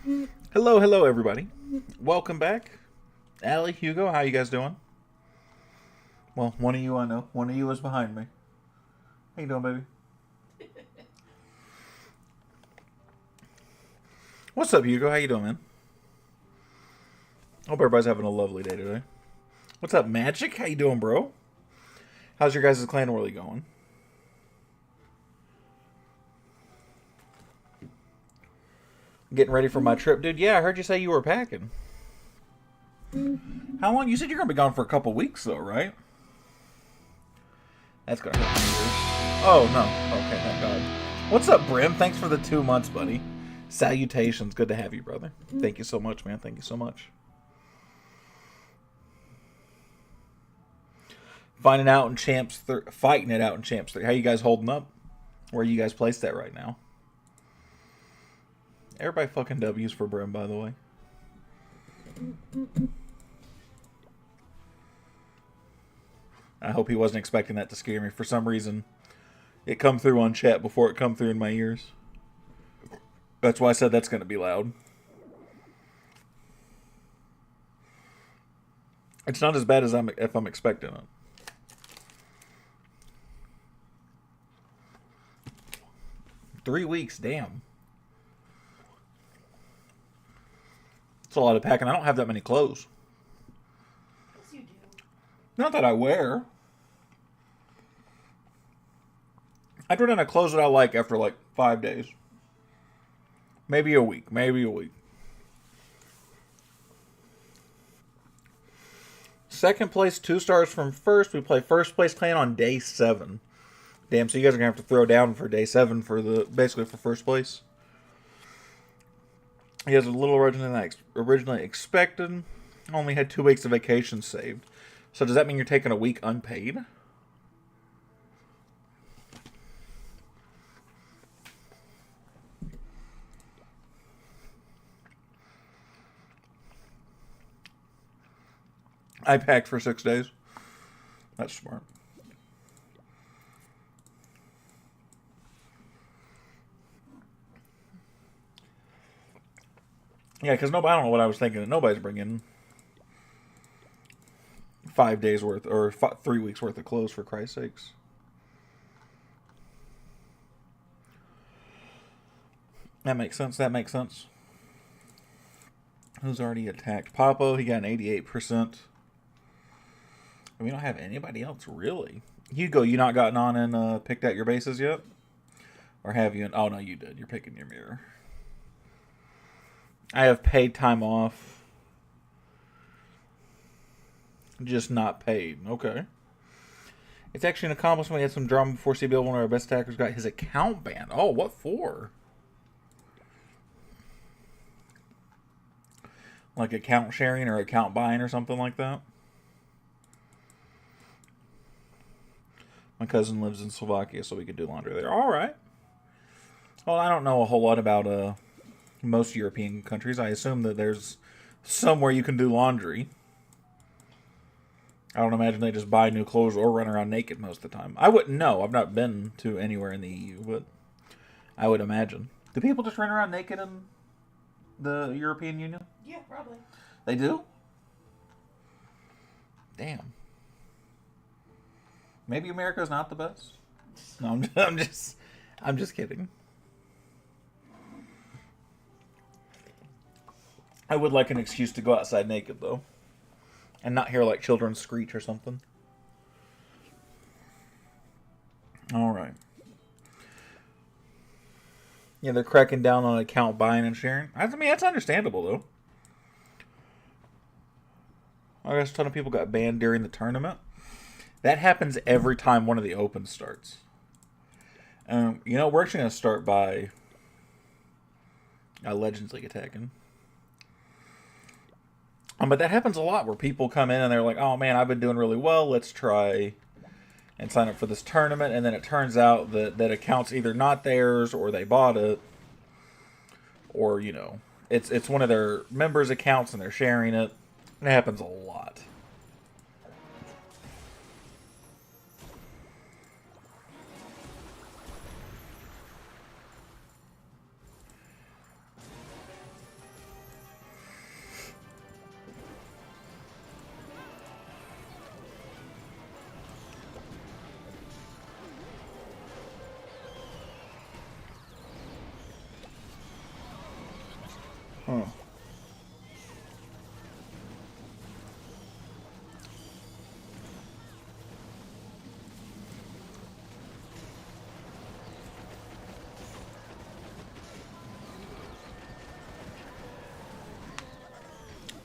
Hello, hello, everybody. Welcome back. Allie, Hugo, how you guys doing? Well, one of you I know. One of you is behind me. How you doing, baby? What's up, Hugo? How you doing, man? Hope everybody's having a lovely day today. What's up, Magic? How you doing, bro? How's your guys' clan worley going? Getting ready for my trip, dude? Yeah, I heard you say you were packing. How long? You said you're gonna be gone for a couple weeks, though, right? That's gonna hurt my ears. Oh no. Okay, thank God. What's up, Brim? Thanks for the 2 months, buddy. Salutations. Good to have you, brother. Thank you so much, man. Thank you so much. Fighting it out in Champs 3. How you guys holding up? Where are you guys placed at right now? Everybody fucking W's for Brim, by the way. I hope he wasn't expecting that to scare me. For some reason, it come through on chat before it come through in my ears. That's why I said that's going to be loud. It's not as bad as if I'm expecting it. Three weeks, damn. It's a lot of packing. I don't have that many clothes. Yes, you do. Not that I wear. I run out of clothes that I like after like 5 days. Maybe a week. Second place, 2 stars from first. We play first place clan on day 7. Damn, so you guys are gonna have to throw down for day 7 for basically for first place. He has a little originally than I originally expected. Only had 2 weeks of vacation saved. So does that mean you're taking a week unpaid? I packed for 6 days. That's smart. Yeah, because I don't know what I was thinking. Nobody's bringing 5 days worth or 3 weeks worth of clothes, for Christ's sakes. That makes sense. Who's already attacked? Papo, he got an 88%. And we don't have anybody else, really. Hugo, you not gotten on and picked out your bases yet? Or have you? Oh, no, you did. You're picking your mirror. I have paid time off. Just not paid. Okay. It's actually an accomplishment. We had some drama before CWL. One of our best attackers got his account banned. Oh, what for? Like account sharing or account buying or something like that? My cousin lives in Slovakia, so we could do laundry there. All right. Well, I don't know a whole lot about most European countries. I assume that there's somewhere you can do laundry. I don't imagine they just buy new clothes or run around naked most of the time. I wouldn't know. I've not been to anywhere in the EU, but I would imagine. Do people just run around naked in the European Union? Yeah, probably. They do? Damn. Maybe America's not the best. No, I'm just kidding. I would like an excuse to go outside naked, though. And not hear, like, children screech or something. Alright. Yeah, they're cracking down on account buying and sharing. I mean, that's understandable, though. I guess a ton of people got banned during the tournament. That happens every time one of the opens starts. We're actually going to start by Legends League attacking. But that happens a lot where people come in and they're like, oh man, I've been doing really well. Let's try and sign up for this tournament. And then it turns out that account's either not theirs or they bought it. Or, it's one of their members' accounts and they're sharing it. It happens a lot. Huh.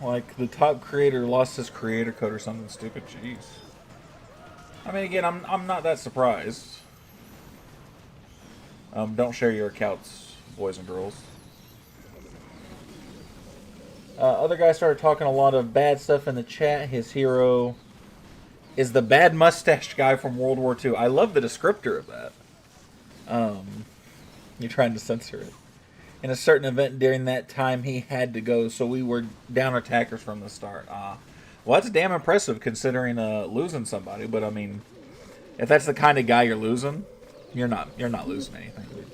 Like the top creator lost his creator code or something stupid. Jeez. I mean, again, I'm not that surprised. Don't share your accounts, boys and girls. Other guy started talking a lot of bad stuff in the chat. His hero is the bad mustached guy from World War II. I love the descriptor of that. You're trying to censor it. In a certain event during that time, he had to go, so we were down attackers from the start. Well, that's damn impressive considering losing somebody. But I mean, if that's the kind of guy you're losing, you're not losing anything. Dude.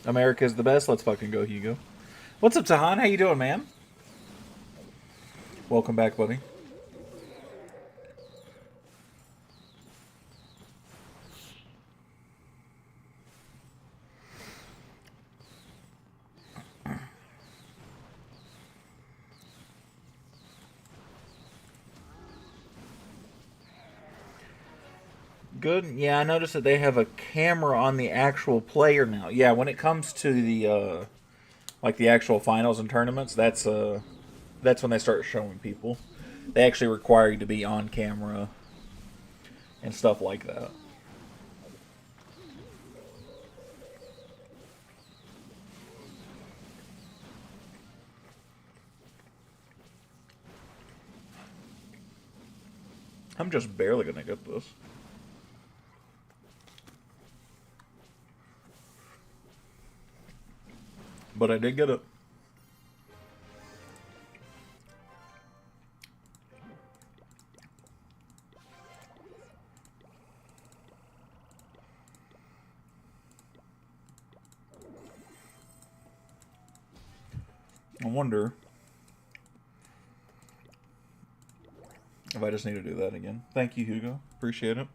America's the best. Let's fucking go, Hugo. What's up, Tahan? How you doing, man? Welcome back, buddy. Good. Yeah, I noticed that they have a camera on the actual player now. Yeah, when it comes to the like the actual finals and tournaments, that's when they start showing people. They actually require you to be on camera and stuff like that. I'm just barely gonna get this. But I did get it. I wonder if I just need to do that again. Thank you, Hugo. Appreciate it.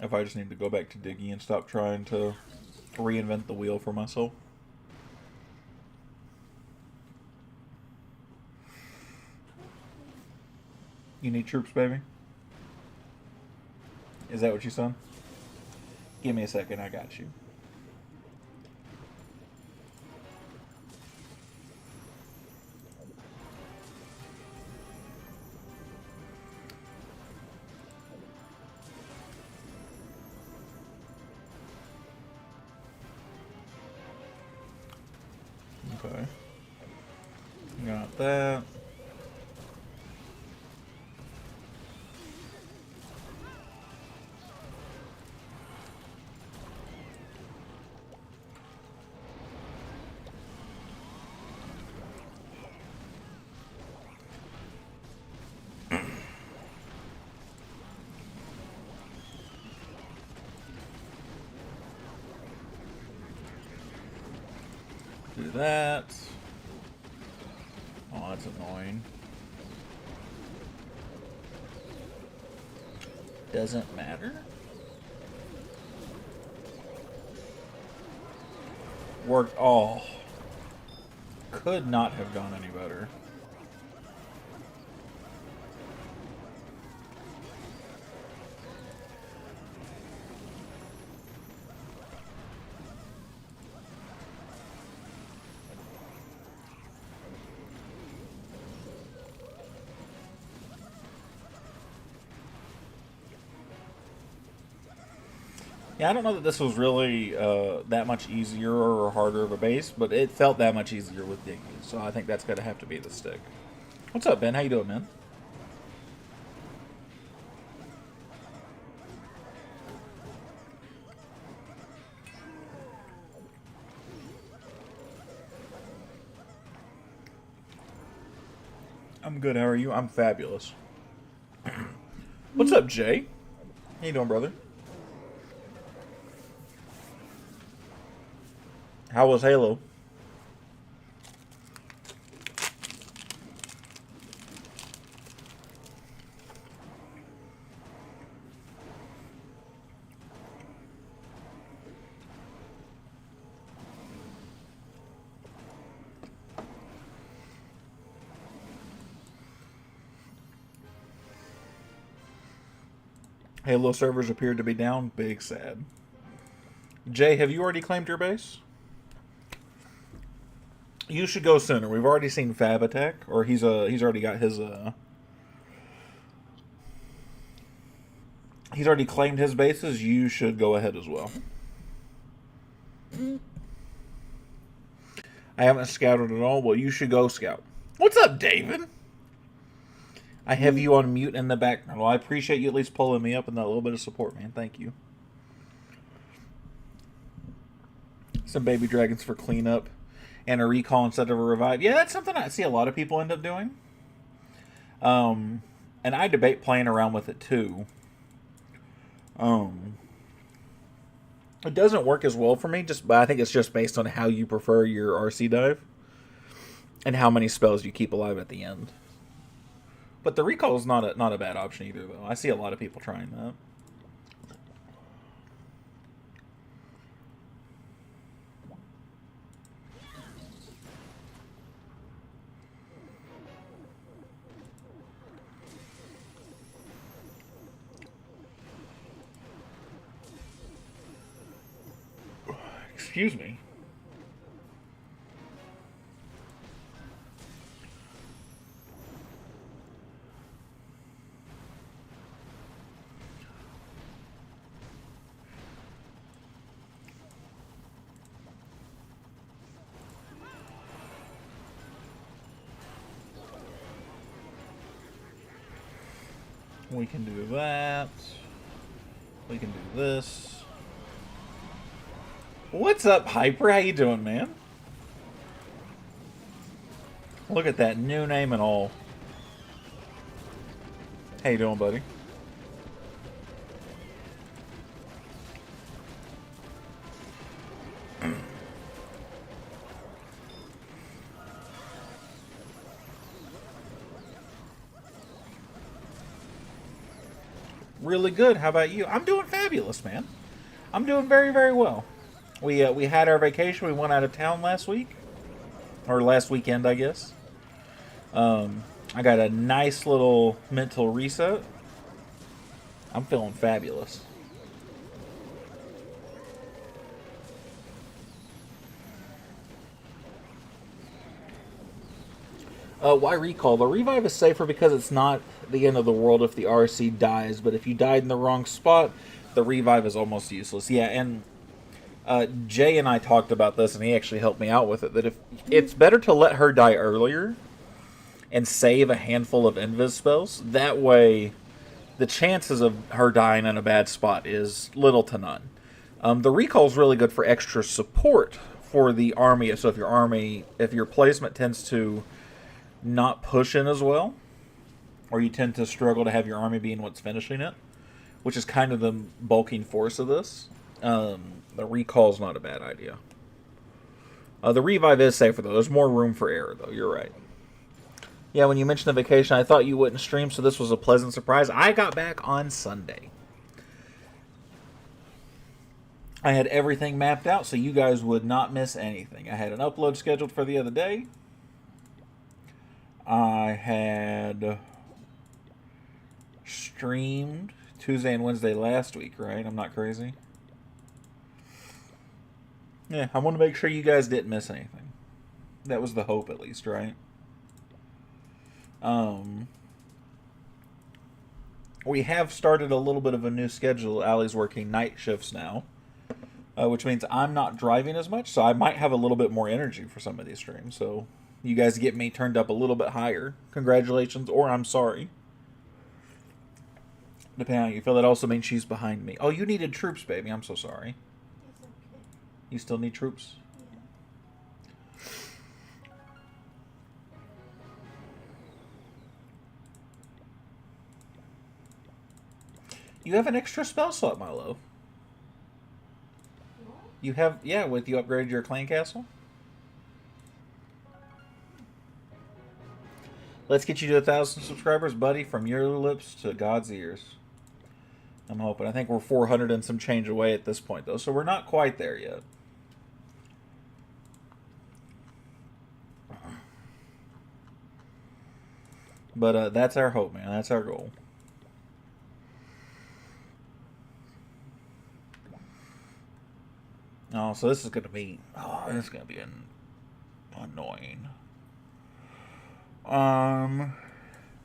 If I just need to go back to Diggy and stop trying to reinvent the wheel for myself. You need troops, baby? Is that what you said? Give me a second, I got you. Okay. Got that. Do that. Oh, that's annoying. Doesn't matter. Worked. Oh. Could not have gone any better. Yeah, I don't know that this was really that much easier or harder of a base, but it felt that much easier with Diggy. So I think that's going to have to be the stick. What's up, Ben? How you doing, man? I'm good. How are you? I'm fabulous. What's up, Jay? How you doing, brother? How was Halo? Halo servers appeared to be down. Big sad. Jay, have you already claimed your base? You should go sooner. We've already seen Fab attack, or he's already got his he's already claimed his bases. You should go ahead as well. I haven't scouted at all. Well, you should go scout. What's up, David? I have you on mute in the background. Well, I appreciate you at least pulling me up and that little bit of support, man. Thank you. Some baby dragons for cleanup and a recall instead of a revive. Yeah, that's something I see a lot of people end up doing. And I debate playing around with it too. It doesn't work as well for me, but I think it's just based on how you prefer your RC dive and how many spells you keep alive at the end. But the recall is not a bad option either, though. I see a lot of people trying that. Excuse me. We can do that. We can do this. What's up, Hyper? How you doing, man? Look at that new name and all. How you doing, buddy? Really good. How about you? I'm doing fabulous, man. I'm doing very, very well. We had our vacation. We went out of town last week, or last weekend, I guess. I got a nice little mental reset. I'm feeling fabulous. Why recall? The revive is safer because it's not the end of the world if the RC dies, but if you died in the wrong spot, the revive is almost useless. Yeah, and Jay and I talked about this, and he actually helped me out with it, that if it's better to let her die earlier and save a handful of invis spells, that way the chances of her dying in a bad spot is little to none. The recall is really good for extra support for the army, so if your placement tends to not push in as well, or you tend to struggle to have your army being what's finishing it, which is kind of the bulking force of this, the recall is not a bad idea. The revive is safer, though. There's more room for error, though. You're right. Yeah, when you mentioned the vacation, I thought you wouldn't stream, so this was a pleasant surprise. I got back on Sunday. I had everything mapped out, so you guys would not miss anything. I had an upload scheduled for the other day. I had streamed Tuesday and Wednesday last week, right? I'm not crazy. Yeah, I want to make sure you guys didn't miss anything. That was the hope, at least, right? We have started a little bit of a new schedule. Allie's working night shifts now, which means I'm not driving as much, so I might have a little bit more energy for some of these streams. So you guys get me turned up a little bit higher. Congratulations, or I'm sorry. Depending on how you feel, that also means she's behind me. Oh, you needed troops, baby. I'm so sorry. It's okay. You still need troops? Yeah. You have an extra spell slot, my love. What? You have, yeah, with you upgraded your clan castle. Let's get you to 1,000 subscribers, buddy, from your lips to God's ears. I'm hoping. I think we're 400 and some change away at this point, though, so we're not quite there yet. But that's our hope, man. That's our goal. Oh, so this is going to be... Oh, this is going to be annoying. We're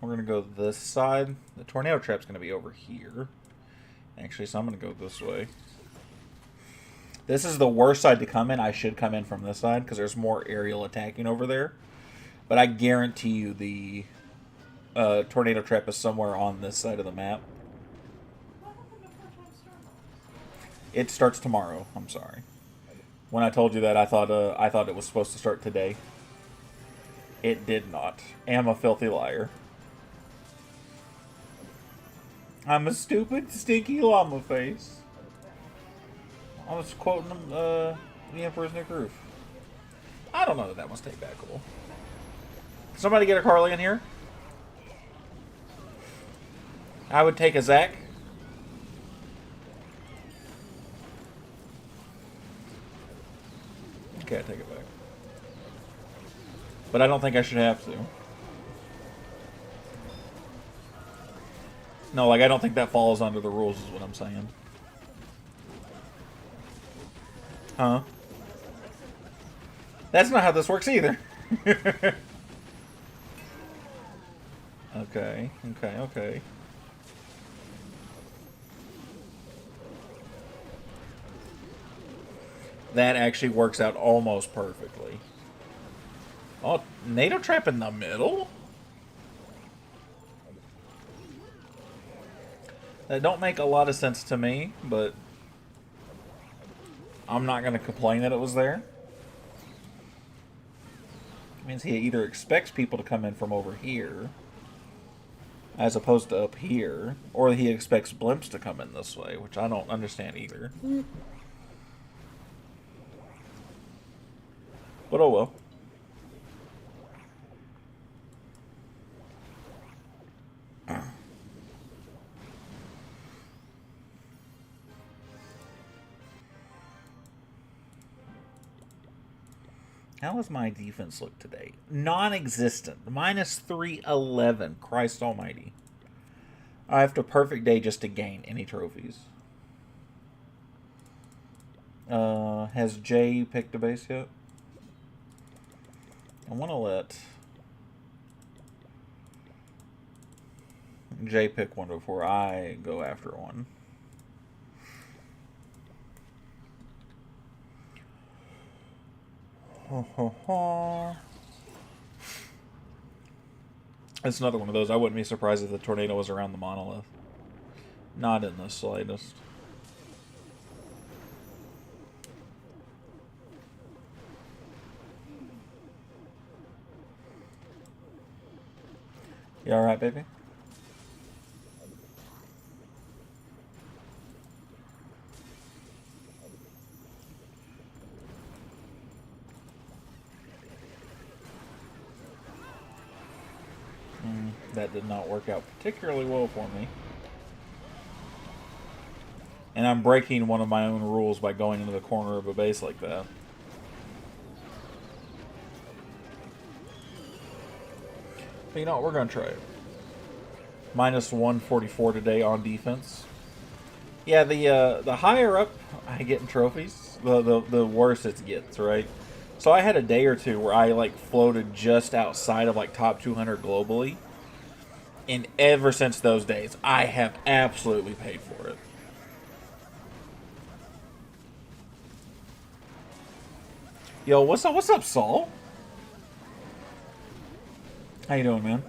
going to go this side. The tornado trap's going to be over here. Actually, so I'm going to go this way. This is the worst side to come in. I should come in from this side because there's more aerial attacking over there. But I guarantee you the tornado trap is somewhere on this side of the map. What happened to part-time Starbucks? It starts tomorrow. I'm sorry. When I told you that, I thought it was supposed to start today. It did not. I'm a filthy liar. I'm a stupid, stinky llama face. I was quoting the Emperor's New Groove. I don't know that must take that cool. Somebody get a Carly in here? I would take a Zach. Okay, I take it back. But I don't think I should have to. No, like I don't think that falls under the rules is what I'm saying. Huh? That's not how this works either. Okay. That actually works out almost perfectly. Oh, NATO trap in the middle? That don't make a lot of sense to me, but I'm not going to complain that it was there. It means he either expects people to come in from over here, as opposed to up here, or he expects blimps to come in this way, which I don't understand either. But oh well. How does my defense look today? Non-existent. Minus 311. Christ almighty. I have to perfect day just to gain any trophies. Has Jay picked a base yet? I want to let Jay pick one before I go after one. It's another one of those. I wouldn't be surprised if the tornado was around the monolith. Not in the slightest. You alright, baby? That did not work out particularly well for me. And I'm breaking one of my own rules by going into the corner of a base like that. But you know what? We're going to try it. Minus 144 today on defense. Yeah, the higher up I get in trophies, the worse it gets, right? So I had a day or two where I like floated just outside of like top 200 globally. And ever since those days, I have absolutely paid for it. Yo, what's up? What's up, Saul? How you doing, man?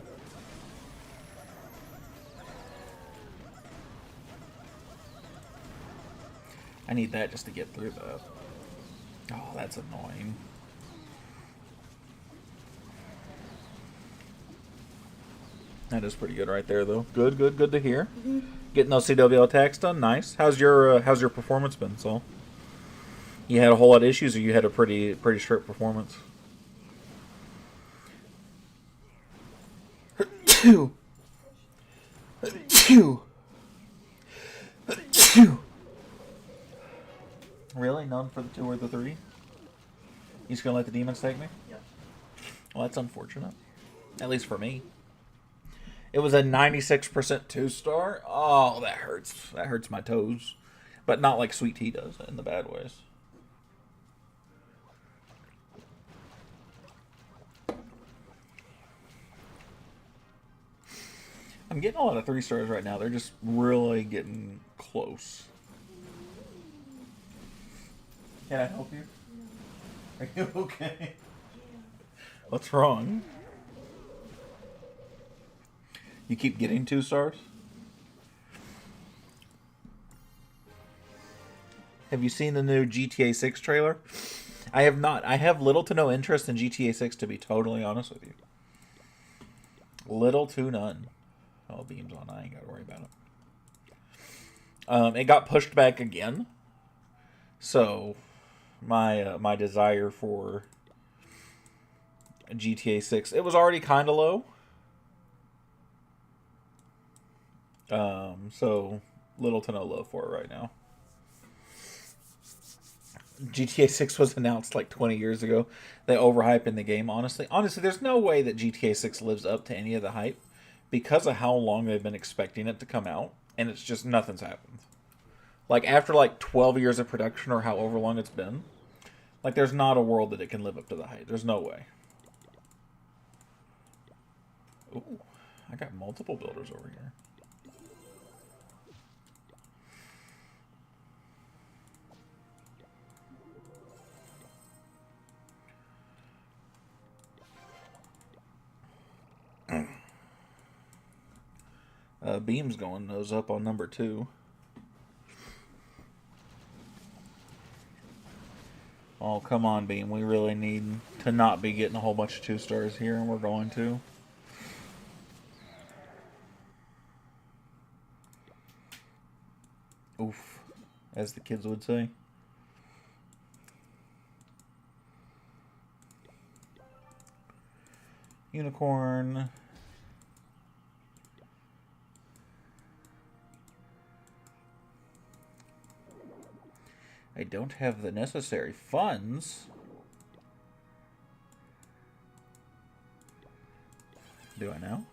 I need that just to get through that. Oh, that's annoying. That is pretty good right there, though. Good to hear. Getting those CWL attacks done, nice. How's your performance been, Saul? You had a whole lot of issues, or you had a pretty strict performance? Really? None for the 2 or the 3? You just gonna let the demons take me? Yep. Well, that's unfortunate. At least for me. It was a 96% 2-star. Oh, that hurts. That hurts my toes. But not like Sweet Tea does in the bad ways. I'm getting a lot of 3 stars right now. They're just really getting close. Can I help you? Are you okay? What's wrong? You keep getting 2 stars? Have you seen the new GTA 6 trailer? I have not. I have little to no interest in GTA 6, to be totally honest with you. Little to none. Oh, beam's on. I ain't got to worry about it. It got pushed back again. So, my desire for GTA 6, it was already kind of low. So, little to no love for it right now. GTA 6 was announced like 20 years ago. They overhyping the game, honestly. Honestly, there's no way that GTA 6 lives up to any of the hype because of how long they've been expecting it to come out, and it's just nothing's happened. Like, after like 12 years of production or however long it's been, like, there's not a world that it can live up to the hype. There's no way. Ooh, I got multiple builders over here. Beam's going nose up on number 2. Oh, come on, Beam. We really need to not be getting a whole bunch of 2 stars here, and we're going to. Oof, as the kids would say. Unicorn. I don't have the necessary funds. Do I now?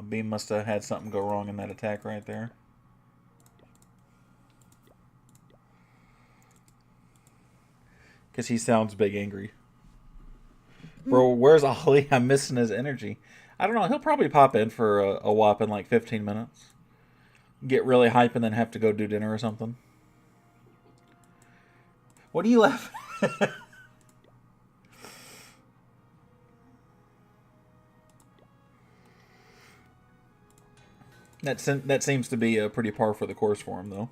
Beam must have had something go wrong in that attack right there. Because he sounds big angry. Bro, where's Ollie? I'm missing his energy. I don't know. He'll probably pop in for a whopping like 15 minutes. Get really hype and then have to go do dinner or something. What are you laughing at? That seems to be a pretty par for the course for him, though.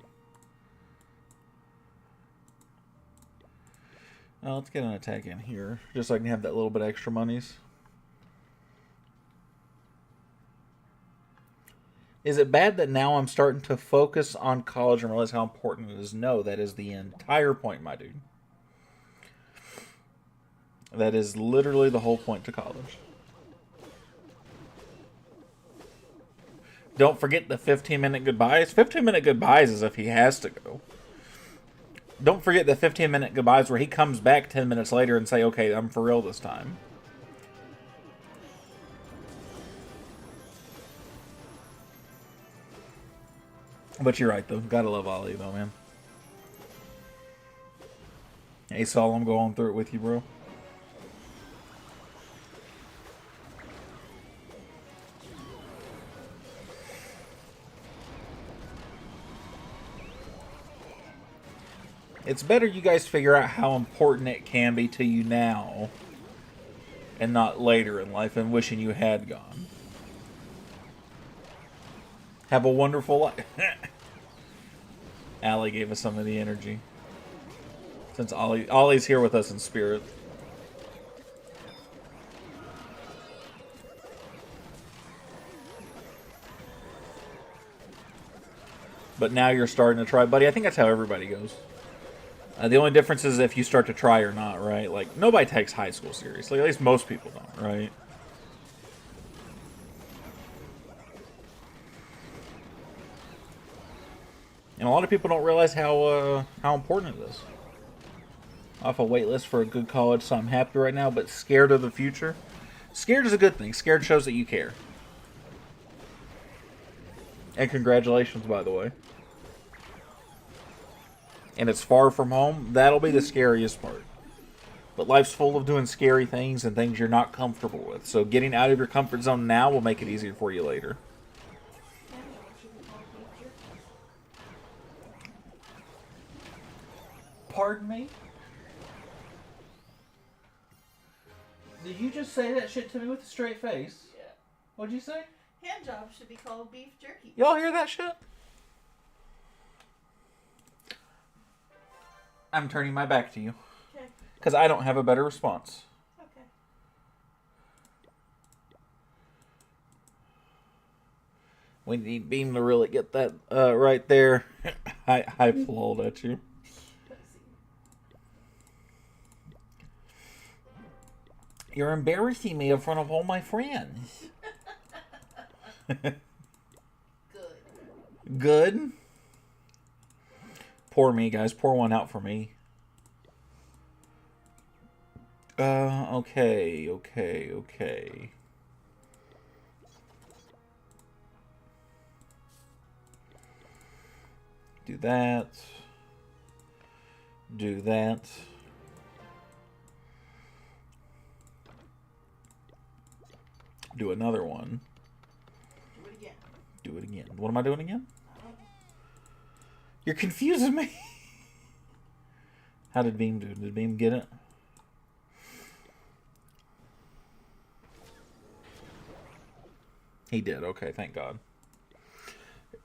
Let's get an attack in here, just so I can have that little bit extra monies. Is it bad that now I'm starting to focus on college and realize how important it is? No, that is the entire point, my dude. That is literally the whole point to college. Don't forget the 15-minute goodbyes. 15-minute goodbyes is if he has to go. Don't forget the 15-minute goodbyes where he comes back 10 minutes later and say, okay, I'm for real this time. But you're right, though. Gotta love Ollie, though, man. Hey, Saul, I'm going through it with you, bro. It's better you guys figure out how important it can be to you now and not later in life and wishing you had gone. Have a wonderful life. Allie gave us some of the energy. Since Ollie's here with us in spirit. But now you're starting to try. Buddy, I think that's how everybody goes. The only difference is if you start to try or not, right? Like, nobody takes high school seriously. At least most people don't, right? And a lot of people don't realize how important it is. Off a wait list for a good college, so I'm happy right now, but scared of the future. Scared is a good thing. Scared shows that you care. And congratulations, by the way. And it's far from home. That'll be the scariest part. But life's full of doing scary things and things you're not comfortable with. So getting out of your comfort zone now will make it easier for you later. Hand job should be called beef jerky. Pardon me? Did you just say that shit to me with a straight face? Yeah. What'd you say? Hand job should be called beef jerky. Y'all hear that shit? I'm turning my back to you. Okay. Because I don't have a better response. Okay. We need Beam to really get that right there. I flawed at you. You're embarrassing me in front of all my friends. Good. Good? Pour me, guys. Pour one out for me. Okay. Do that. Do that. Do another one. Do it again. Do it again. What am I doing again? I don't know. You're confusing me. How did Beam do? Did Beam get it? He did. Okay, thank God.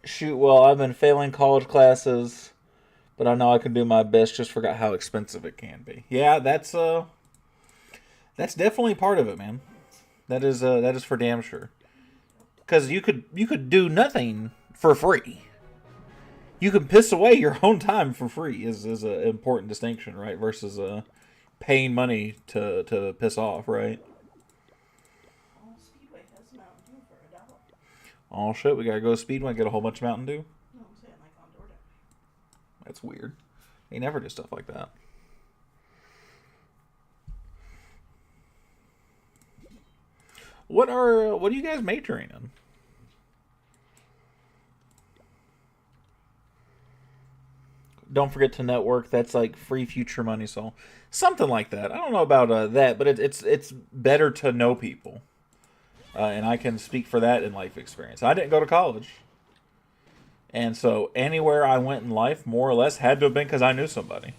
Shoot, well, I've been failing college classes, but I know I can do my best. Just forgot how expensive it can be. Yeah, that's definitely part of it, man. That is for damn sure. Because you could do nothing for free. You can piss away your own time for free is an important distinction, right? Versus paying money to piss off, right? Oh, Speedway has Mountain Dew for $1. Oh shit, we gotta go to Speedway and get a whole bunch of Mountain Dew. No, I'm saying like on DoorDash. That's weird. They never do stuff like that. What are you guys majoring in? Don't forget to network. That's like free future money, so something like that. I don't know about that, but it's better to know people, and I can speak for that in life experience. I didn't go to college, and so anywhere I went in life, more or less, had to have been because I knew somebody.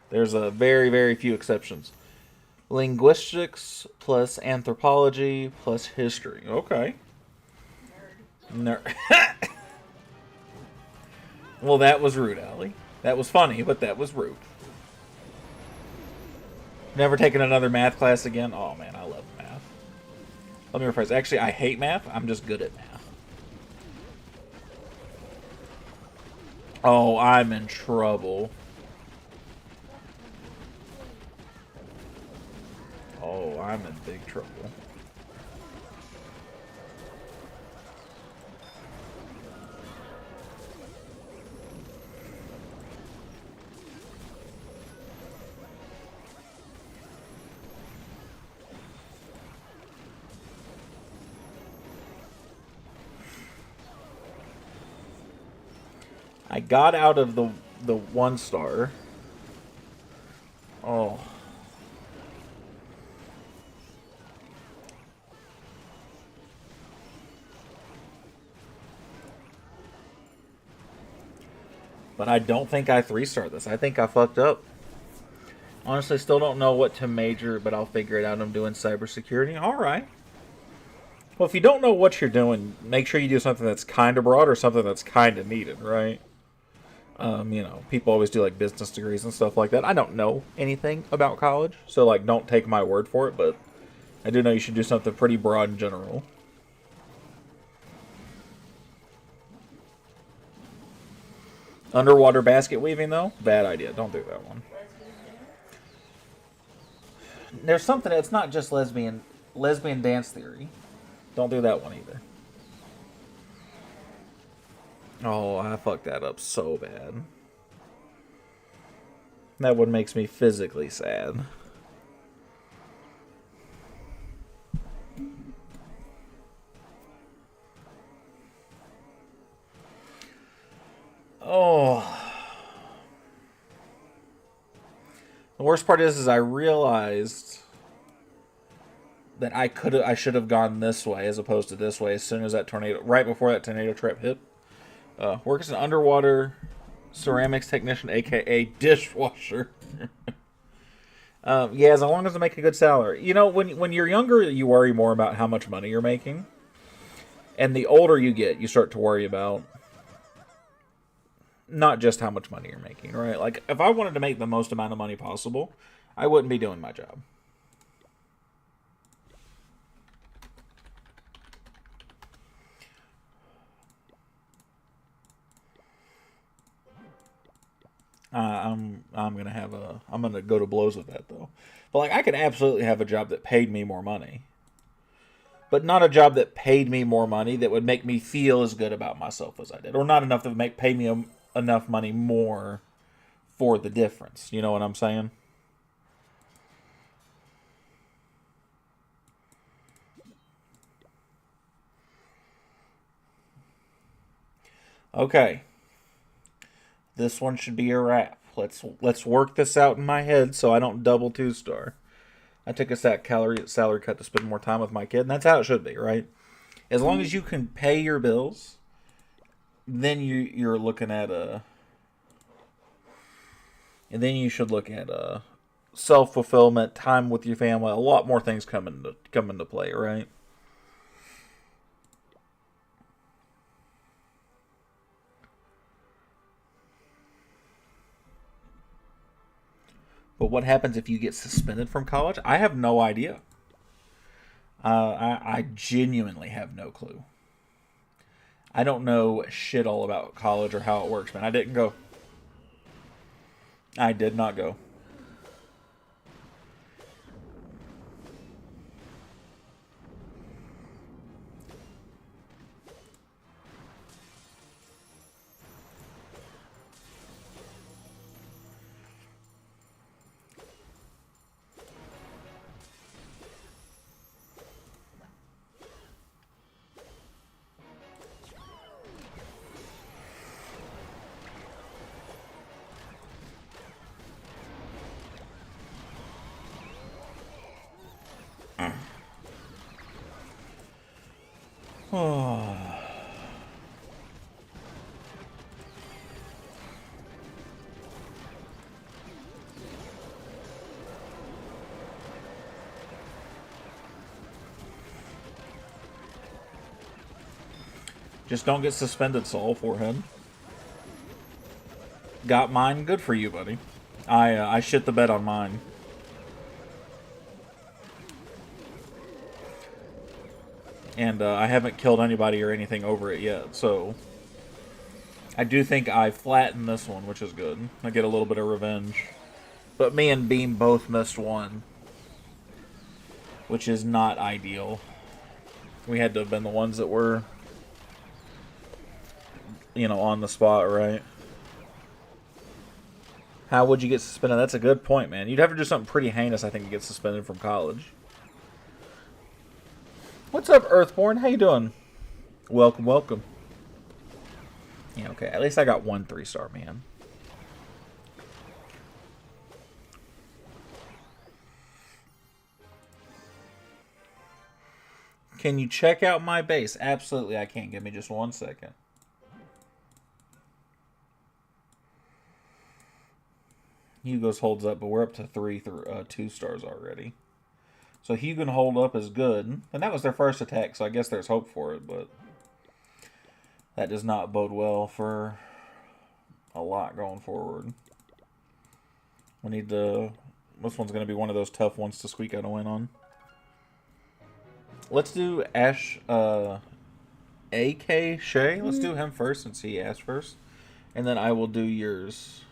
There's a very, very few exceptions. Linguistics plus anthropology plus history. Okay. Nerd. Well, that was rude, Allie. That was funny, but that was rude. Never taken another math class again? Oh, man, I love math. Let me rephrase. Actually, I hate math. I'm just good at math. Oh, I'm in trouble. Oh, I'm in big trouble. I got out of the 1-star. Oh. But I don't think I 3-star this. I think I fucked up. Honestly, still don't know what to major, but I'll figure it out. I'm doing cybersecurity. All right. Well, if you don't know what you're doing, make sure you do something that's kind of broad or something that's kind of needed, right? People always do like business degrees and stuff like that. I don't know anything about college, so like don't take my word for it, but I do know you should do something pretty broad in general. Underwater basket weaving, though? Bad idea. Don't do that one. There's something that's not just lesbian dance theory. Don't do that one either. Oh, I fucked that up so bad. That one makes me physically sad. The worst part is I realized that I should have gone this way as opposed to this way as soon as that tornado, right before that tornado trap hit. Works as an underwater ceramics technician, aka dishwasher. Yeah, as long as they make a good salary. You know, when you're younger, you worry more about how much money you're making, and the older you get, you start to worry about not just how much money you're making, right? Like, if I wanted to make the most amount of money possible, I wouldn't be doing my job. I'm gonna go to blows with that though. But like, I could absolutely have a job that paid me more money, but not a job that paid me more money that would make me feel as good about myself as I did, or not enough to pay me enough money more for the difference. You know what I'm saying? Okay, this one should be a wrap. Let's work this out in my head so I don't double 2-star. I took a salary cut to spend more time with my kid, and that's how it should be, right? As long as you can pay your bills, then you're looking at and then you should look at self fulfillment, time with your family. A lot more things come into play, right? But what happens if you get suspended from college? I have no idea. I genuinely have no clue. I don't know shit all about college or how it works, man. I didn't go. I did not go. Just don't get suspended, Saul, for him. Got mine. Good for you, buddy. I shit the bed on mine. And I haven't killed anybody or anything over it yet, so I do think I flattened this one, which is good. I get a little bit of revenge. But me and Beam both missed one, which is not ideal. We had to have been the ones that were, on the spot, right? How would you get suspended? That's a good point, man. You'd have to do something pretty heinous, I think, to get suspended from college. What's up, Earthborn? How you doing? Welcome, welcome. Yeah, okay. At least I got 1 3-star, man. Can you check out my base? Absolutely, I can. Give me just 1 second. Hugo's holds up, but we're up to 2 stars already. So Hugo hold up is good. And that was their first attack, so I guess there's hope for it, but that does not bode well for a lot going forward. We need to... This one's going to be one of those tough ones to squeak out a win on. Let's do Ash... A.K. Shay. Let's do him first since he asked first. And then I will do yours...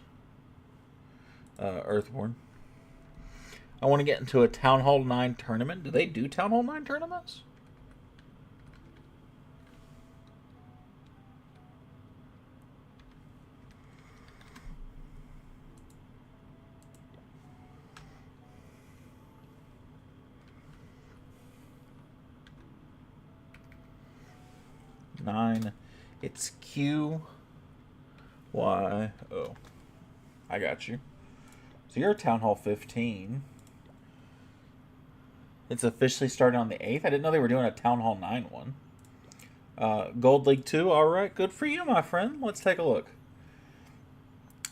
Earthborn. I want to get into a Town Hall 9 tournament. Do they do Town Hall 9 tournaments? Nine. It's QYO. I got you. So you're a Town Hall 15. It's officially starting on the 8th. I didn't know they were doing a Town Hall 9 one. Gold League 2, alright. Good for you, my friend. Let's take a look.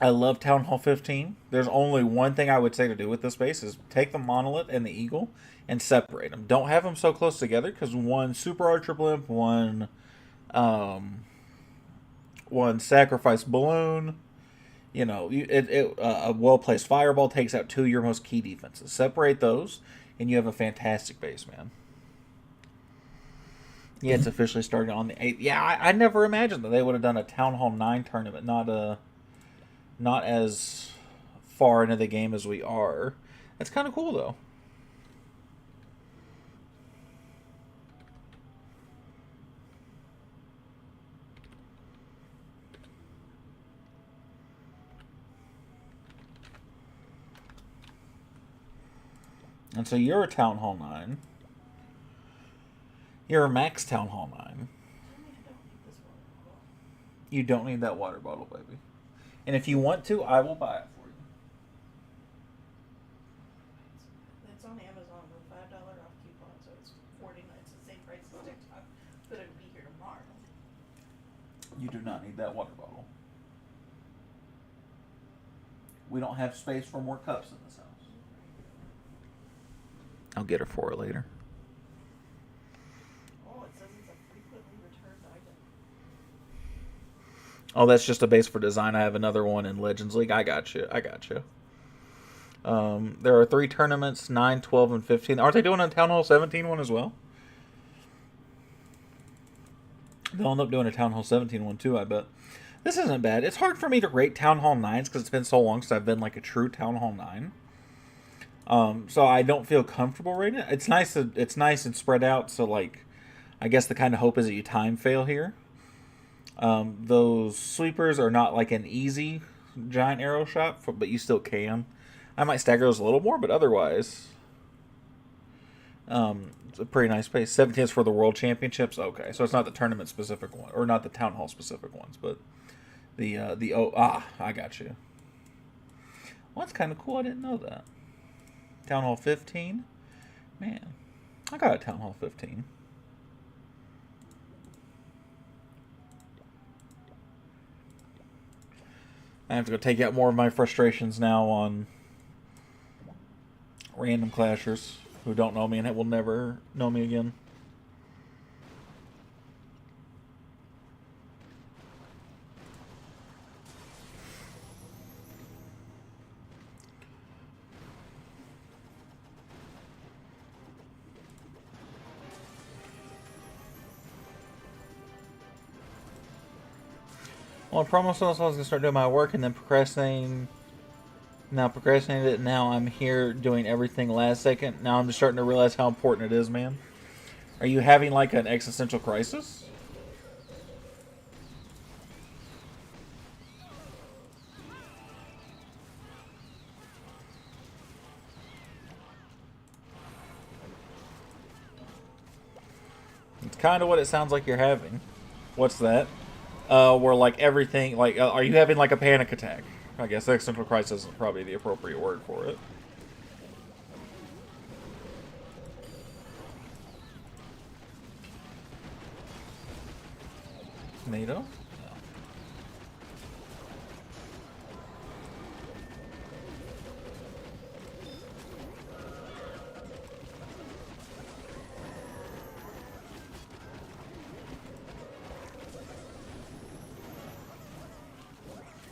I love Town Hall 15. There's only one thing I would say to do with this base is take the Monolith and the Eagle and separate them. Don't have them so close together because one Super Archer Blimp, one Sacrifice Balloon, you know, a well-placed Fireball takes out 2 of your most key defenses. Separate those, and you have a fantastic base, man. Yeah, it's officially starting on the 8th. Yeah, I never imagined that they would have done a Town Hall 9 tournament, not as far into the game as we are. That's kind of cool, though. And so you're a Town Hall 9. You're a max Town Hall 9. You don't need that water bottle, baby. And if you want to, I will buy it for you. It's on Amazon with $5 off coupon, so it's $49. It's the same price as TikTok, but it'll be here tomorrow. You do not need that water bottle. We don't have space for more cups in this house. I'll get her for her later. Oh, it says it's a frequently returned item. Oh, that's just a base for design. I have another one in Legends League. I got you. There are 3 tournaments, 9, 12, and 15. Aren't they doing a Town Hall 17 one as well? They'll end up doing a Town Hall 17 one too, I bet. This isn't bad. It's hard for me to rate Town Hall 9s because it's been so long since I've been like a true Town Hall 9. So I don't feel comfortable rating it. It's nice and spread out, so like I guess the kind of hope is that you time fail here. Those sweepers are not like an easy giant arrow shot, but you still can. I might stagger those a little more, but otherwise, it's a pretty nice pace. 17 is for the World Championships. Okay, so it's not the tournament specific one, or not the Town Hall specific ones, but I got you. Well, that's kind of cool. I didn't know that. Town Hall 15, man, I got a Town Hall 15. I have to go take out more of my frustrations now on random clashers who don't know me and will never know me again. Well, I promised myself I was going to start doing my work and then procrastinating. Now procrastinated it. Now I'm here doing everything last second. Now I'm just starting to realize how important it is, man. Are you having like an existential crisis? It's kind of what it sounds like you're having. What's that? Where like everything, like, are you having like a panic attack? I guess existential crisis is probably the appropriate word for it. NATO? No.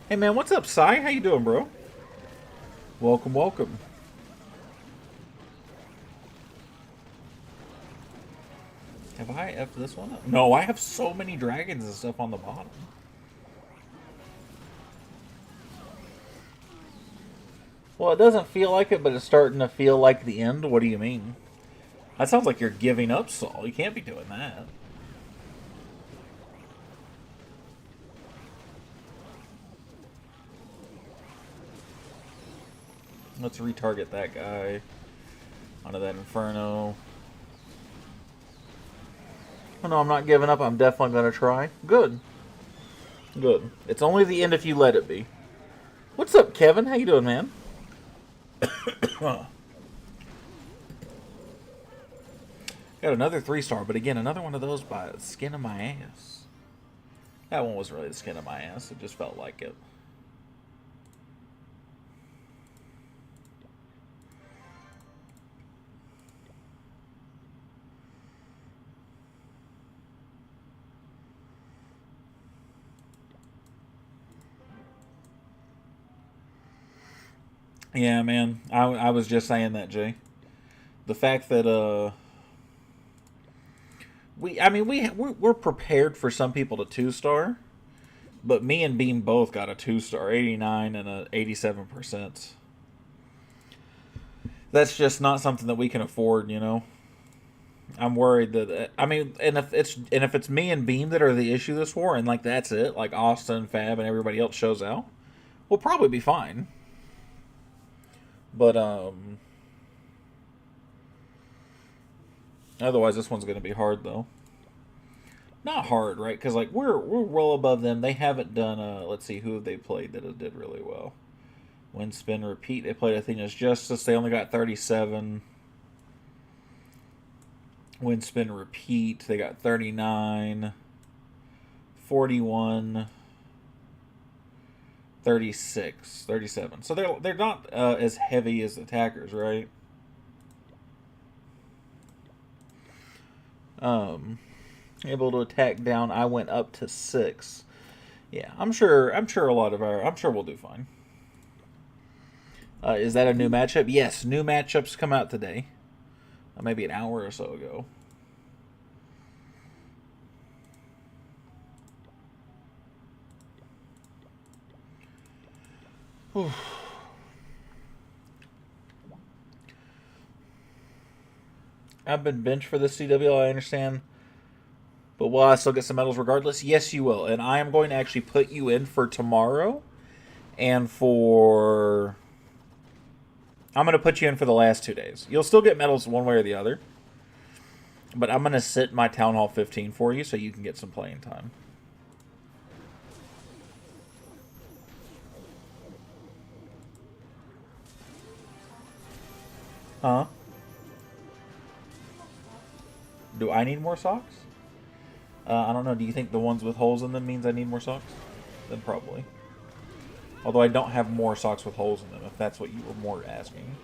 Hey man, what's up, Sai? How you doing, bro? Welcome, welcome. Have I F'd this one up? No, I have so many dragons and stuff on the bottom. Well, it doesn't feel like it, but it's starting to feel like the end. What do you mean? That sounds like you're giving up, Saul. You can't be doing that. Let's retarget that guy onto that Inferno. Oh, no, I'm not giving up. I'm definitely going to try. Good. Good. It's only the end if you let it be. What's up, Kevin? How you doing, man? Got another 3-star, but again, another one of those by the skin of my ass. That one wasn't really the skin of my ass. It just felt like it. Yeah, man. I was just saying that, Jay. The fact that we're prepared for some people to 2-star, but me and Beam both got a 2-star, 89 and a 87%. That's just not something that we can afford, you know. I'm worried that and if it's me and Beam that are the issue this war, and like that's it, like Austin, Fab, and everybody else shows out, we'll probably be fine. But otherwise, this one's going to be hard though. Not hard, right? Because like we're well above them. They haven't done. Let's see who have they played that did really well. Win, spin, repeat. They played Athena's Justice. They only got 37. Win, spin, repeat. They got 39. 41. 36. 37. So they're not as heavy as attackers, right? Able to attack down. I went up to 6. Yeah, I'm sure a lot of I'm sure we'll do fine. Is that a new matchup? Yes, new matchups come out today. Maybe an hour or so ago. Whew. I've been benched for the CWL, I understand. But will I still get some medals regardless? Yes, you will. And I am going to actually put you in for tomorrow. And for... I'm going to put you in for the last 2 days. You'll still get medals one way or the other. But I'm going to sit my Town Hall 15 for you so you can get some playing time. Huh? Do I need more socks? I don't know. Do you think the ones with holes in them means I need more socks? Then probably. Although I don't have more socks with holes in them, if that's what you were more asking.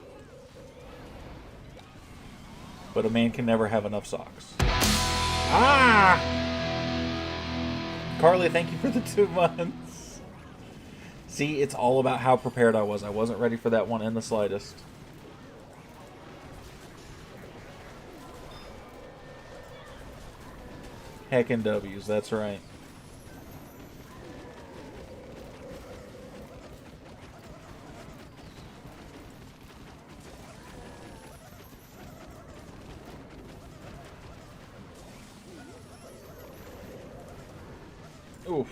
But a man can never have enough socks. Ah! Carly, thank you for the 2 months. See, it's all about how prepared I was. I wasn't ready for that one in the slightest. Heckin' W's, that's right. Oof.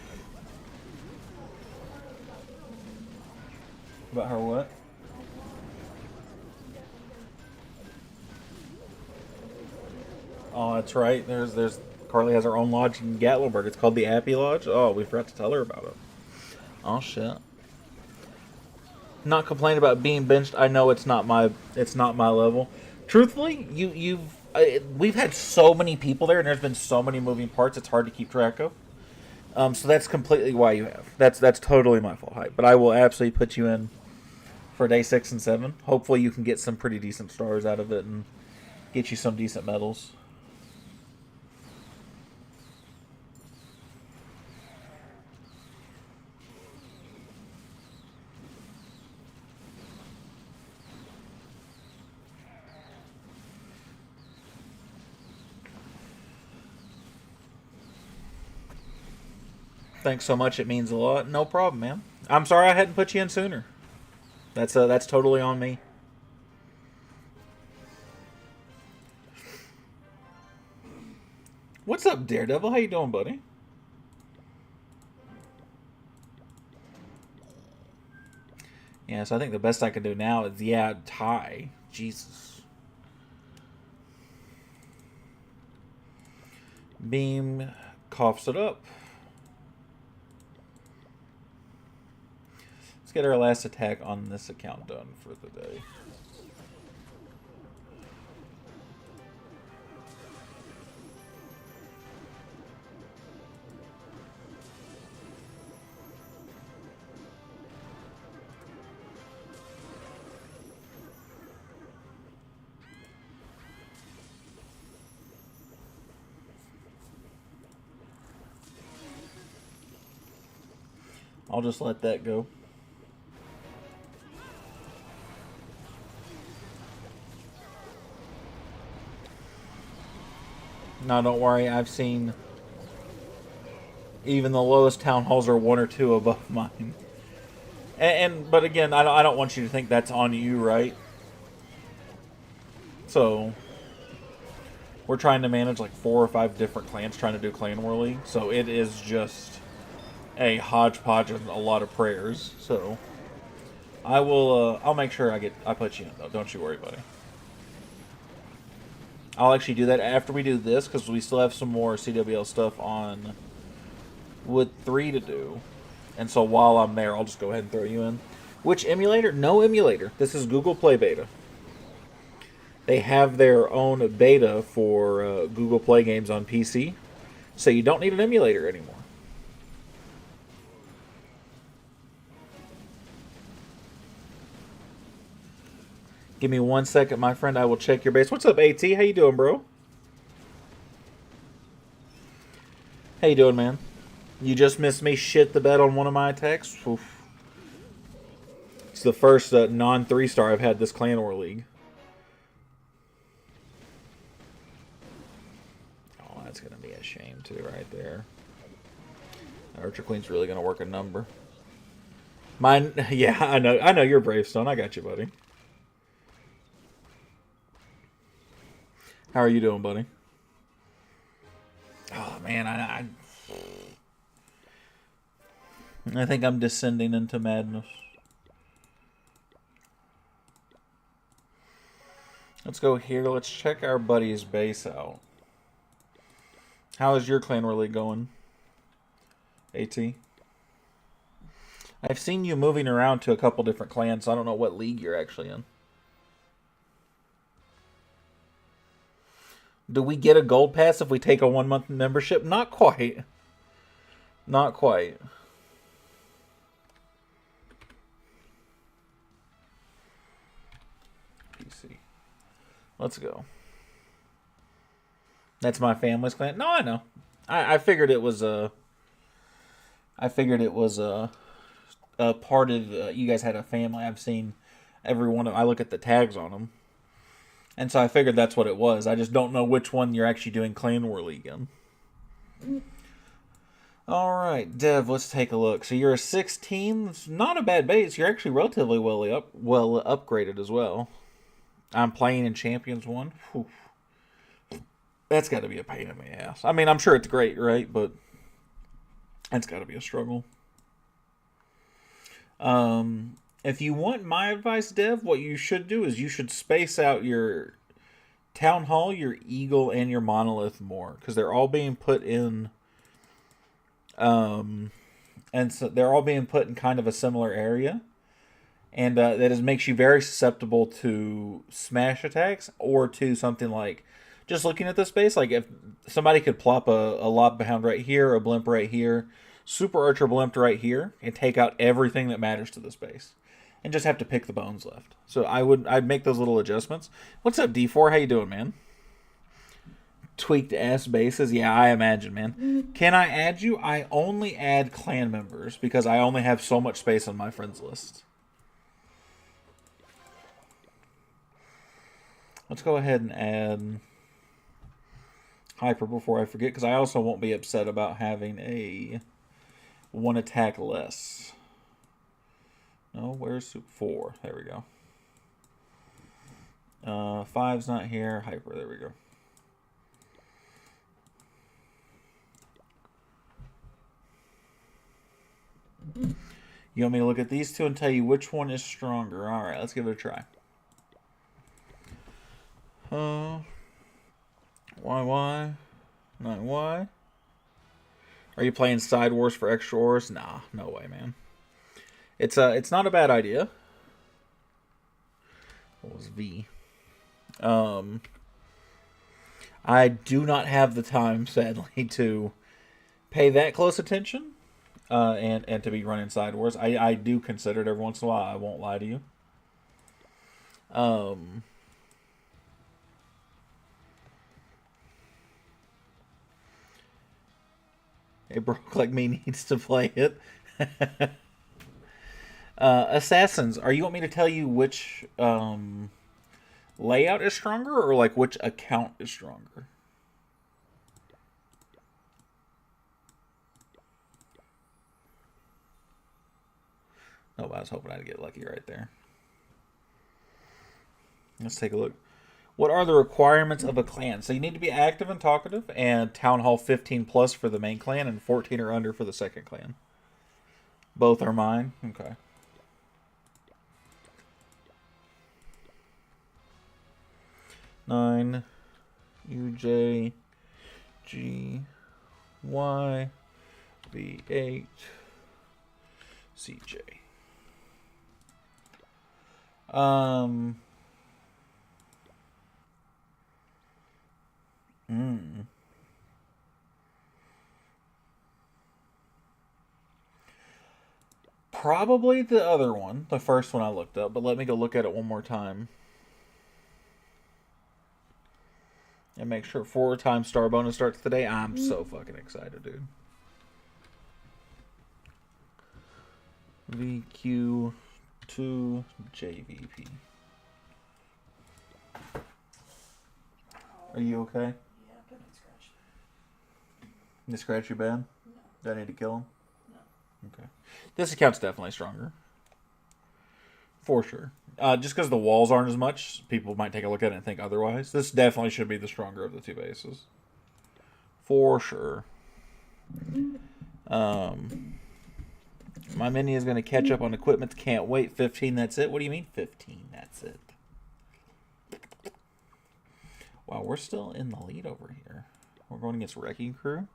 About her what? Oh, that's right. There's Carly has her own lodge in Gatlinburg. It's called the Appy Lodge. Oh, we forgot to tell her about it. Oh shit. Not complaining about being benched. I know it's not my level. Truthfully, we've had so many people there, and there's been so many moving parts. It's hard to keep track of. So that's completely why you have. That's totally my fault, hype. But I will absolutely put you in for day 6 and 7. Hopefully, you can get some pretty decent stars out of it and get you some decent medals. Thanks so much. It means a lot. No problem, man. I'm sorry I hadn't put you in sooner. That's totally on me. What's up, Daredevil? How you doing, buddy? Yeah, so I think the best I can do now is, tie. Jesus. Beam coughs it up. get our last attack on this account done for the day. I'll just let that go. No, don't worry. I've seen even the lowest town halls are 1 or 2 above mine. But again, I don't want you to think that's on you, right? So we're trying to manage like 4 or 5 different clans trying to do Clan War League. So it is just a hodgepodge of a lot of prayers. So I will. I'll make sure I put you in though. Don't you worry, buddy. I'll actually do that after we do this because we still have some more CWL stuff on Wood 3 to do. And so while I'm there, I'll just go ahead and throw you in. Which emulator? No emulator. This is Google Play Beta. They have their own beta for Google Play games on PC. So you don't need an emulator anymore. Give me 1 second, my friend. I will check your base. What's up, AT? How you doing, bro? How you doing, man? You just missed me shit the bed on one of my attacks? Oof. It's the first non-3-star I've had this Clan War League. Oh, that's going to be a shame, too, right there. Archer Queen's really going to work a number. Mine, yeah, I know you're Bravestone. I got you, buddy. How are you doing, buddy? Oh, man, I think I'm descending into madness. Let's go here. Let's check our buddy's base out. How is your Clan War League going, AT? I've seen you moving around to a couple different clans, so I don't know what league you're actually in. Do we get a gold pass if we take a 1-month membership? Not quite. Not quite. PC. Let's go. That's my family's clan. No, I know. I figured it was a. I figured it was a part of. You guys had a family. I've seen every one of. I look at the tags on them. And so I figured that's what it was. I just don't know which one you're actually doing Clan War League in. Alright, Dev, let's take a look. So you're a 16. It's not a bad base. You're actually relatively well upgraded as well. I'm playing in Champions 1. Whew. That's got to be a pain in the ass. I mean, I'm sure it's great, right? But that's got to be a struggle. If you want my advice, Dev, what you should do is you should space out your Town Hall, your Eagle, and your Monolith more. Because they're all being put in... and so they're all being put in kind of a similar area. And that makes you very susceptible to smash attacks or to something like... Just looking at this space, like if somebody could plop a Lophound right here, a Blimp right here, Super Archer Blimp right here, and take out everything that matters to the space. And just have to pick the bones left. So I'd make those little adjustments. What's up, D4? How you doing, man? Tweaked ass bases? Yeah, I imagine, man. Can I add you? I only add clan members because I only have so much space on my friends list. Let's go ahead and add Hyper before I forget, because I also won't be upset about having a 1 attack less. No, where's 4? There we go. 5's not here. Hyper, there we go. You want me to look at these two and tell you which one is stronger? Alright, let's give it a try. YY? Not Y? Are you playing Side Wars for extra ores? Nah, no way, man. It's not a bad idea. What was V? I do not have the time, sadly, to pay that close attention, and to be running side wars. I do consider it every once in a while. I won't lie to you. A broke like me needs to play it. Assassins, are you want me to tell you which layout is stronger, or like which account is stronger? Oh, I was hoping I'd get lucky right there. Let's take a look. What are the requirements of a clan? So you need to be active and talkative, and Town Hall 15 plus for the main clan, and 14 or under for the second clan. Both are mine? Okay. Nine, UJ, G, Y, B8, CJ. Probably the other one, the first one I looked up, but let me go look at it one more time. And make sure 4-time star bonus starts today. I'm so fucking excited, dude. VQ2 JVP. Are you okay? Yeah, but it scratched. You scratch you bad? No. Do I need to kill him? No. Okay. This account's definitely stronger. For sure. Just because the walls aren't as much, people might take a look at it and think otherwise. This definitely should be the stronger of the two bases. For sure. My mini is going to catch up on equipment. Can't wait. 15, that's it? What do you mean 15, that's it? Wow, we're still in the lead over here. We're going against Wrecking Crew.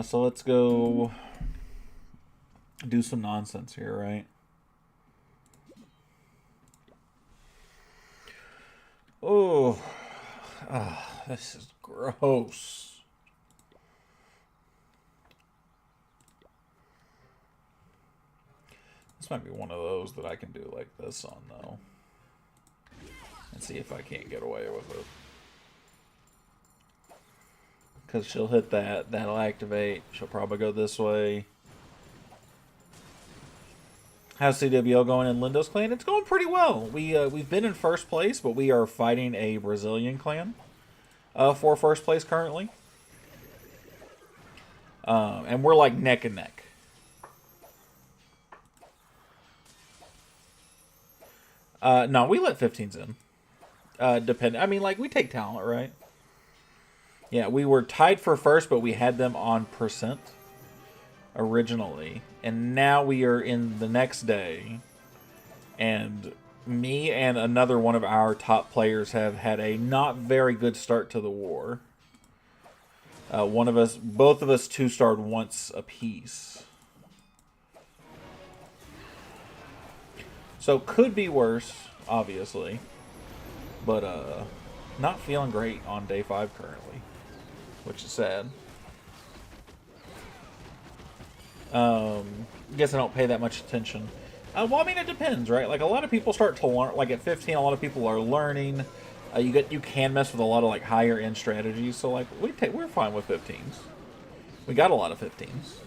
So let's go do some nonsense here, right? Oh, this is gross. This might be one of those that I can do like this on, though. And see if I can't get away with it. Because she'll hit that. That'll activate. She'll probably go this way. How's CWL going in Lindo's clan? It's going pretty well. We've been in first place, but we are fighting a Brazilian clan for first place currently. And we're like neck and neck. No, we let 15s in. I mean, like, we take talent, right? Yeah, we were tied for first, but we had them on percent originally. And now we are in the next day. And me and another one of our top players have had a not very good start to the war. Both of us 2-starred once apiece. So could be worse, obviously. But not feeling great on day 5 currently, which is sad. Guess I don't pay that much attention. Well, I mean, it depends, right? Like, a lot of people start to learn. Like, at 15, a lot of people are learning. You can mess with a lot of, like, higher end strategies. So, like, we're fine with 15s. We got a lot of 15s.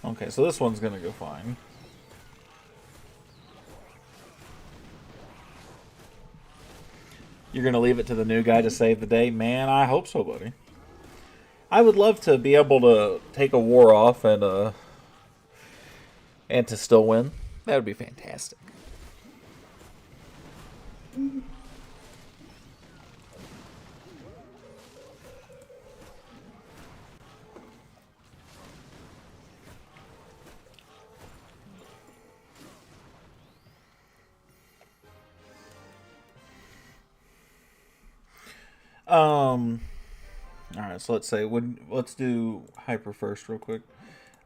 Okay, so this one's gonna go fine. You're gonna leave it to the new guy to save the day? Man, I hope so, buddy. I would love to be able to take a war off and and to still win. That would be fantastic. All right, so let's do hyper first real quick.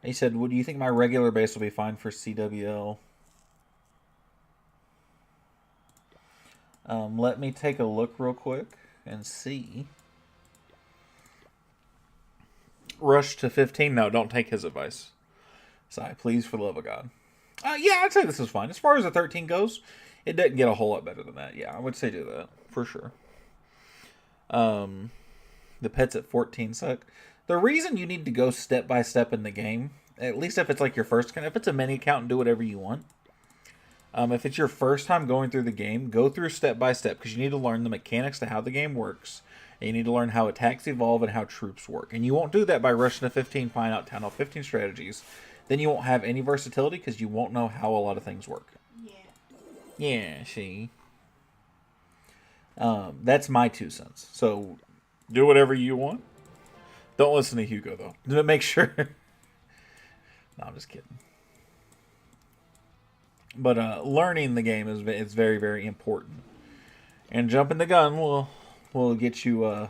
He said, "What do you think my regular base will be fine for CWL?" Let me take a look real quick and see. Rush to 15? No, don't take his advice. Sigh, please, for the love of God. Yeah, I'd say this is fine. As far as the 13 goes, it doesn't get a whole lot better than that. Yeah, I would say do that, for sure. The pets at 14 suck. The reason you need to go step by step in the game, at least if it's like your first account, if it's a mini account and do whatever you want. If it's your first time going through the game, go through step by step because you need to learn the mechanics to how the game works. And you need to learn how attacks evolve and how troops work. And you won't do that by rushing to 15, find out Town Hall 15 strategies. Then you won't have any versatility because you won't know how a lot of things work. Yeah. Yeah, see. That's my 2 cents. So, do whatever you want. Don't listen to Hugo, though. Make sure. No, I'm just kidding. But learning the game is very, very important. And jumping the gun will get you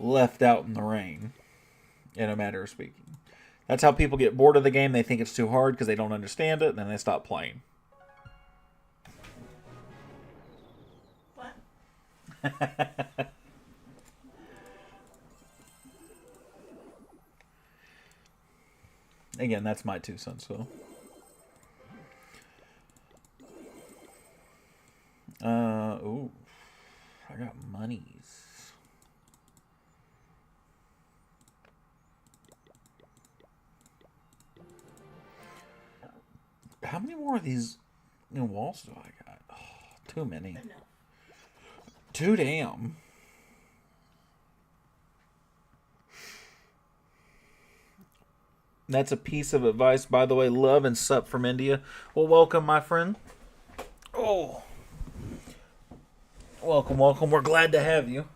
left out in the rain, in a matter of speaking. That's how people get bored of the game. They think it's too hard because they don't understand it, and then they stop playing. What? Again, that's my 2 cents, though. Ooh. I got monies. How many more of these walls do I got? Oh, too many. No. Too damn. That's a piece of advice, by the way. Love and sup from India. Well, welcome, my friend. Oh. Welcome, welcome. We're glad to have you.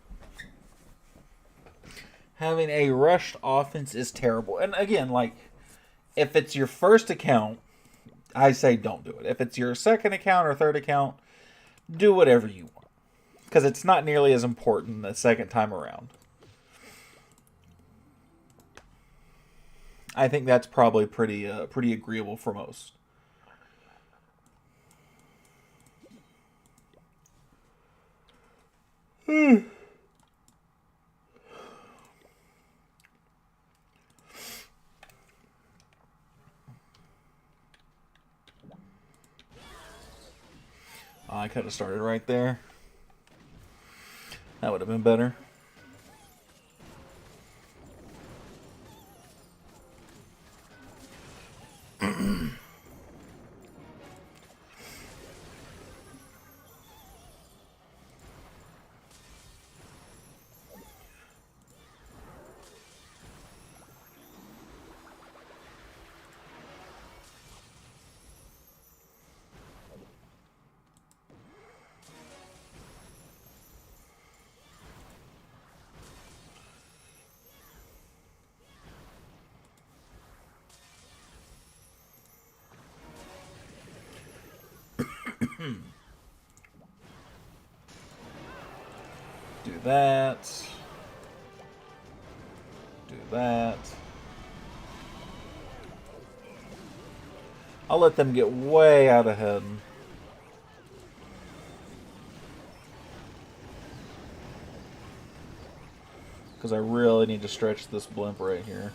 Having a rushed offense is terrible. And again, like, if it's your first account, I say don't do it. If it's your second account or third account, do whatever you want. Because it's not nearly as important the second time around. I think that's probably pretty agreeable for most. I could have started right there. That would have been better. Do that. Do that. I'll let them get way out ahead. Because I really need to stretch this blimp right here.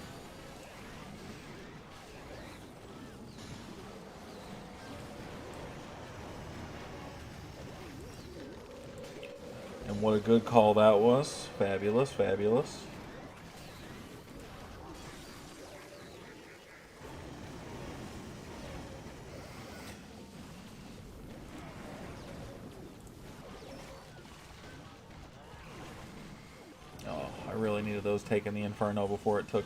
And what a good call that was. Fabulous, fabulous. Oh, I really needed those taking the Inferno before it took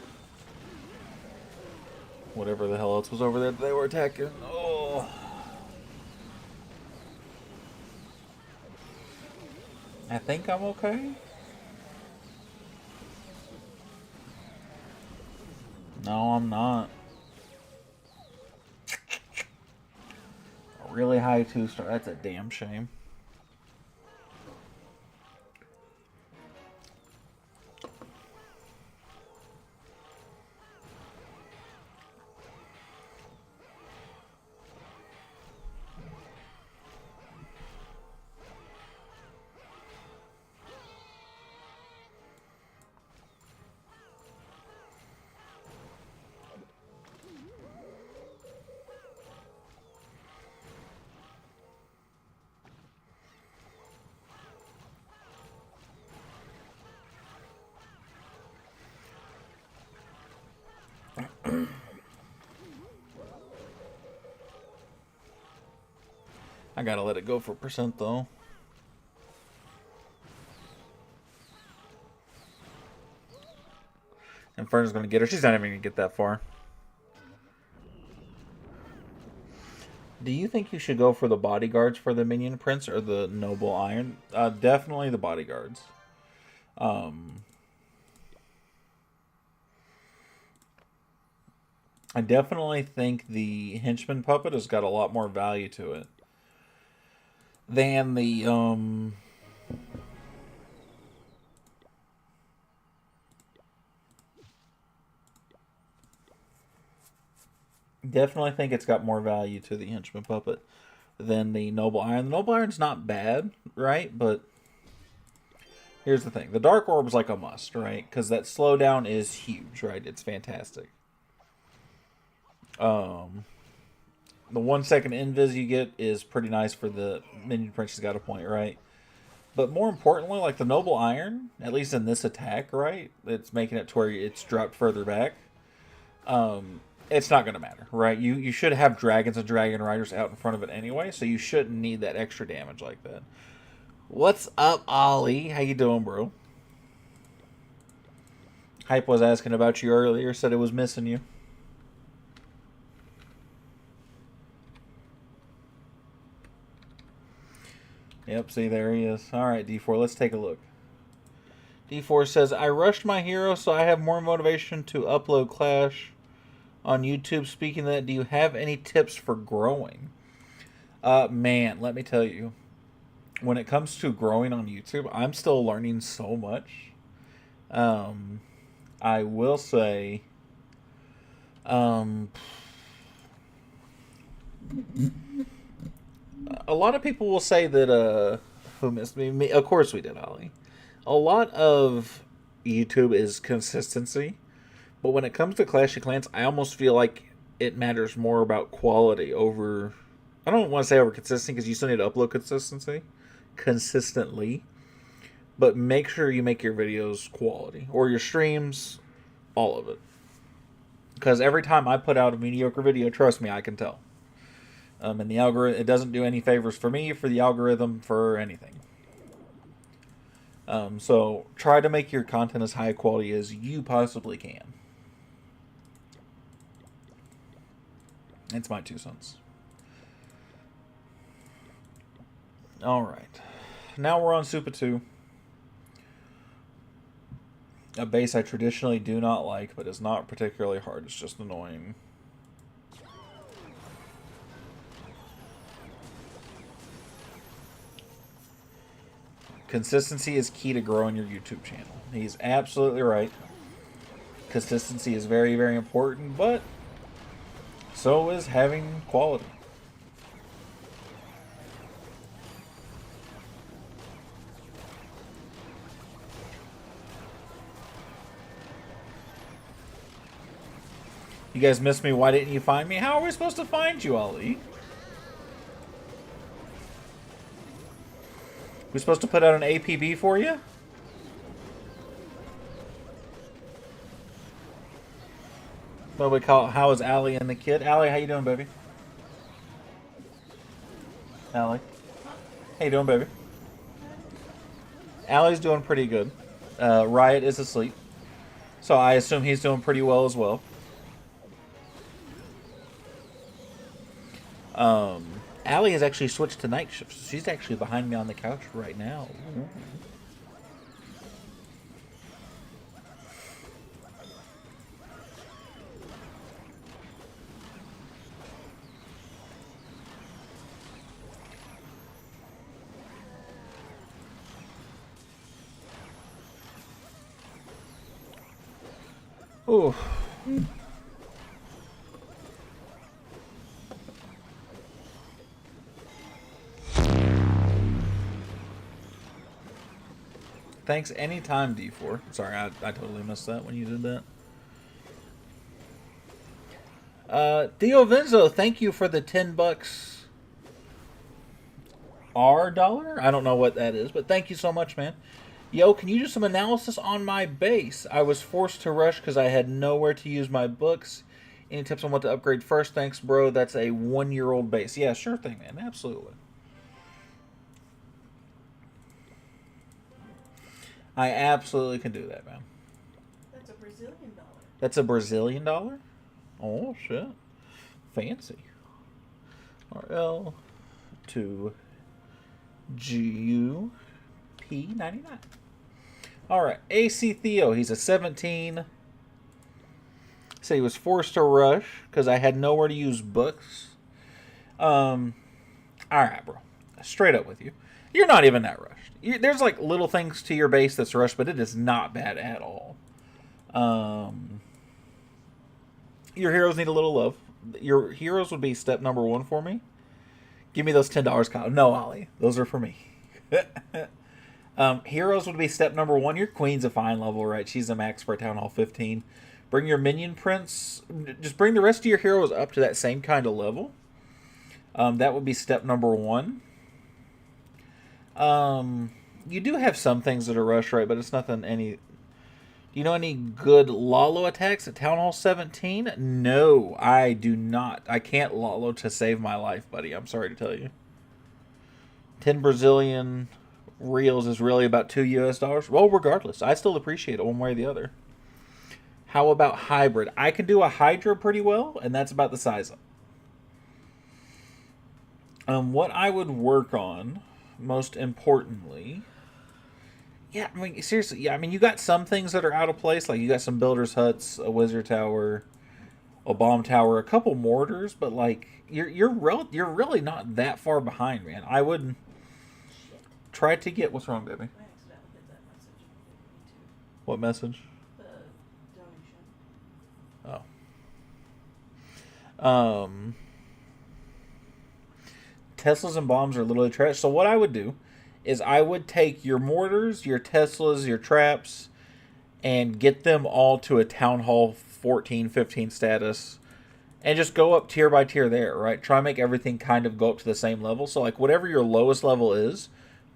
whatever the hell else was over there that they were attacking. Oh. I think I'm okay. No, I'm not. A really high 2-star. That's a damn shame. I gotta let it go for percent though. Inferno's gonna get her. She's not even gonna get that far. Do you think you should go for the bodyguards for the minion prince or the noble iron? Definitely the bodyguards. I definitely think the henchman puppet has got a lot more value to it than the definitely think it's got more value to the henchman puppet than the noble iron. The noble iron's not bad, right? But here's the thing: the dark orb's like a must, right? Because that slowdown is huge, right? It's fantastic. The 1 second invis you get is pretty nice for the minion prince. She's got a point, right? But more importantly, like the noble iron, at least in this attack, right? It's making it to where it's dropped further back. It's not going to matter, right? You should have dragons and dragon riders out in front of it anyway, so you shouldn't need that extra damage like that. What's up, Ollie? How you doing, bro? Hype was asking about you earlier, said it was missing you. Yep, see, there he is. Alright, D4, let's take a look. D4 says, I rushed my hero, so I have more motivation to upload Clash on YouTube. Speaking of that, do you have any tips for growing? Man, let me tell you. When it comes to growing on YouTube, I'm still learning so much. I will say... a lot of people will say that, who missed me? Me? Of course we did, Ollie. A lot of YouTube is consistency. But when it comes to Clash of Clans, I almost feel like it matters more about quality over... I don't want to say over consistency, because you still need to upload consistently. But make sure you make your videos quality. Or your streams, all of it. Because every time I put out a mediocre video, trust me, I can tell. And the algorithm, it doesn't do any favors for me, for the algorithm, for anything. So try to make your content as high quality as you possibly can. It's my 2 cents. Alright. Now we're on Super 2. A base I traditionally do not like, but it's not particularly hard. It's just annoying. Consistency is key to growing your YouTube channel. He's absolutely right. Consistency is very, very important, but so is having quality. You guys missed me. Why didn't you find me? How are we supposed to find you, Ollie? We supposed to put out an APB for you? What we call it, how is Allie and the kid? Allie, how you doing, baby? Allie. How you doing, baby? Allie's doing pretty good. Riot is asleep. So I assume he's doing pretty well as well. Allie has actually switched to night shift. So she's actually behind me on the couch right now. Ooh. Thanks anytime, D4. Sorry, I totally missed that when you did that. Theo Vinzo, thank you for the $10 $. I don't know what that is, but thank you so much, man. Yo, can you do some analysis on my base? I was forced to rush because I had nowhere to use my books. Any tips on what to upgrade first? Thanks, bro. That's a 1-year-old base. Yeah, sure thing, man. Absolutely. I absolutely can do that, man. That's a Brazilian dollar. That's a Brazilian dollar? Oh, shit. Fancy. RL to GUP99. All right. AC Theo. He's a 17. Said he was forced to rush because I had nowhere to use books. All right, bro. Straight up with you. You're not even that rushed. There's like little things to your base that's rushed, but it is not bad at all. Your heroes need a little love. Your heroes would be step number 1 for me. Give me those $10, Kyle. No, Ollie. Those are for me. Heroes would be step number 1. Your queen's a fine level, right? She's a max for Town Hall 15. Bring your minion prince. Just bring the rest of your heroes up to that same kind of level. That would be step number 1. You do have some things that are rush, right? But it's nothing any... Do you know any good Lalo attacks at Town Hall 17? No, I do not. I can't Lalo to save my life, buddy. I'm sorry to tell you. 10 Brazilian reals is really about $2 US. Well, regardless, I still appreciate it one way or the other. How about hybrid? I can do a Hydra pretty well, and that's about the size up. What I would work on, most importantly... Yeah, I mean, seriously, yeah, I mean, you got some things that are out of place, like you got some builder's huts, a wizard tower, a bomb tower, a couple mortars, but like you're really not that far behind, man. I would try to get what's wrong, baby. I accidentally hit that message. Me too. What message? The donation. Teslas and bombs are literally trash. So what I would do is I would take your mortars, your Teslas, your traps, and get them all to a Town Hall 14, 15 status, and just go up tier by tier there, right? Try and make everything kind of go up to the same level. So, like, whatever your lowest level is,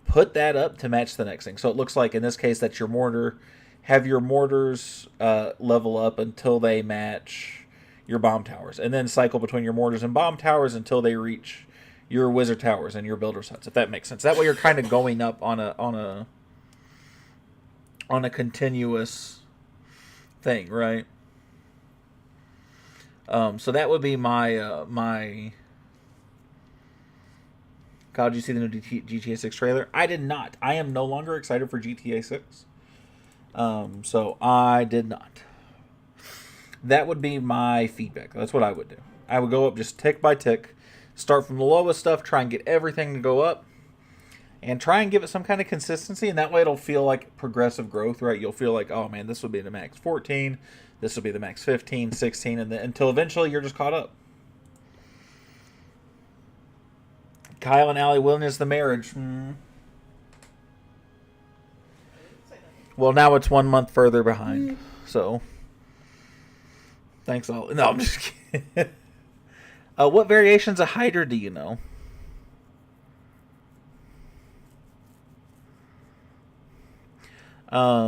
put that up to match the next thing. So it looks like, in this case, that's your mortar. Have your mortars level up until they match your bomb towers. And then cycle between your mortars and bomb towers until they reach your wizard towers and your builder's huts, if that makes sense. That way you're kind of going up on a continuous thing, right? So that would be my Kyle, did you see the new GTA 6 trailer? I did not. I am no longer excited for GTA 6. So I did not. That would be my feedback. That's what I would do. I would go up just tick by tick. Start from the lowest stuff, try and get everything to go up, and try and give it some kind of consistency, and that way it'll feel like progressive growth, right? You'll feel like, oh man, this will be the max 14, this will be the max 15, 16, and then until eventually you're just caught up. Kyle and Allie willingness the marriage. Well, now it's 1 month further behind, so thanks all. No, I'm just kidding. What variations of Hydra do you know? I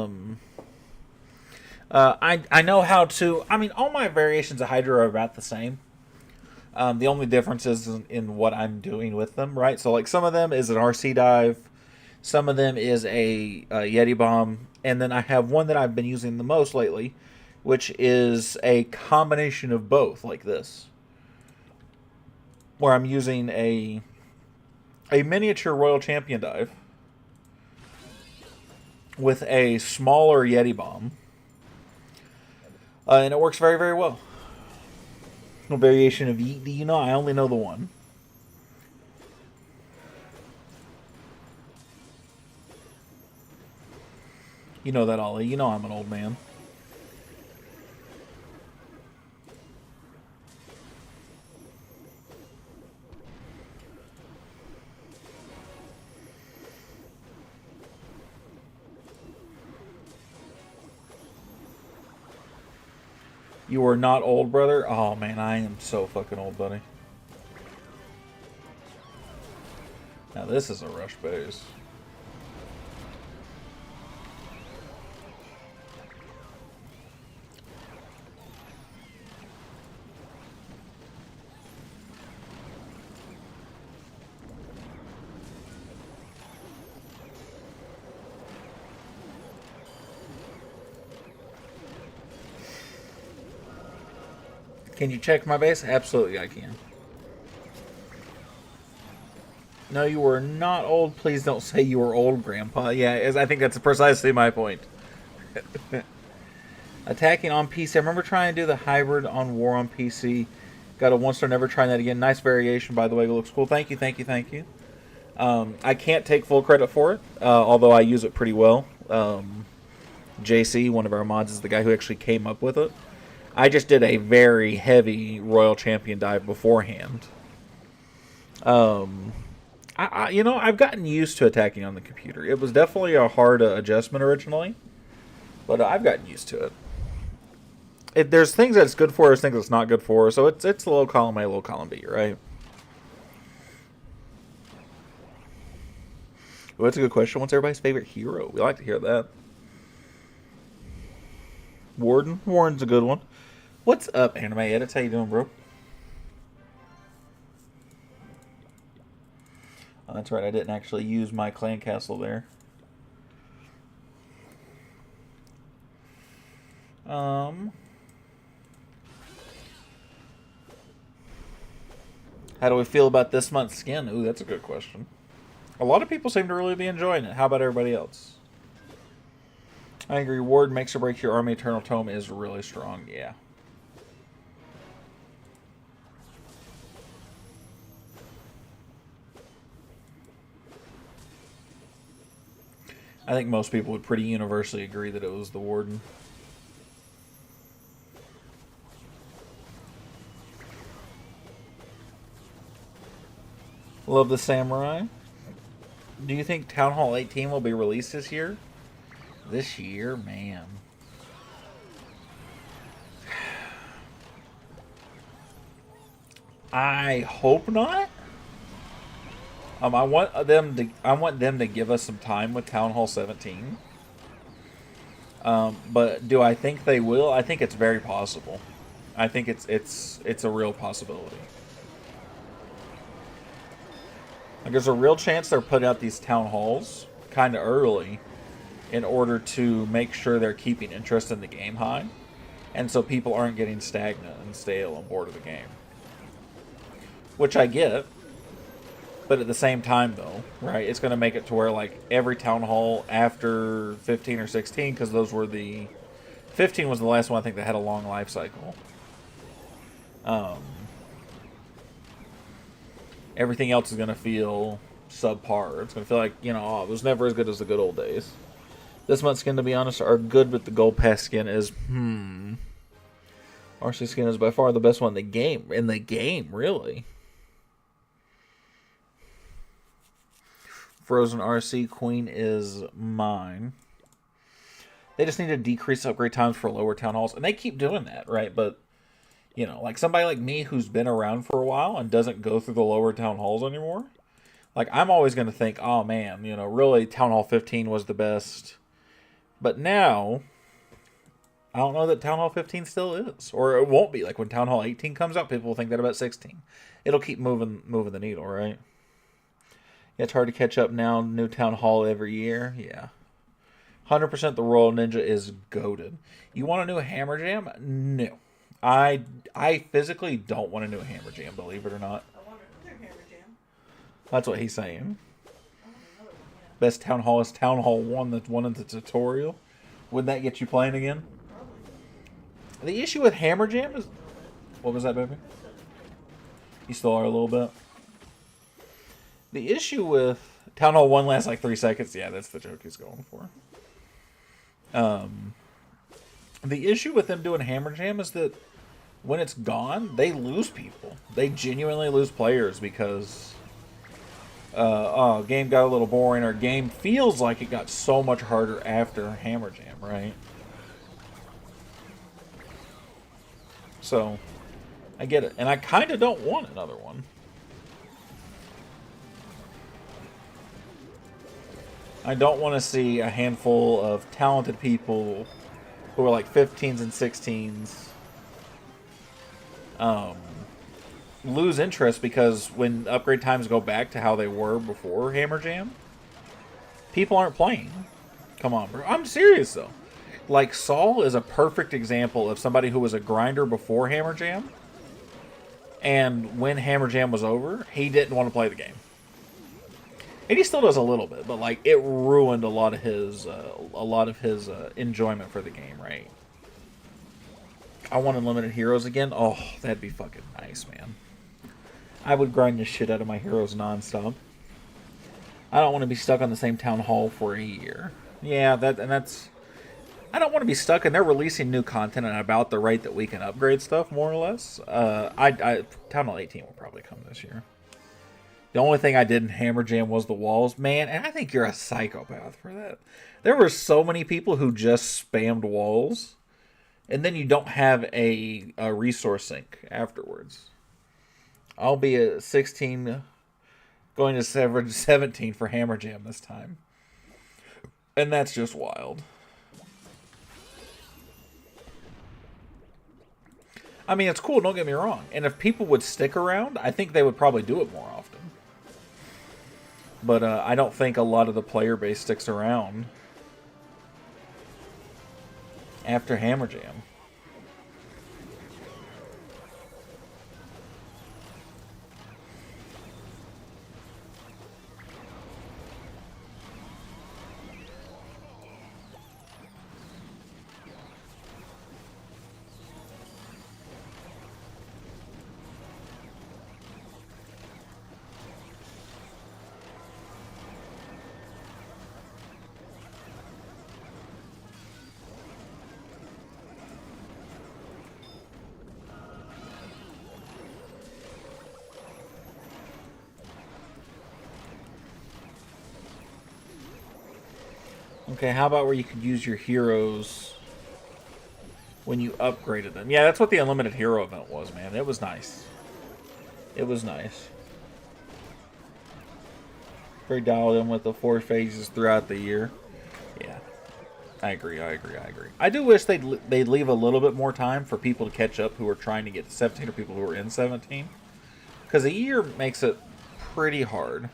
know how to... I mean, all my variations of Hydra are about the same. The only difference is in what I'm doing with them, right? So, like, some of them is an RC dive. Some of them is a Yeti bomb. And then I have one that I've been using the most lately, which is a combination of both, like this. where I'm using a miniature Royal Champion dive with a smaller Yeti bomb. And it works very, very well. No variation of Yeet. Do you know? I only know the one. You know that, Ollie. You know I'm an old man. You are not old, brother? Oh, man, I am so fucking old, buddy. Now, this is a rush base. Can you check my base? Absolutely, I can. No, you are not old. Please don't say you are old, Grandpa. Yeah, I think that's precisely my point. Attacking on PC. I remember trying to do the hybrid on War on PC. Got a 1-star, never trying that again. Nice variation, by the way. It looks cool. Thank you, thank you, thank you. I can't take full credit for it, although I use it pretty well. JC, one of our mods, is the guy who actually came up with it. I just did a very heavy Royal Champion dive beforehand. I've gotten used to attacking on the computer. It was definitely a hard adjustment originally, but I've gotten used to it. There's things that it's good for, there's things that's not good for, so it's low column A, low column B, right? Well, that's a good question. What's everybody's favorite hero? We like to hear that. Warden? Warden's a good one. What's up, Anime Edits? How you doing, bro? Oh, that's right, I didn't actually use my clan castle there. How do we feel about this month's skin? Ooh, that's a good question. A lot of people seem to really be enjoying it. How about everybody else? I agree. Ward makes or breaks your army. Eternal Tome is really strong. Yeah. I think most people would pretty universally agree that it was the Warden. Love the Samurai. Do you think Town Hall 18 will be released this year? This year, man. I hope not. I want them to give us some time with Town Hall 17. But do I think they will? I think it's very possible. I think it's a real possibility. Like, there's a real chance they're putting out these town halls kind of early in order to make sure they're keeping interest in the game high, and so people aren't getting stagnant and stale and bored of the game. Which I get, but at the same time, though, right, it's going to make it to where, like, every town hall after 15 or 16, because those were the... 15 was the last one, I think, that had a long life cycle. Everything else is going to feel subpar. It's going to feel like, oh, it was never as good as the good old days. This month's skin, to be honest, are good, but the gold pass skin is, RC skin is by far the best one in the game. In the game, really. Frozen RC Queen is mine. They just need to decrease upgrade times for lower town halls. And they keep doing that, right? But, like somebody like me who's been around for a while and doesn't go through the lower town halls anymore. Like, I'm always going to think, oh man, really Town Hall 15 was the best. But now, I don't know that Town Hall 15 still is. Or it won't be. Like, when Town Hall 18 comes out, people will think that about 16. It'll keep moving the needle, right? Yeah, it's hard to catch up now. New Town Hall every year. Yeah. 100% the Royal Ninja is goated. You want a new Hammer Jam? No. I physically don't want a new Hammer Jam, believe it or not. I wondered That's what he's saying. Oh, another one, yeah. Best Town Hall is Town Hall 1 that's one in the tutorial. Would that get you playing again? Probably. The issue with Hammer Jam A is... little bit. What was that, baby? I still enjoy it. You still are a little bit? The issue with Town Hall 1 lasts like 3 seconds. Yeah, that's the joke he's going for. The issue with them doing Hammer Jam is that when it's gone, they lose people. They genuinely lose players because game got a little boring, or game feels like it got so much harder after Hammer Jam, right? So, I get it. And I kind of don't want another one. I don't want to see a handful of talented people who are like 15s and 16s lose interest because when upgrade times go back to how they were before Hammer Jam, people aren't playing. Come on, bro. I'm serious, though. Like, Saul is a perfect example of somebody who was a grinder before Hammer Jam, and when Hammer Jam was over, he didn't want to play the game. And he still does a little bit, but like it ruined a lot of his enjoyment for the game, right? I want unlimited heroes again. Oh, that'd be fucking nice, man. I would grind the shit out of my heroes nonstop. I don't want to be stuck on the same town hall for a year. Yeah, that's. I don't want to be stuck, and they're releasing new content at about the rate that we can upgrade stuff, more or less. Town Hall 18 will probably come this year. The only thing I did in Hammer Jam was the walls. Man, and I think you're a psychopath for that. There were so many people who just spammed walls, and then you don't have a resource sink afterwards. I'll be at 16, going to 17 for Hammer Jam this time. And that's just wild. I mean, it's cool, don't get me wrong. And if people would stick around, I think they would probably do it more often. But I don't think a lot of the player base sticks around after Hammer Jam. Okay, how about where you could use your heroes when you upgraded them? Yeah, that's what the Unlimited Hero event was, man. It was nice. It was nice. Very dialed in with the 4 phases throughout the year. Yeah, I agree. I do wish they'd leave a little bit more time for people to catch up who are trying to get to 17 or people who are in 17. Because a year makes it pretty hard,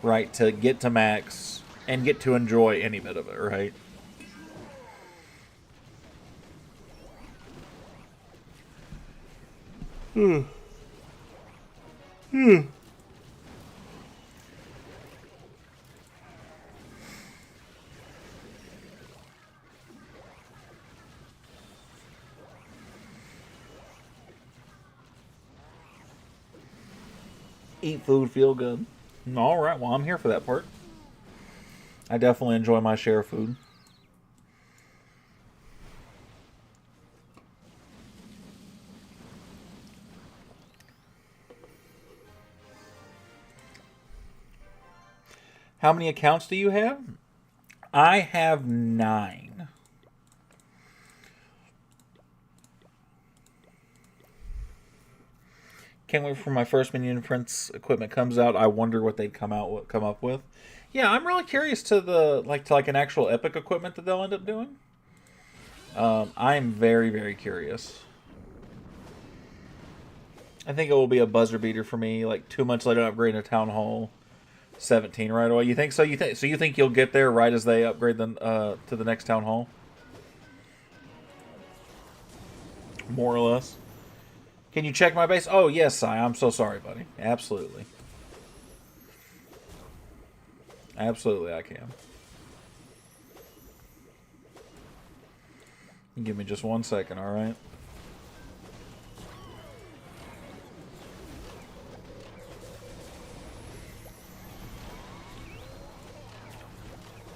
right, to get to max and get to enjoy any bit of it, right? Eat food, feel good. All right, well, I'm here for that part. I definitely enjoy my share of food. How many accounts do you have? I have 9. Can't wait for my first Minion Prince equipment comes out. I wonder what they'd come up with. Yeah, I'm really curious to like an actual epic equipment that they'll end up doing. I'm very, very curious. I think it will be a buzzer beater for me. Like 2 months later, upgrading a Town Hall 17 right away. You think so? You think you'll get there right as they upgrade them to the next Town Hall? More or less. Can you check my base? Oh yes, Si. I'm so sorry, buddy. Absolutely. Absolutely, I can. Give me just 1 second, alright?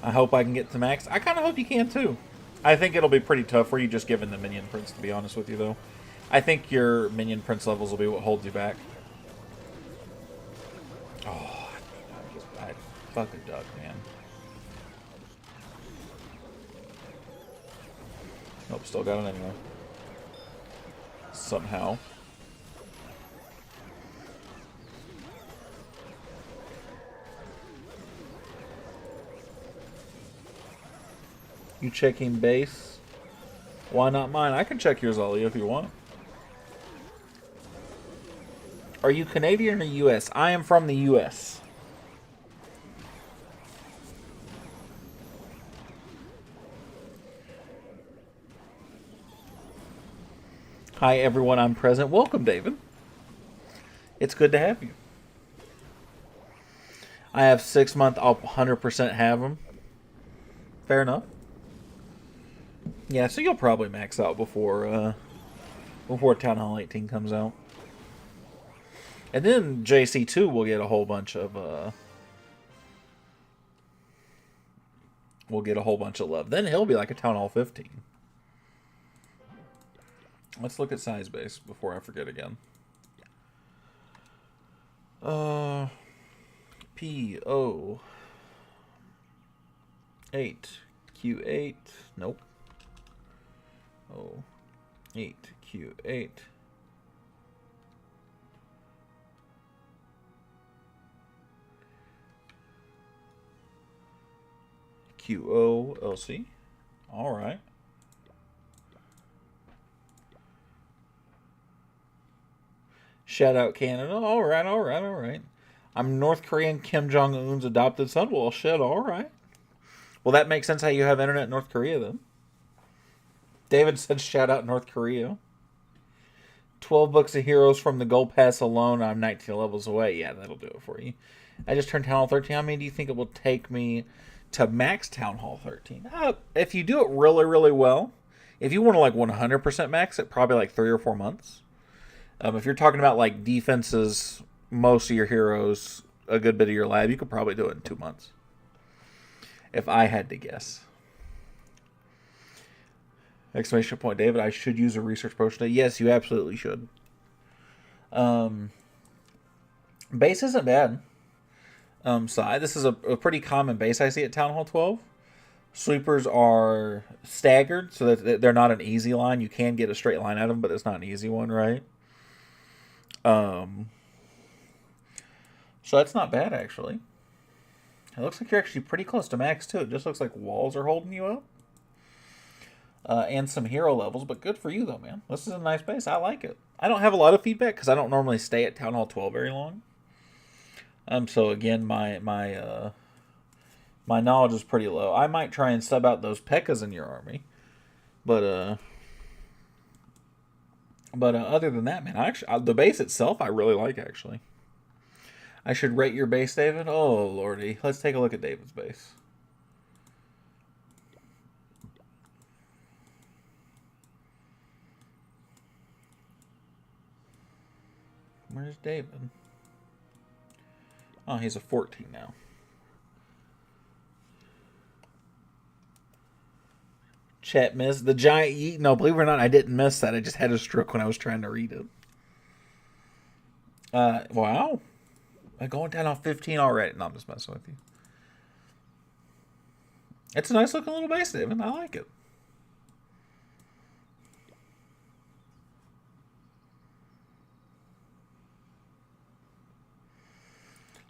I hope I can get to max. I kind of hope you can, too. I think it'll be pretty tough for you just given the minion prints, to be honest with you, though. I think your minion prince levels will be what holds you back. Oh, I fucking duck, man. Nope, still got it anyway. Somehow. You checking base? Why not mine? I can check yours, Ollie, if you want. Are you Canadian or U.S.? I am from the U.S. Hi, everyone. I'm present. Welcome, David. It's good to have you. I have 6 month. I'll 100% have them. Fair enough. Yeah, so you'll probably max out before Town Hall 18 comes out. And then JC2 will get a whole bunch of love. Then he'll be like a Town Hall 15. Let's look at size base before I forget again. PO 8 Q8. Nope. Oh, 8 Q8. QO LC. All right. Shout out Canada. All right, all right, all right. I'm North Korean Kim Jong-un's adopted son. Well, shit, all right. Well, that makes sense how you have internet in North Korea, then. David said shout out North Korea. 12 books of heroes from the gold pass alone. I'm 19 levels away. Yeah, that'll do it for you. I just turned Town Hall 13. How many do you think it will take me to max Town Hall 13? If you do it really, really well, if you want to like 100% max it, probably like 3 or 4 months. If you're talking about like defenses, most of your heroes, a good bit of your lab, you could probably do it in 2 months. If I had to guess. Exclamation point, David, I should use a research potion. Yes, you absolutely should. Base isn't bad. This is a pretty common base I see at Town Hall 12. Sweepers are staggered, so that they're not an easy line. You can get a straight line at them, but it's not an easy one, right? So that's not bad, actually. It looks like you're actually pretty close to max, too. It just looks like walls are holding you up. And some hero levels, but good for you, though, man. This is a nice base. I like it. I don't have a lot of feedback, because I don't normally stay at Town Hall 12 very long. So, again, my knowledge is pretty low. I might try and sub out those P.E.K.K.A.s in your army. But other than that, man, the base itself I really like, actually. I should rate your base, David? Oh, lordy. Let's take a look at David's base. Where's David? Oh, he's a 14 now. Chat missed the giant yeet. No, believe it or not, I didn't miss that. I just had a stroke when I was trying to read it. Wow. I'm going down on 15 already. No, I'm just messing with you. It's a nice looking little base, David. I like it.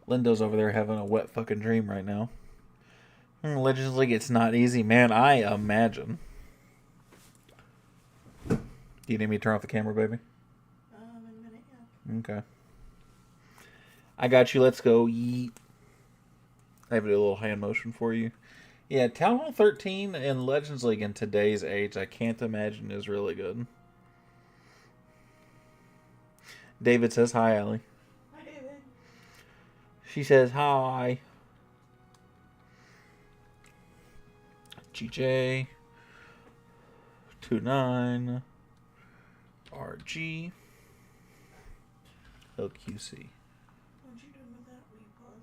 Lindo's over there having a wet fucking dream right now. Legends League, it's not easy, man. I imagine. Do you need me to turn off the camera, baby? In a minute, yeah. Okay. I got you. Let's go. Yeet. I have a little hand motion for you. Yeah, Town Hall 13 and Legends League in today's age, I can't imagine is really good. David says hi, Allie. Hi, David. She says hi. GJ 29 RG LQC. What you doing with that? Will you pause?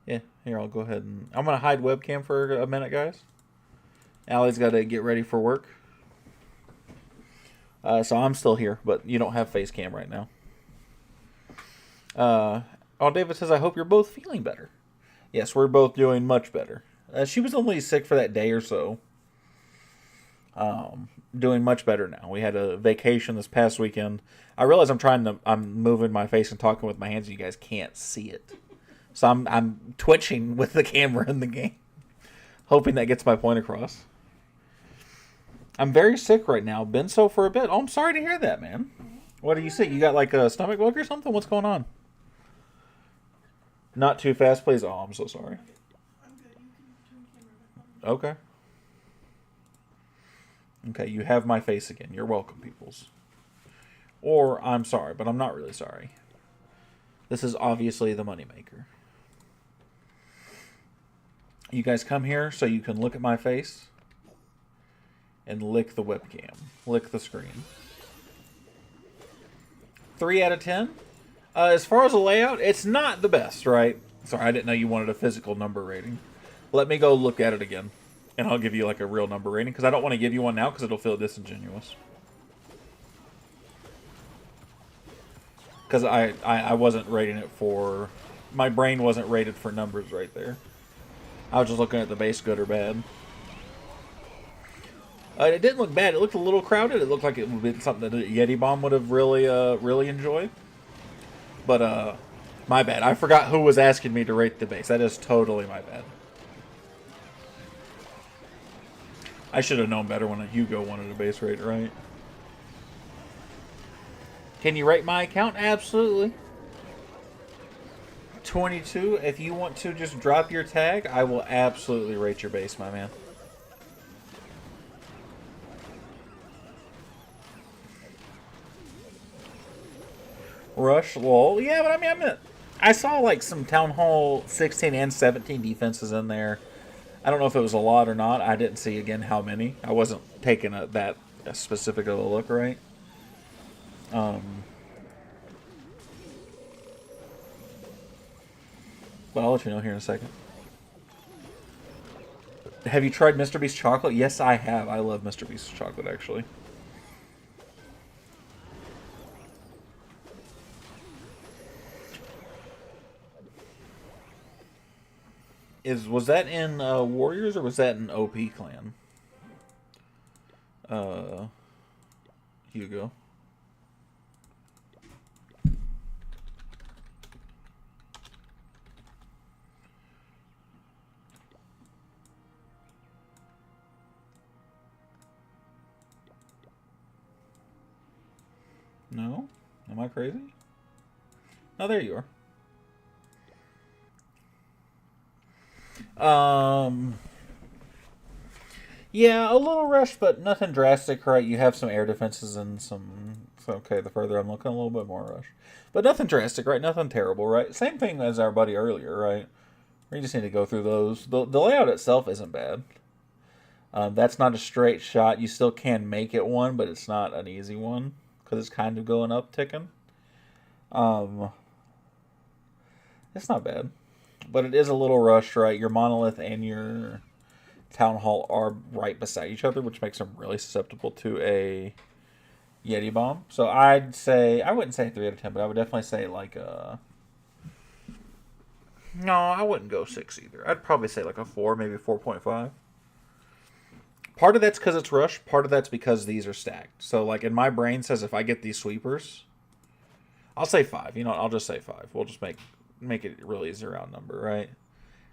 Yeah, here, I'll go ahead and... I'm going to hide webcam for a minute, guys. Allie's got to get ready for work. So I'm still here, but you don't have face cam right now. David says, I hope you're both feeling better. Yes, we're both doing much better. She was only sick for that day or so. Doing much better now. We had a vacation this past weekend. I realize I'm moving my face and talking with my hands, and you guys can't see it. So I'm twitching with the camera in the game, hoping that gets my point across. I'm very sick right now. Been so for a bit. Oh, I'm sorry to hear that, man. What do you say? You got like a stomach bug or something? What's going on? Not too fast, please. Oh, I'm so sorry. I'm good. You can turn the camera back on. Okay. Okay, you have my face again. You're welcome, peoples. Or, I'm sorry, but I'm not really sorry. This is obviously the moneymaker. You guys come here so you can look at my face and lick the webcam. Lick the screen. 3 out of 10. As far as the layout, it's not the best, right? Sorry, I didn't know you wanted a physical number rating. Let me go look at it again. And I'll give you like a real number rating, because I don't want to give you one now because it'll feel disingenuous. Because I wasn't rating it for... My brain wasn't rated for numbers right there. I was just looking at the base good or bad. It didn't look bad. It looked a little crowded. It looked like it would be something that a Yeti Bomb would have really enjoyed. But, my bad. I forgot who was asking me to rate the base. That is totally my bad. I should have known better when Hugo wanted a base rate, right? Can you rate my account? Absolutely. 22. If you want to just drop your tag, I will absolutely rate your base, my man. Rush, lol. Yeah, but I mean, I saw like some Town Hall 16 and 17 defenses in there. I don't know if it was a lot or not. I didn't see, again, how many. I wasn't taking that specific of a look, right? But I'll let you know here in a second. Have you tried Mr. Beast chocolate? Yes, I have. I love Mr. Beast chocolate, actually. Was that in Warriors or was that in OP Clan? Hugo. No? Am I crazy? Oh, there you are. Yeah, a little rush, but nothing drastic, right? You have some air defenses and some... Okay, the further I'm looking, a little bit more rush. But nothing drastic, right? Nothing terrible, right? Same thing as our buddy earlier, right? We just need to go through those. The layout itself isn't bad. That's not a straight shot. You still can make it one, but it's not an easy one. Because it's kind of going up, ticking. It's not bad. But it is a little rushed, right? Your Monolith and your Town Hall are right beside each other, which makes them really susceptible to a Yeti Bomb. So I'd say, I wouldn't say 3 out of 10, but I would definitely say like a... No, I wouldn't go 6 either. I'd probably say like a 4, maybe 4.5. Part of that's because it's rushed. Part of that's because these are stacked. So like in my brain says if I get these sweepers, I'll say 5. You know what? I'll just say 5. We'll just make it really easy round number, right?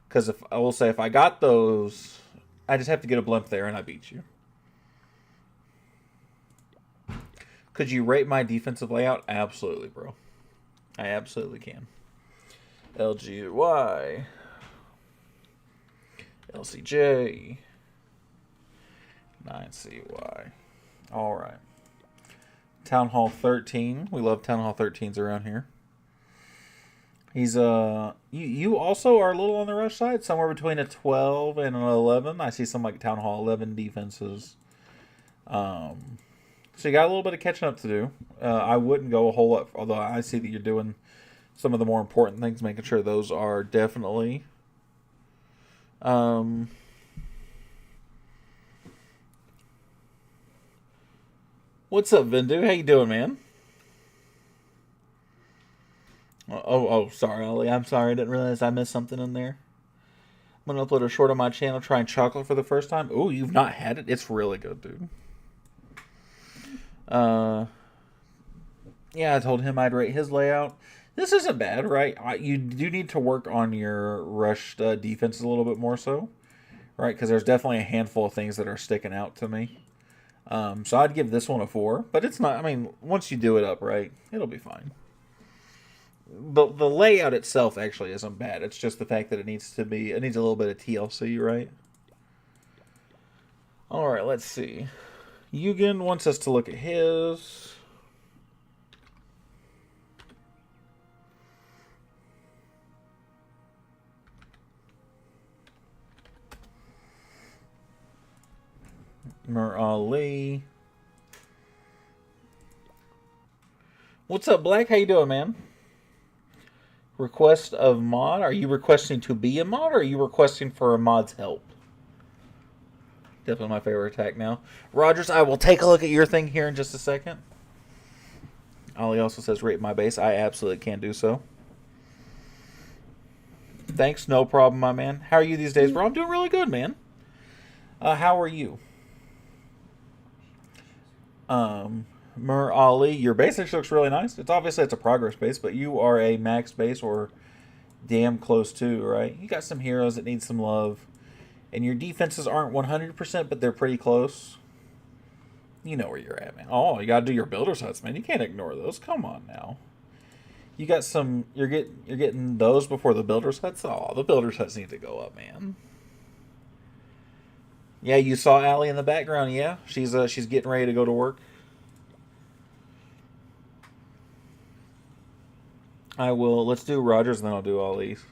Because if I will say if I got those, I just have to get a blimp there and I beat you. Could you rate my defensive layout? Absolutely, bro. I absolutely can. LGY. LCJ. 9CY. Alright. Town Hall 13. We love Town Hall 13s around here. He's you also are a little on the rush side, somewhere between a 12 and an 11. I see some like Town Hall 11 defenses. So you got a little bit of catching up to do. I wouldn't go a whole lot, although I see that you're doing some of the more important things, making sure those are definitely. What's up, Vindu? How you doing, man? Sorry, Ollie. I'm sorry. I didn't realize I missed something in there. I'm gonna upload a short on my channel trying chocolate for the first time. Ooh, you've not had it? It's really good, dude. Yeah, I told him I'd rate his layout. This isn't bad, right? You do need to work on your rushed defenses a little bit more so, right? Because there's definitely a handful of things that are sticking out to me. So I'd give this one a 4, but it's not. I mean, once you do it up right, it'll be fine. The layout itself actually isn't bad. It's just the fact that it needs a little bit of TLC, right? All right, let's see. Eugen wants us to look at his. Ali. What's up, Black? How you doing, man? Request of mod. Are you requesting to be a mod, or are you requesting for a mod's help? Definitely my favorite attack now. Rogers, I will take a look at your thing here in just a second. Ollie also says rate my base. I absolutely can do so. Thanks, no problem, my man. How are you these days, bro? I'm doing really good, man. How are you? Ali, your base actually looks really nice. It's a progress base, but you are a max base or damn close to, right? You got some heroes that need some love. And your defenses aren't 100%, but they're pretty close. You know where you're at, man. Oh, you gotta do your builder sets, man. You can't ignore those. Come on now. You got some. You're getting those before the builder sets. Oh, the builder sets need to go up, man. Yeah, you saw Allie in the background. Yeah, she's getting ready to go to work. I will. Let's do Rogers, and then I'll do all these.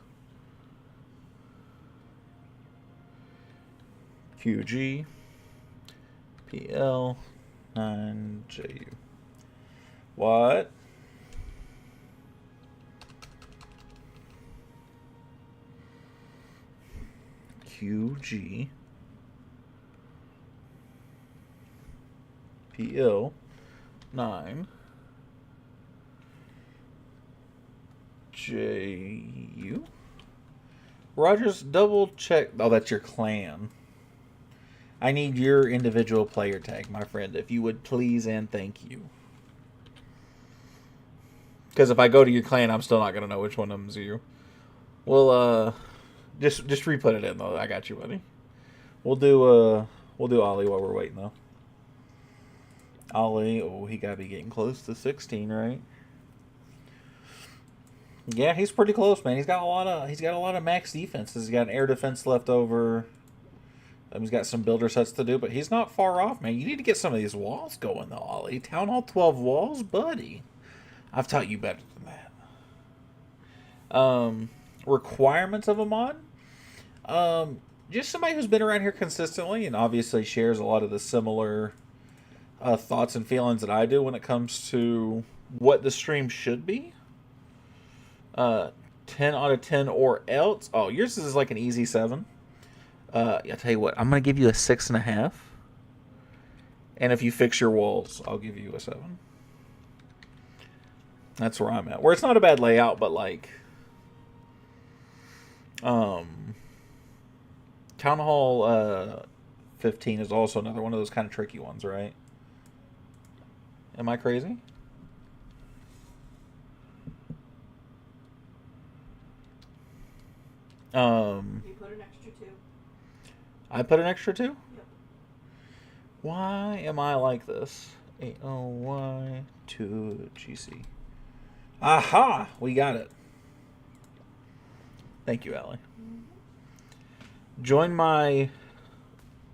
QG, PL, 9JU. What? QG, PL, 9, JU. Rogers, double check. Oh, that's your clan. I need your individual player tag, my friend, if you would please and thank you. Because if I go to your clan, I'm still not going to know which one of them's you. Well, just re-put it in, though. I got you, buddy. We'll do Ollie while we're waiting, though. Ollie, oh, he got to be getting close to 16, right? Yeah, he's pretty close, man. He's got a lot of max defenses. He's got an air defense left over. He's got some builder sets to do, but he's not far off, man. You need to get some of these walls going, though, Ollie. Town Hall 12 walls, buddy. I've taught you better than that. Requirements of a mod? Just somebody who's been around here consistently and obviously shares a lot of the similar thoughts and feelings that I do when it comes to what the stream should be. 10 out of 10 or else. Oh, yours is like an easy 7. I'll tell you what, I'm going to give you a 6.5. And if you fix your walls, I'll give you a 7. That's where I'm at. Where it's not a bad layout, but like... Town Hall 15 is also another one of those kind of tricky ones, right? Am I crazy? You put an extra 2. I put an extra 2? Yep. Why am I like this? AOY to GC. Aha! We got it. Thank you, Allie. Mm-hmm. Join my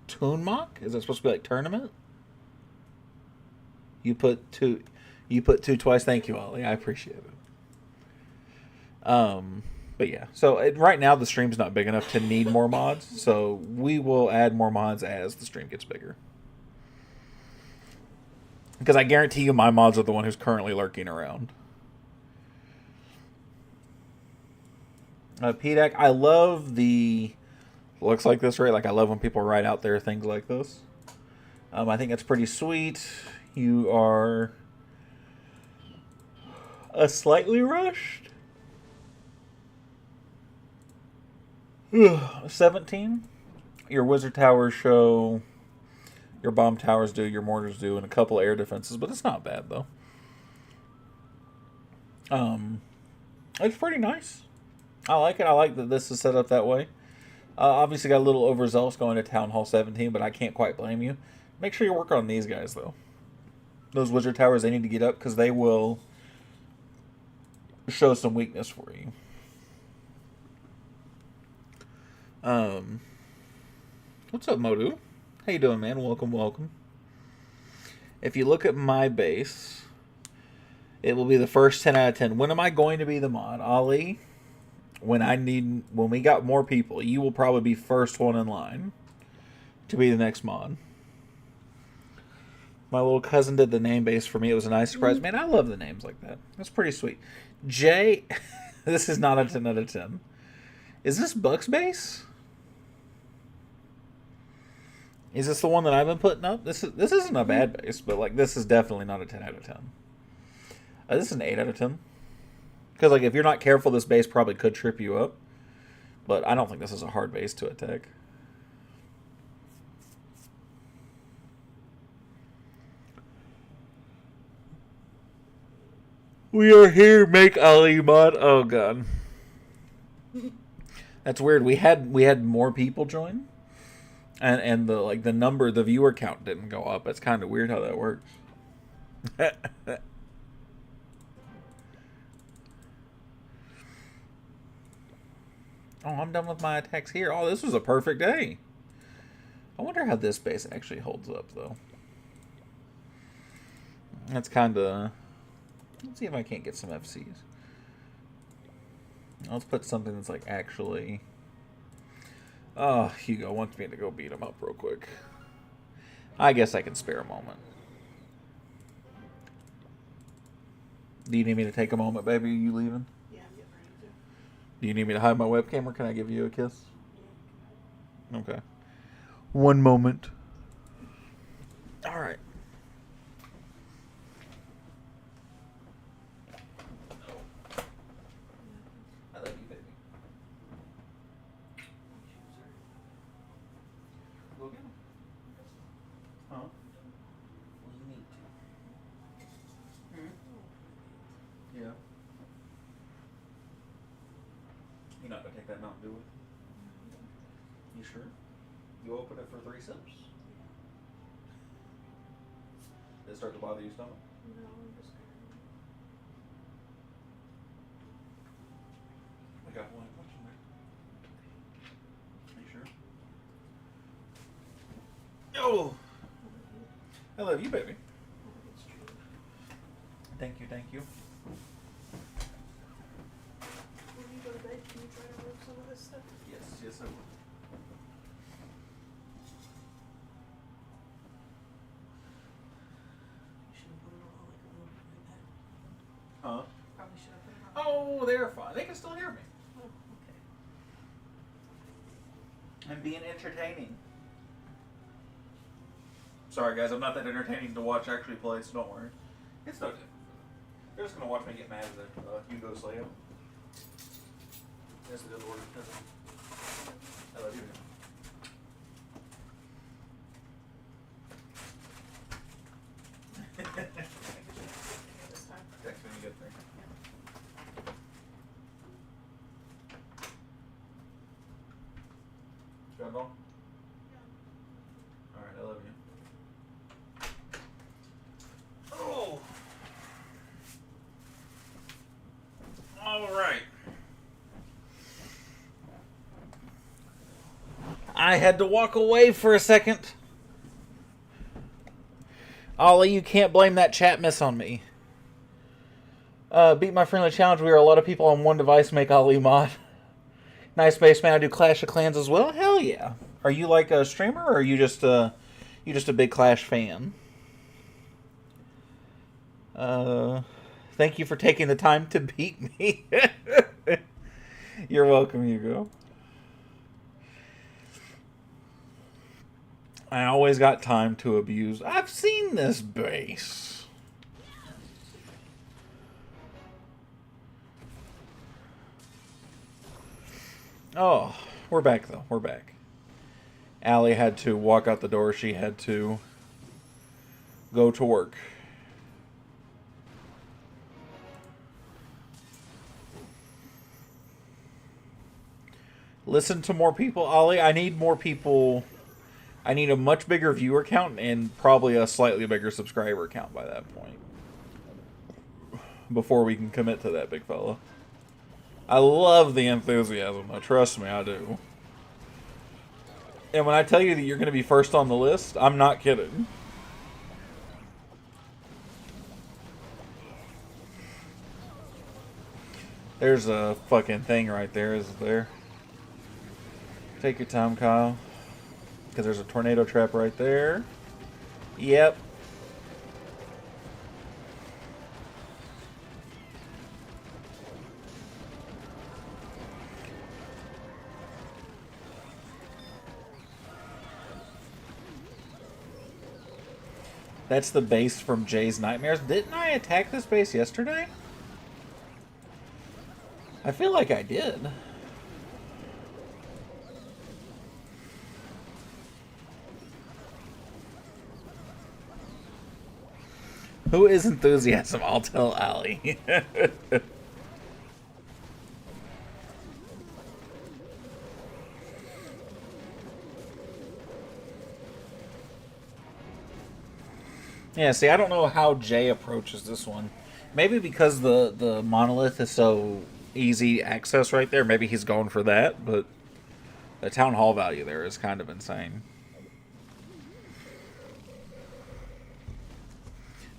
Toon Mock? Is that supposed to be like tournament? You put two twice. Thank you, Ollie. I appreciate it. But yeah, so right now the stream's not big enough to need more mods, so we will add more mods as the stream gets bigger. Because I guarantee you my mods are the one who's currently lurking around. PDAC, I love the looks like this, right? Like, I love when people write out there things like this. I think that's pretty sweet. You are slightly rushed. 17. Your wizard towers show, your bomb towers do, your mortars do, and a couple air defenses, but it's not bad though. It's pretty nice. I like it. I like that this is set up that way. Obviously got a little overzealous going to Town Hall 17, but I can't quite blame you. Make sure you work on these guys though. Those wizard towers, they need to get up because they will show some weakness for you. What's up, Modu? How you doing, man? Welcome, welcome. If you look at my base, it will be the first 10 out of 10. When am I going to be the mod? Ali, when we got more people, you will probably be first one in line to be the next mod. My little cousin did the name base for me. It was a nice surprise. Man, I love the names like that. That's pretty sweet. Jay, this is not a 10 out of 10. Is this Buck's base? Is this the one that I've been putting up? This isn't a bad base, but like this is definitely not a 10 out of 10. This is an 8 out of 10. Because like if you're not careful, this base probably could trip you up. But I don't think this is a hard base to attack. We are here, make Ali mod. Oh god. That's weird. We had more people join. And the viewer count didn't go up. It's kind of weird how that works. Oh, I'm done with my attacks here. Oh, this was a perfect day. I wonder how this base actually holds up, though. That's kind of... Let's see if I can't get some FCs. Let's put something that's like actually... Oh, Hugo wants me to go beat him up real quick. I guess I can spare a moment. Do you need me to take a moment, baby? Are you leaving? Yeah, I'm getting ready to. Do you need me to hide my webcam, or can I give you a kiss? Okay. One moment. All right. I love you, baby. Go get him. Huh? Well, you need to. Yeah. You're not gonna take that Mountain Dew with you? You sure? You open it for 3 sips? Did it start to bother your stomach? No, I'm just I got one question there. Are you sure? Oh! I love you, baby. it's true. Thank you, thank you. When you go to bed, can you try to remove some of this stuff? Yes, I will. You should have put it on like a little bit like that. Huh? Probably should have put it on. Oh, they're fine. They can still hear me. Oh, okay. I'm being entertaining. Sorry, guys. I'm not that entertaining to watch actually play, so don't worry. It's no different. They're just going to watch me get mad at Hugo Slayo. That's a good order. I love you. This time. Text when you get there. Got it all? Alright, I love you. Oh! Alright. I had to walk away for a second. Ollie, you can't blame that chat miss on me. Beat my friendly challenge. We are a lot of people on one device. Make Ali mod. Nice base man. I do Clash of Clans as well. Hell yeah. Are you like a streamer, or are you just a big Clash fan? Thank you for taking the time to beat me. You're welcome, Hugo. I always got time to abuse. I've seen this base. Oh, we're back though. We're back. Allie had to walk out the door. She had to go to work. Listen to more people, Ollie. I need more people. I need a much bigger viewer count and probably a slightly bigger subscriber count by that point. Before we can commit to that, big fella. I love the enthusiasm. Trust me, I do. And when I tell you that you're going to be first on the list, I'm not kidding. There's a fucking thing right there, isn't there? Take your time, Kyle. Because there's a tornado trap right there. Yep. That's the base from Jay's Nightmares. Didn't I attack this base yesterday? I feel like I did. Who is enthusiasm? I'll tell Allie. Yeah, see, I don't know how Jay approaches this one. Maybe because the monolith is so easy access right there, maybe he's going for that, but the town hall value there is kind of insane.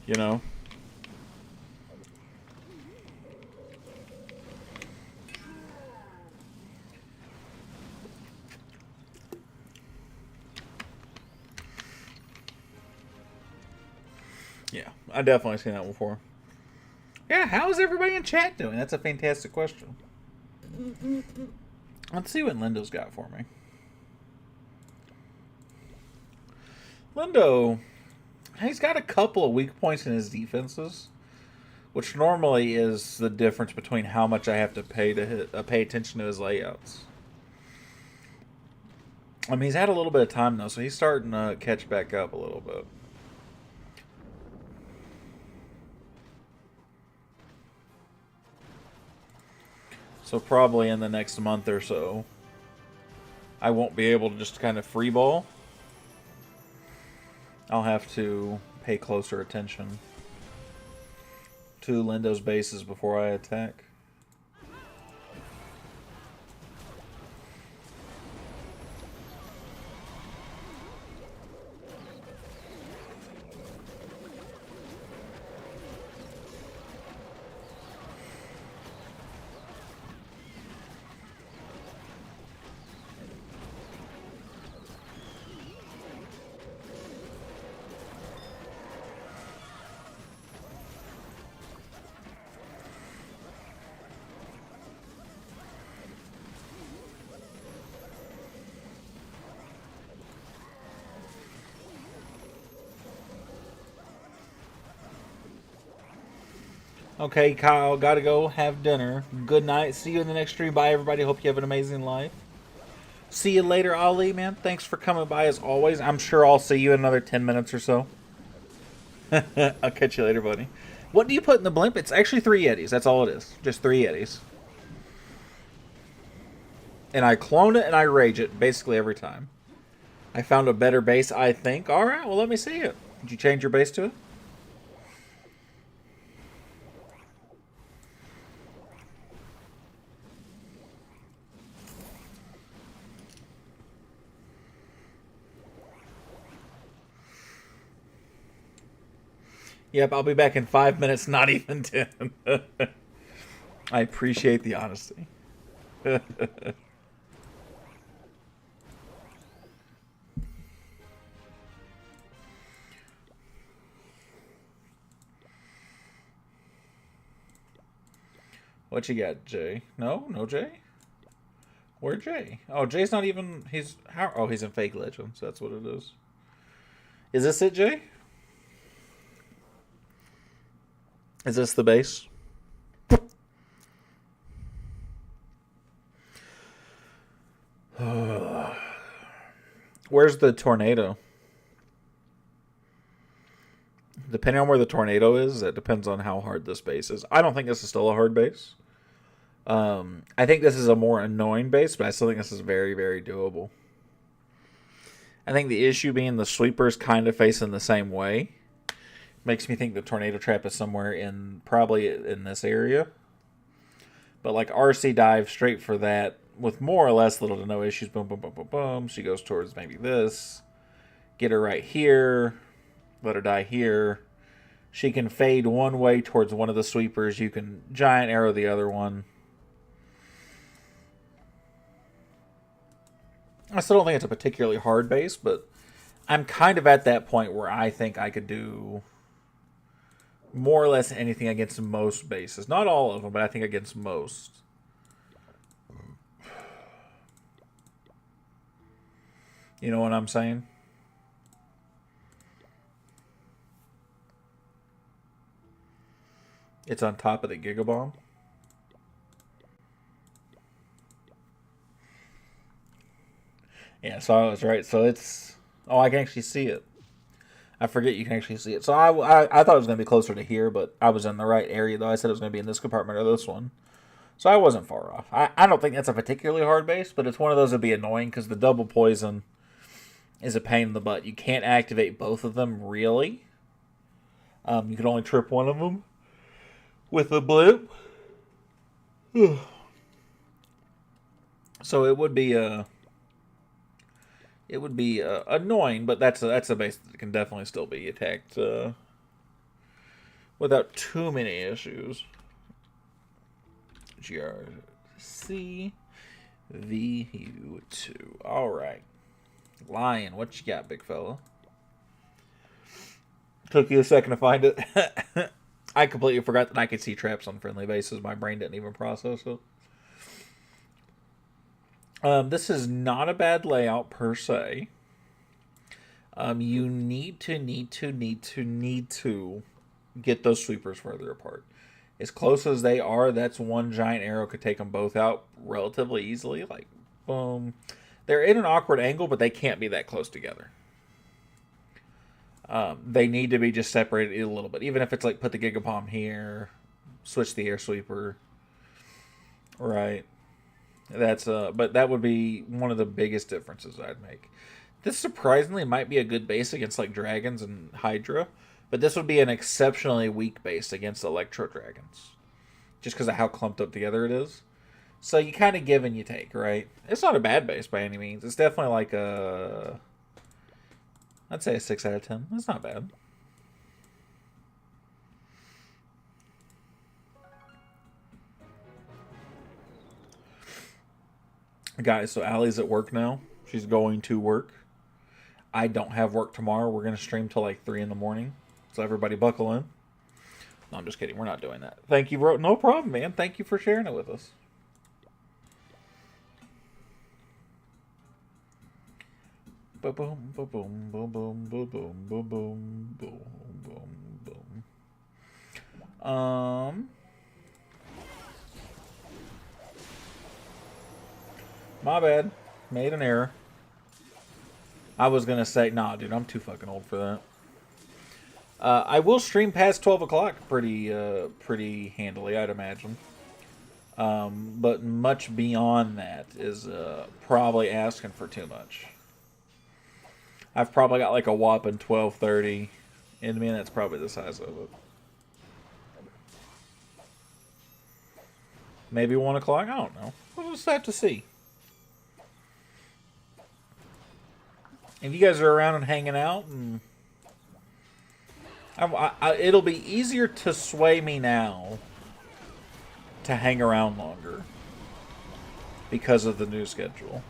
You know? Yeah, I definitely seen that before. Yeah, how is everybody in chat doing? That's a fantastic question. Let's see what Lindo's got for me. Lindo, he's got a couple of weak points in his defenses, which normally is the difference between how much I have to pay attention to his layouts. I mean, he's had a little bit of time though, so he's starting to catch back up a little bit. So probably in the next month or so, I won't be able to just kind of free ball. I'll have to pay closer attention to Lindo's bases before I attack. Okay, Kyle, gotta go have dinner. Good night. See you in the next stream. Bye, everybody. Hope you have an amazing life. See you later, Ali, man. Thanks for coming by as always. I'm sure I'll see you in another 10 minutes or so. I'll catch you later, buddy. What do you put in the blimp? It's actually 3 Yetis. That's all it is. Just 3 Yetis. And I clone it and I rage it basically every time. I found a better base, I think. Alright, well, let me see it. Did you change your base to it? Yep, I'll be back in 5 minutes, not even 10. I appreciate the honesty. What you got, Jay? No Jay? Where Jay? Oh, Jay's not even. He's how? Oh, he's in Fake Legends. That's what it is. Is this it, Jay? Is this the base? Where's the tornado? Depending on where the tornado is, it depends on how hard this base is. I don't think this is still a hard base. I think this is a more annoying base, but I still think this is very, very doable. I think the issue being the sweepers kind of facing the same way makes me think the tornado trap is somewhere in probably in this area. But like RC dive straight for that with more or less little to no issues. Boom, boom, boom, boom, boom. She goes towards maybe this. Get her right here. Let her die here. She can fade one way towards one of the sweepers. You can giant arrow the other one. I still don't think it's a particularly hard base, but I'm kind of at that point where I think I could do more or less anything against most bases. Not all of them, but I think against most. You know what I'm saying? It's on top of the Gigabomb. Yeah, so I was right. So it's... Oh, I can actually see it. I forget you can actually see it. So I thought it was going to be closer to here, but I was in the right area, though. I said it was going to be in this compartment or this one. So I wasn't far off. I don't think that's a particularly hard base, but it's one of those that'd be annoying because the double poison is a pain in the butt. You can't activate both of them, really. You can only trip one of them with a blip. So it would be annoying, but that's a base that can definitely still be attacked without too many issues. GRC VU2. All right, Lion, what you got, big fella? Took you a second to find it. I completely forgot that I could see traps on friendly bases. My brain didn't even process it. This is not a bad layout per se. You need to get those sweepers further apart. As close as they are, that's one giant arrow could take them both out relatively easily. Like, boom. They're in an awkward angle, but they can't be that close together. They need to be just separated a little bit. Even if it's like put the Gigapalm here, switch the air sweeper. Right. But that would be one of the biggest differences I'd make. This surprisingly might be a good base against like dragons and Hydra, but this would be an exceptionally weak base against Electro Dragons, just because of how clumped up together it is. So you kind of give and you take, right? It's not a bad base by any means. It's definitely like I'd say a 6 out of 10. That's not bad. Guys, so Allie's at work now. She's going to work. I don't have work tomorrow. We're going to stream till like 3 in the morning. So everybody buckle in. No, I'm just kidding. We're not doing that. Thank you, bro. No problem, man. Thank you for sharing it with us. Boom, boom, boom, boom, boom, boom, boom, boom, boom, boom, boom, boom. My bad. Made an error. I was going to say, nah, dude, I'm too fucking old for that. I will stream past 12 o'clock pretty handily, I'd imagine. But much beyond that is probably asking for too much. I've probably got like a whopping 12:30 in me, and that's probably the size of it. Maybe 1 o'clock? I don't know. We'll just have to see. If you guys are around and hanging out and It'll be easier to sway me now to hang around longer because of the new schedule.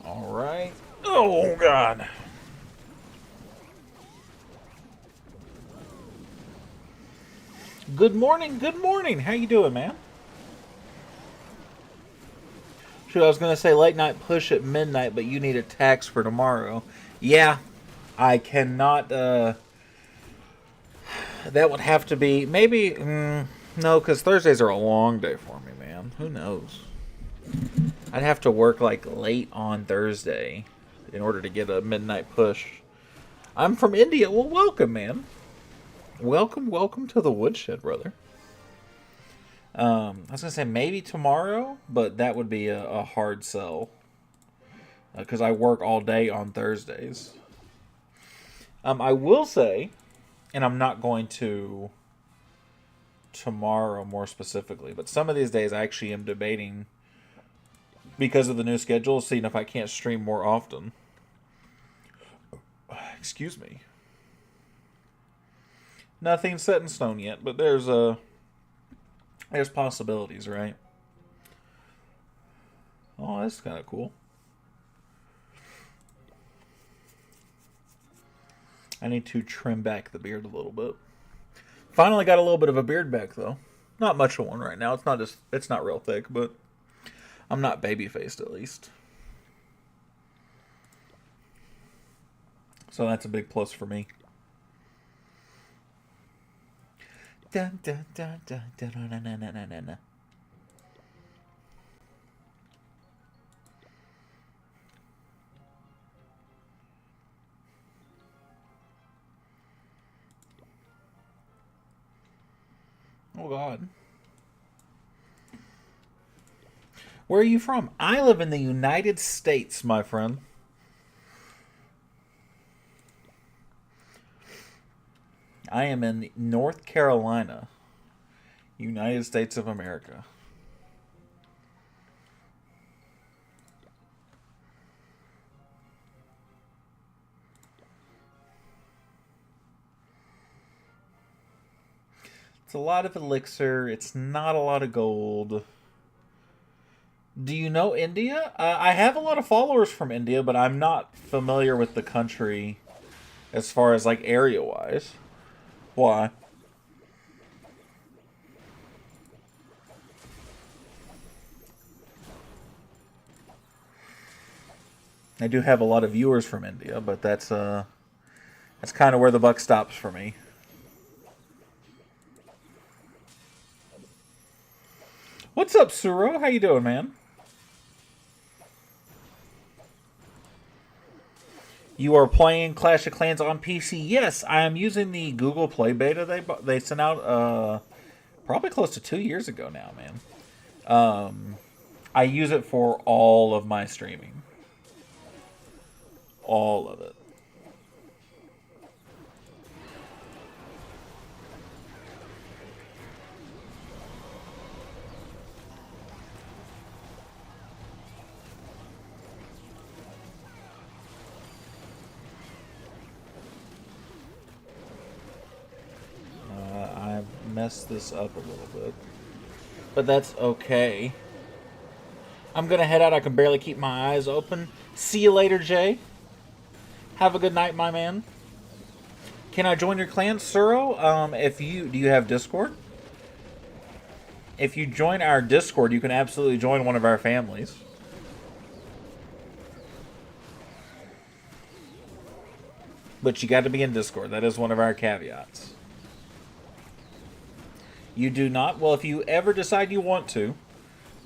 All right. Oh, God. Good morning. Good morning. How you doing, man? Shoot, I was going to say late night push at midnight, but you need a tax for tomorrow. Yeah, I cannot. That would have to be maybe. No, because Thursdays are a long day for me, man. Who knows? I'd have to work like late on Thursday in order to get a midnight push. I'm from India. Well, welcome, man. Welcome to the woodshed, brother. I was gonna say maybe tomorrow, but that would be a hard sell because I work all day on Thursdays. I will say, and I'm not going to tomorrow more specifically, but some of these days I actually am debating because of the new schedule, seeing if I can't stream more often. Excuse me. Nothing's set in stone yet, but there's possibilities, right? Oh, that's kind of cool. I need to trim back the beard a little bit. Finally got a little bit of a beard back though. Not much of one right now. It's not real thick, but I'm not baby faced at least. So that's a big plus for me. Dun, dun, dun, dun, dun, dun, dun, dun, dun, dun, dun. Oh, God. Where are you from? I live in the United States, my friend. I am in North Carolina, United States of America. It's a lot of elixir. It's not a lot of gold. Do you know India? I have a lot of followers from India, but I'm not familiar with the country as far as like area-wise. Why? I do have a lot of viewers from India, but that's kind of where the buck stops for me. What's up, Suro? How you doing, man? You are playing Clash of Clans on PC? Yes, I am using the Google Play beta they sent out probably close to 2 years ago now, man. I use it for all of my streaming. All of it. I messed this up a little bit, but that's okay. I'm gonna head out. I can barely keep my eyes open. See you later, Jay. Have a good night, my man. Can I join your clan, Suro? Do you have Discord? If you join our Discord, you can absolutely join one of our families. But you got to be in Discord. That is one of our caveats. You do not? Well, if you ever decide you want to,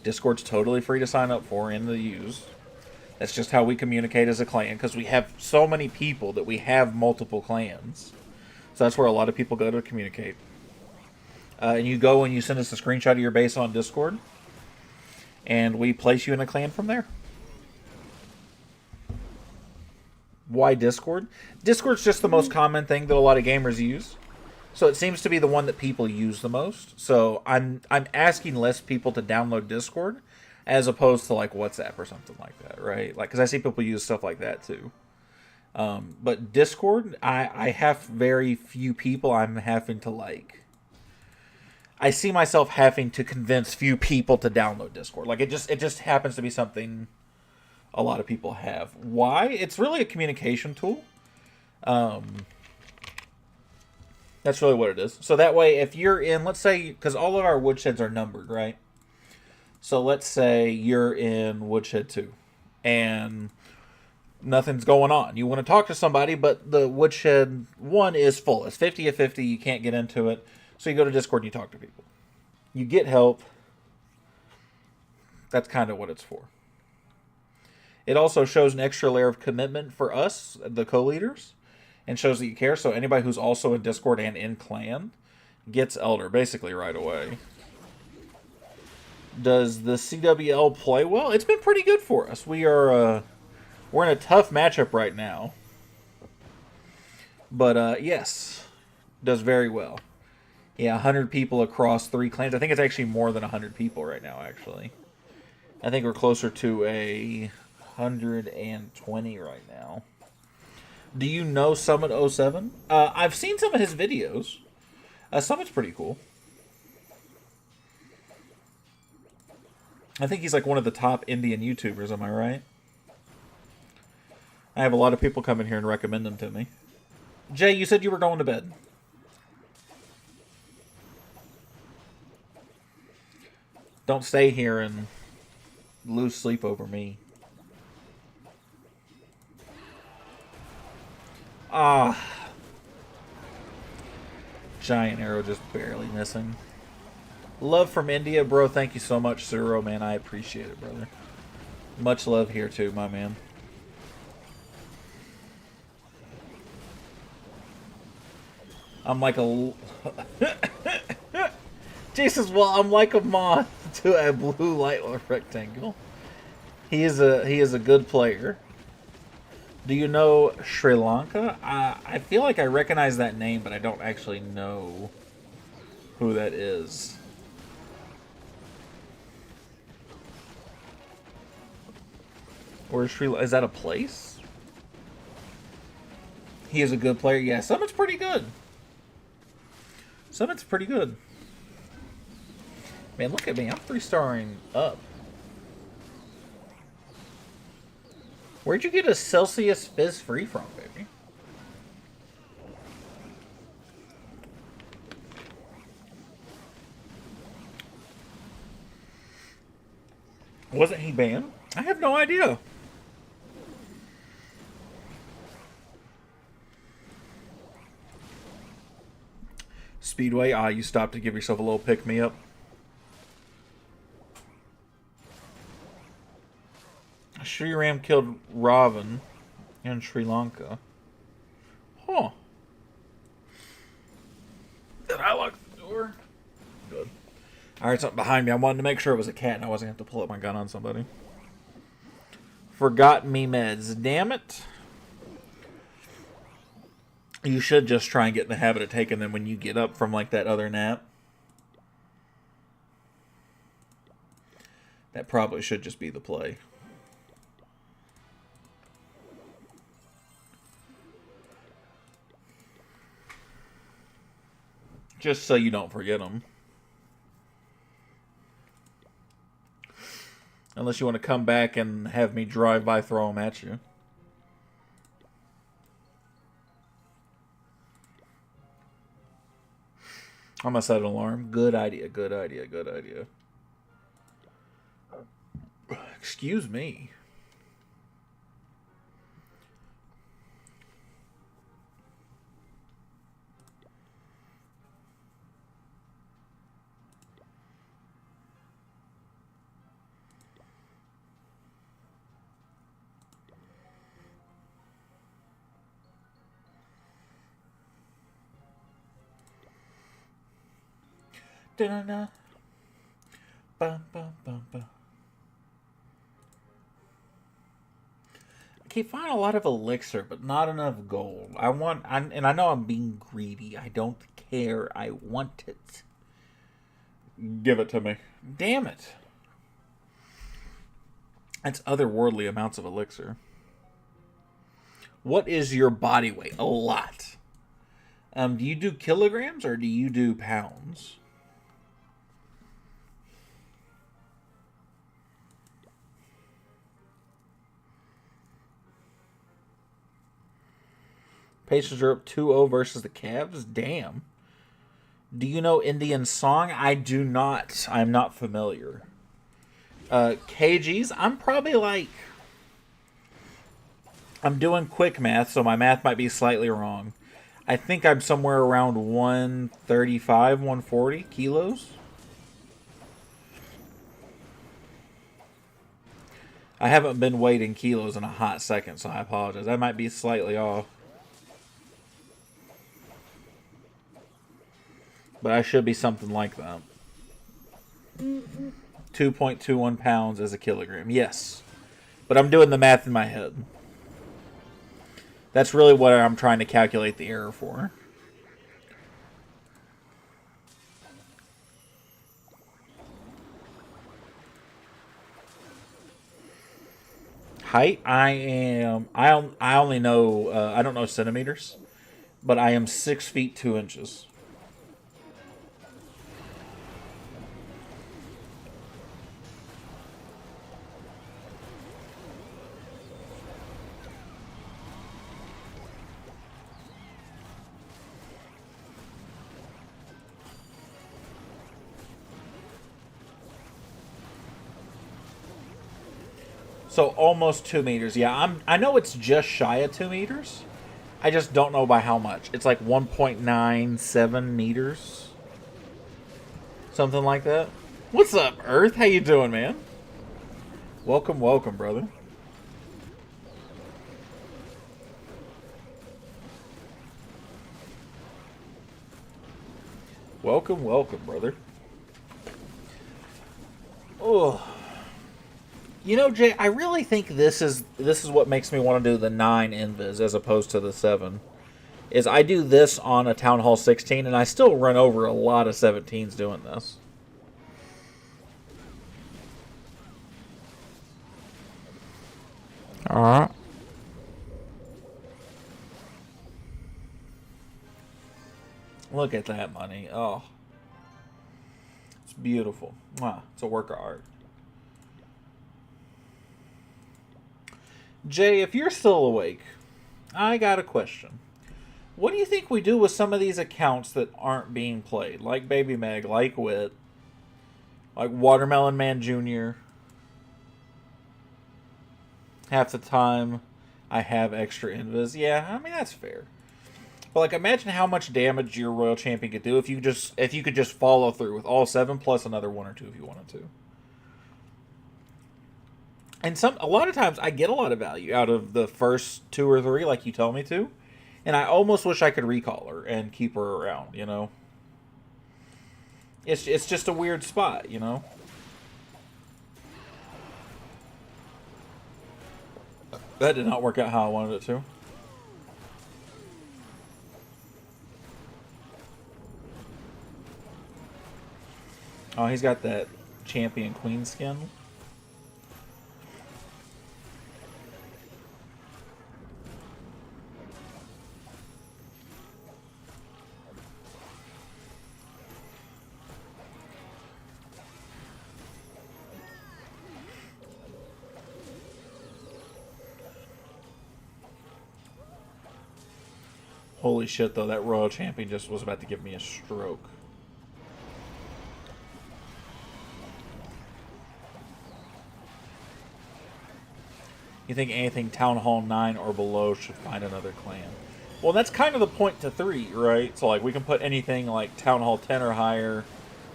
Discord's totally free to sign up for and to use. That's just how we communicate as a clan, because we have so many people that we have multiple clans. So that's where a lot of people go to communicate. And you go and you send us a screenshot of your base on Discord, and we place you in a clan from there. Why Discord? Discord's just the most common thing that a lot of gamers use. So it seems to be the one that people use the most. So I'm asking less people to download Discord as opposed to like WhatsApp or something like that, right? Like, because I see people use stuff like that too. But Discord, I have very few people I'm having to like. I see myself having to convince few people to download Discord. Like it just happens to be something a lot of people have. Why? It's really a communication tool. That's really what it is. So that way, if you're in, let's say, because all of our woodsheds are numbered, right? So let's say you're in woodshed 2, and nothing's going on. You want to talk to somebody, but the woodshed 1 is full. It's 50 of 50. You can't get into it. So you go to Discord and you talk to people. You get help. That's kind of what it's for. It also shows an extra layer of commitment for us, the co-leaders, and shows that you care. So anybody who's also in Discord and in clan gets Elder basically right away. Does the CWL play well? It's been pretty good for us. We're in a tough matchup right now. But yes, does very well. Yeah, 100 people across 3 clans. I think it's actually more than 100 people right now, actually. I think we're closer to 120 right now. Do you know Summit 07? I've seen some of his videos. Summit's pretty cool. I think he's like one of the top Indian YouTubers, am I right? I have a lot of people come in here and recommend him to me. Jay, you said you were going to bed. Don't stay here and lose sleep over me. Ah. Giant arrow just barely missing. Love from India, bro. Thank you so much, Suro, man. I appreciate it, brother. Much love here, too, my man. I'm like a... Jesus, well, I'm like a moth to a blue light rectangle. He is a good player. Do you know Sri Lanka? I feel like I recognize that name, but I don't actually know who that is. Where's Sri Lanka? Is that a place? He is a good player. Yeah, Summit's pretty good. Summit's pretty good. Man, look at me. I'm 3-starring up. Where'd you get a Celsius Fizz free from, baby? Wasn't he banned? I have no idea. Speedway, you stopped to give yourself a little pick-me-up. Sri Ram killed Ravan in Sri Lanka. Huh. Did I lock the door? Good. Alright, something behind me. I wanted to make sure it was a cat and I wasn't going to have to pull up my gun on somebody. Forgot me meds. Damn it. You should just try and get in the habit of taking them when you get up from like that other nap. That probably should just be the play. Just so you don't forget them. Unless you want to come back and have me drive by, throw them at you. I'm going to set an alarm. Good idea, good idea, good idea. Excuse me. Da-da-da. Bum, bum, bum, bum. I keep finding a lot of elixir, but not enough gold. And I know I'm being greedy. I don't care. I want it. Give it to me. Damn it. That's otherworldly amounts of elixir. What is your body weight? A lot. Do you do kilograms or do you do pounds? Pacers are up 2-0 versus the Cavs. Damn. Do you know Indian song? I do not. I'm not familiar. KGs? I'm probably like... I'm doing quick math, so my math might be slightly wrong. I think I'm somewhere around 135, 140 kilos. I haven't been weighed in kilos in a hot second, so I apologize. I might be slightly off. But I should be something like that. 2.21 pounds as a kilogram. Yes. But I'm doing the math in my head. That's really what I'm trying to calculate the error for. Height, I only know, I don't know centimeters, but I am 6 feet 2 inches. So almost 2 meters. Yeah, I know it's just shy of 2 meters. I just don't know by how much. It's like 1.97 meters. Something like that. What's up, Earth? How you doing, man? Welcome, welcome, brother. Welcome, welcome, brother. Oh. You know, Jay, I really think this is what makes me want to do the 9 invis as opposed to the 7. Is I do this on a Town Hall 16, and I still run over a lot of 17s doing this. Alright. Look at that money. Oh. It's beautiful. Wow, it's a work of art. Jay, if you're still awake, I got a question. What do you think we do with some of these accounts that aren't being played? Like Baby Meg, like Wit, like Watermelon Man Jr. Half the time I have extra invis. Yeah, I mean, that's fair. But like, imagine how much damage your Royal Champion could do if you could just follow through with all 7 plus another 1 or 2 if you wanted to. And a lot of times I get a lot of value out of the first 2 or 3, like you tell me to. And I almost wish I could recall her and keep her around, you know? It's just a weird spot, you know? That did not work out how I wanted it to. Oh, he's got that champion queen skin. Holy shit, though, that Royal Champion just was about to give me a stroke. You think anything Town Hall 9 or below should find another clan? Well, that's kind of the point to 3, right? So, like, we can put anything like Town Hall 10 or higher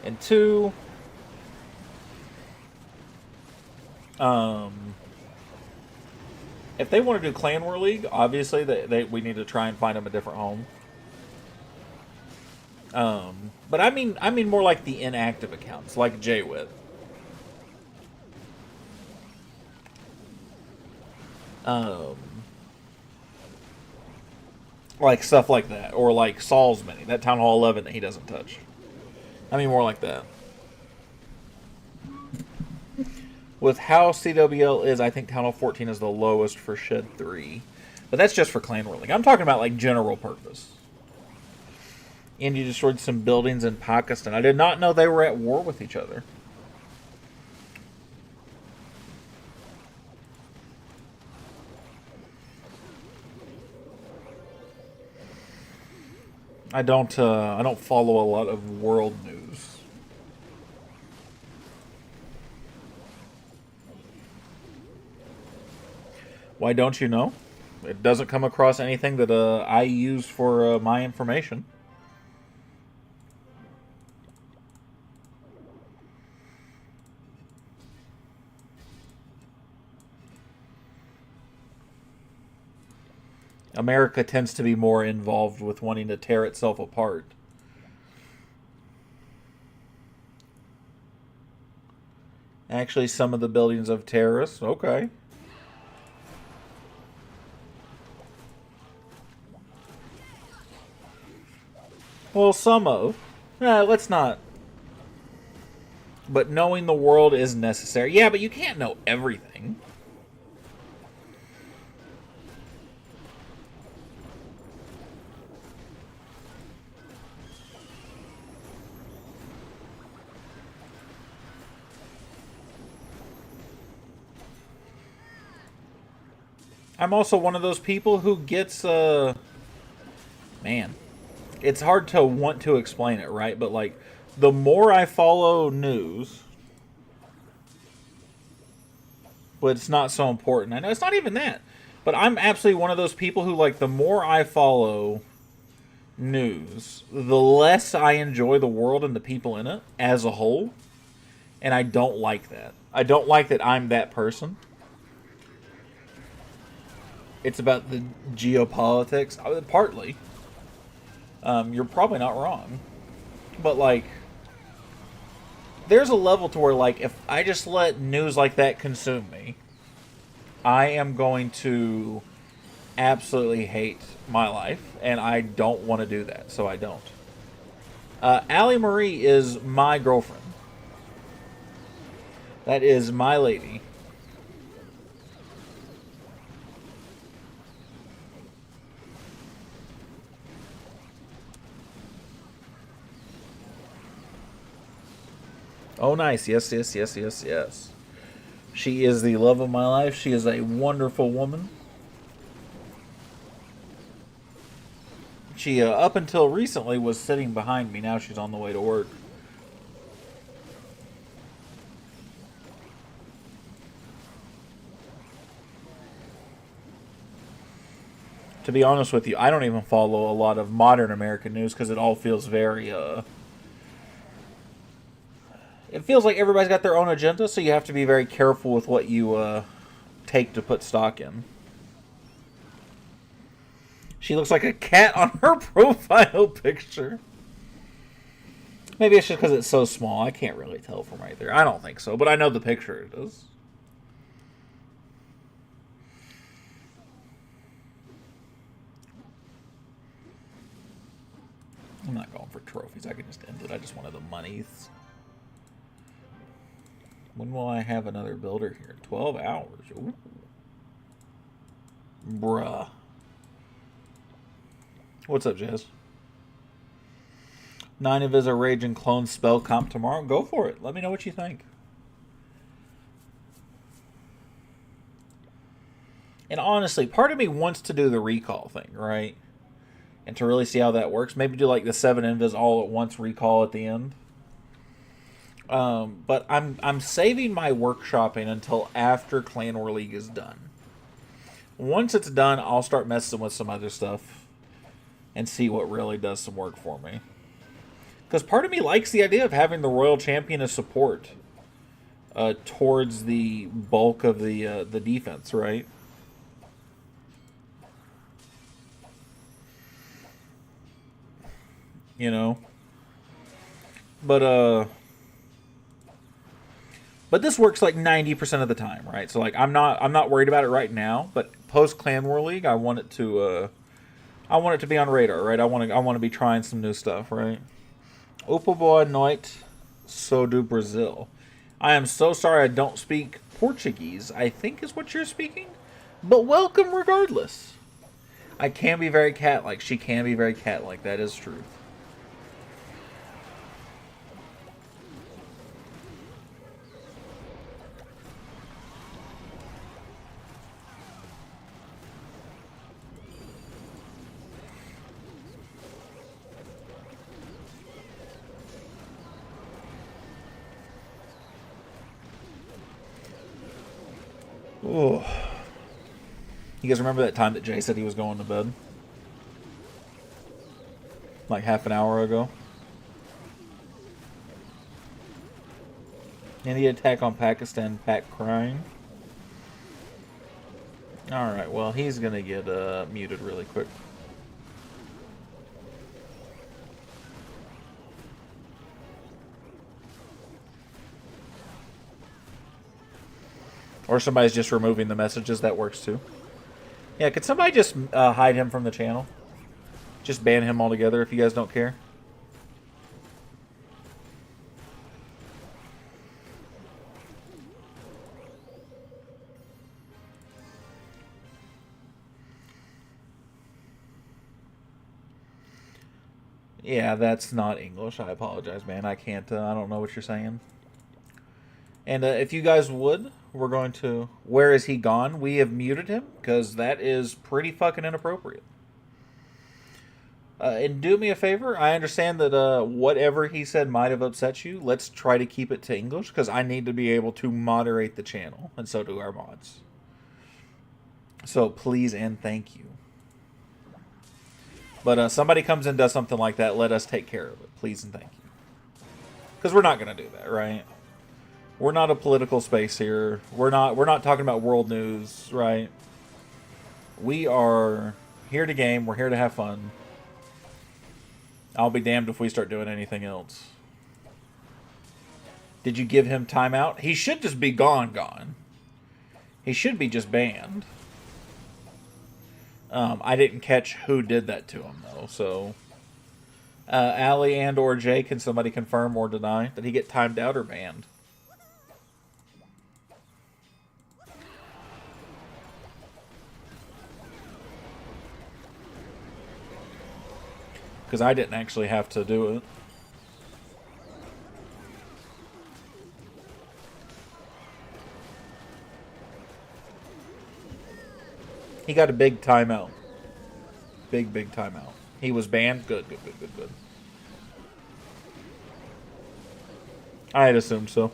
in 2. If they want to do Clan War League, obviously we need to try and find them a different home. But I mean more like the inactive accounts, like JWit. Like stuff like that. Or like Saul's mini. That Town Hall 11 that he doesn't touch. I mean more like that. With how CWL is, I think Town Hall 14 is the lowest for Shed 3. But that's just for clan ruling. I'm talking about like general purpose. India destroyed some buildings in Pakistan. I did not know they were at war with each other. I don't follow a lot of world news. Why don't you know? It doesn't come across anything that I use for my information. America tends to be more involved with wanting to tear itself apart. Actually, some of the buildings of terrorists. Okay. Well, some of. Let's not. But knowing the world is necessary. Yeah, but you can't know everything. I'm also one of those people who gets, man, it's hard to want to explain it, right? But, like, the more I follow news, but it's not so important. I know it's not even that. But I'm absolutely one of those people who, like, the more I follow news, the less I enjoy the world and the people in it as a whole. And I don't like that. I don't like that I'm that person. It's about the geopolitics. Partly. You're probably not wrong. But, like, there's a level to where, like, if I just let news like that consume me, I am going to absolutely hate my life. And I don't want to do that, so I don't. Allie Marie is my girlfriend. That is my lady. Oh, nice. Yes, yes, yes, yes, yes. She is the love of my life. She is a wonderful woman. She, up until recently, was sitting behind me. Now she's on the way to work. To be honest with you, I don't even follow a lot of modern American news because it all feels very, it feels like everybody's got their own agenda, so you have to be very careful with what you take to put stock in. She looks like a cat on her profile picture. Maybe it's just because it's so small. I can't really tell from right there. I don't think so, but I know the picture it is. I'm not going for trophies. I can just end it. I just wanted the monies. When will I have another builder here? 12 hours. Ooh. Bruh. What's up, Jazz? 9 of his are Rage and Clone spell comp tomorrow. Go for it. Let me know what you think. And honestly, part of me wants to do the recall thing, right? And to really see how that works. Maybe do like the 7 invis all at once recall at the end. But I'm saving my workshopping until after Clan War League is done. Once it's done, I'll start messing with some other stuff and see what really does some work for me. Because part of me likes the idea of having the Royal Champion as support towards the bulk of the defense, right? You know? But this works like 90% of the time, right? So like I'm not worried about it right now, but post Clan War League, I want it to I want it to be on radar, right? I want to be trying some new stuff, right? Opa boa noite, so do Brazil. I am so sorry I don't speak Portuguese, I think is what you're speaking. But welcome regardless. I can be very cat-like. She can be very cat-like. That is true. Oh. You guys remember that time that Jay said he was going to bed? Like half an hour ago? India attack on Pakistan, Pak crying. Alright, well, he's gonna get muted really quick. Or somebody's just removing the messages. That works too. Yeah, could somebody just hide him from the channel? Just ban him altogether if you guys don't care. Yeah, that's not English. I apologize, man. I can't, I don't know what you're saying. And if you guys would, we're going to... Where is he gone? We have muted him, because that is pretty fucking inappropriate. And do me a favor, I understand that whatever he said might have upset you. Let's try to keep it to English, because I need to be able to moderate the channel, and so do our mods. So please and thank you. But somebody comes and does something like that, let us take care of it. Please and thank you. Because we're not going to do that, right? We're not a political space here. We're not talking about world news, right? We are here to game. We're here to have fun. I'll be damned if we start doing anything else. Did you give him timeout? He should just be gone. He should be just banned. I didn't catch who did that to him, though, so... Allie and or Jay, can somebody confirm or deny? Did he get timed out or banned? Because I didn't actually have to do it. He got a big timeout. Big timeout. He was banned? Good. I had assumed so.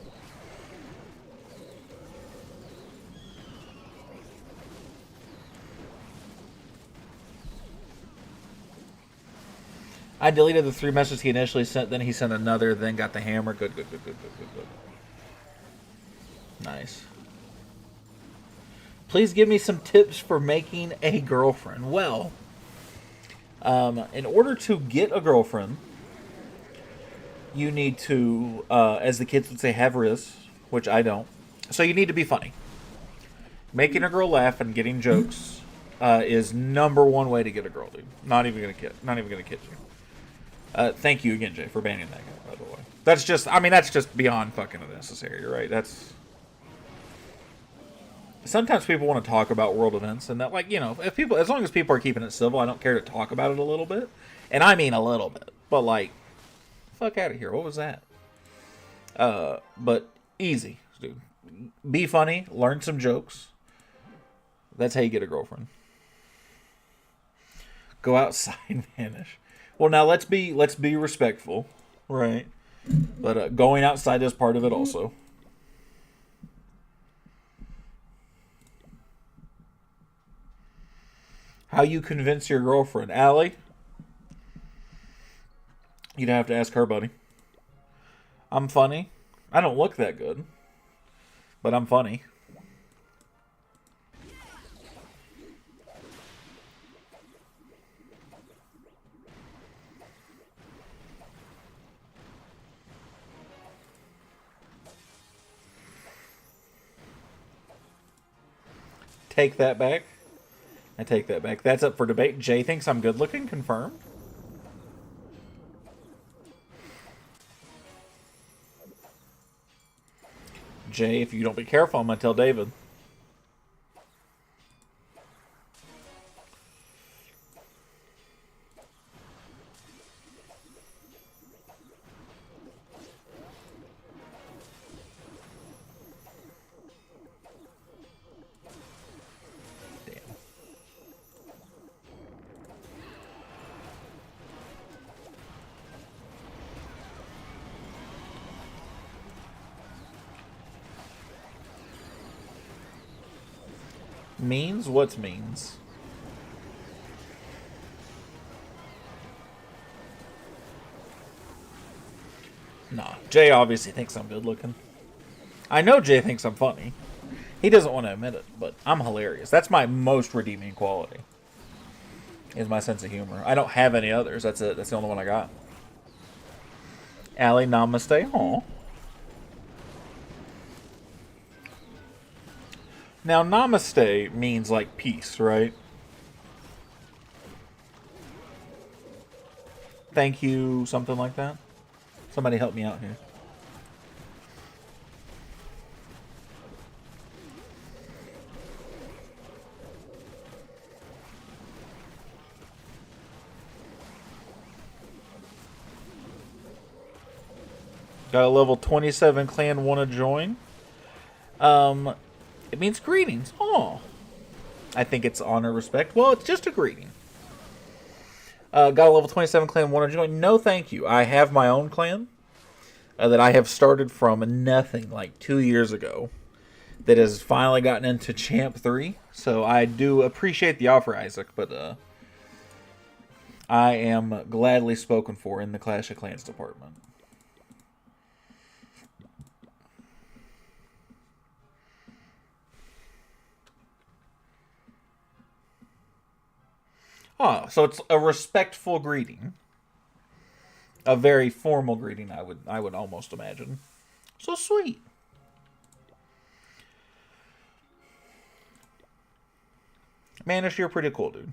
I deleted the 3 messages he initially sent, then he sent another, then got the hammer. Good. Nice. Please give me some tips for making a girlfriend. Well, in order to get a girlfriend, you need to, as the kids would say, have riz, which I don't. So you need to be funny. Making a girl laugh and getting jokes is #1 way to get a girl, dude. Not even gonna kid you. Thank you again, Jay, for banning that guy, by the way. That's just, I mean, that's just beyond fucking unnecessary, right? That's... Sometimes people want to talk about world events, and that, like, you know, if people, as long as people are keeping it civil, I don't care to talk about it a little bit. And I mean a little bit. But, like, fuck out of here. What was that? But easy, dude. Be funny. Learn some jokes. That's how you get a girlfriend. Go outside and vanish. Well, now let's be respectful, right? But going outside is part of it also. How you convince your girlfriend, Allie? You'd have to ask her, buddy. I'm funny. I don't look that good, but I'm funny. Take that back. I take that back. That's up for debate. Jay thinks I'm good looking. Confirmed. Jay, if you don't be careful, I'm going to tell David. Means? What's means? Nah, Jay obviously thinks I'm good looking. I know Jay thinks I'm funny. He doesn't want to admit it, but I'm hilarious. That's my most redeeming quality. Is my sense of humor. I don't have any others. That's it. That's the only one I got. Allie, namaste. Aw. Now, namaste means like peace, right? Thank you, something like that. Somebody help me out here. Got a level 27 clan want to join. It means greetings. Oh, I think it's honor, respect. Well, it's just a greeting. Got a level 27 clan want to join. No, thank you. I have my own clan that I have started from nothing like 2 years ago. That has finally gotten into Champ 3. So I do appreciate the offer, Isaac, but I am gladly spoken for in the Clash of Clans department. Oh, so it's a respectful greeting. A very formal greeting, I would almost imagine. So sweet. Manish, you're pretty cool, dude.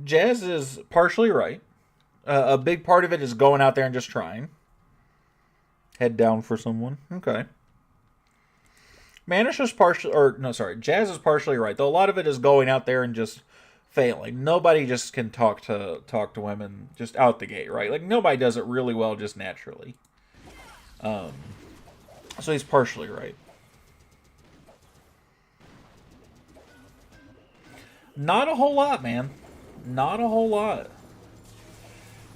Jazz is partially right. A big part of it is going out there and just trying. Head down for someone. Okay. Manish is partially, or no, sorry, Jazz is partially right. Though a lot of it is going out there and just failing. Nobody just can talk to women just out the gate, right? Like nobody does it really well just naturally. So he's partially right. Not a whole lot, man. Not a whole lot.